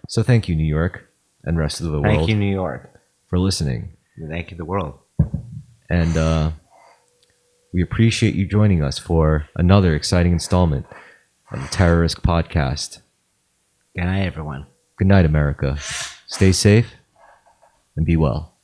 So thank you, New York and rest of the world. Thank you, New York. For listening. Thank you, the world. And we appreciate you joining us for another exciting installment of the Terrorisk podcast. Good night, everyone. Good night, America. Stay safe and be well.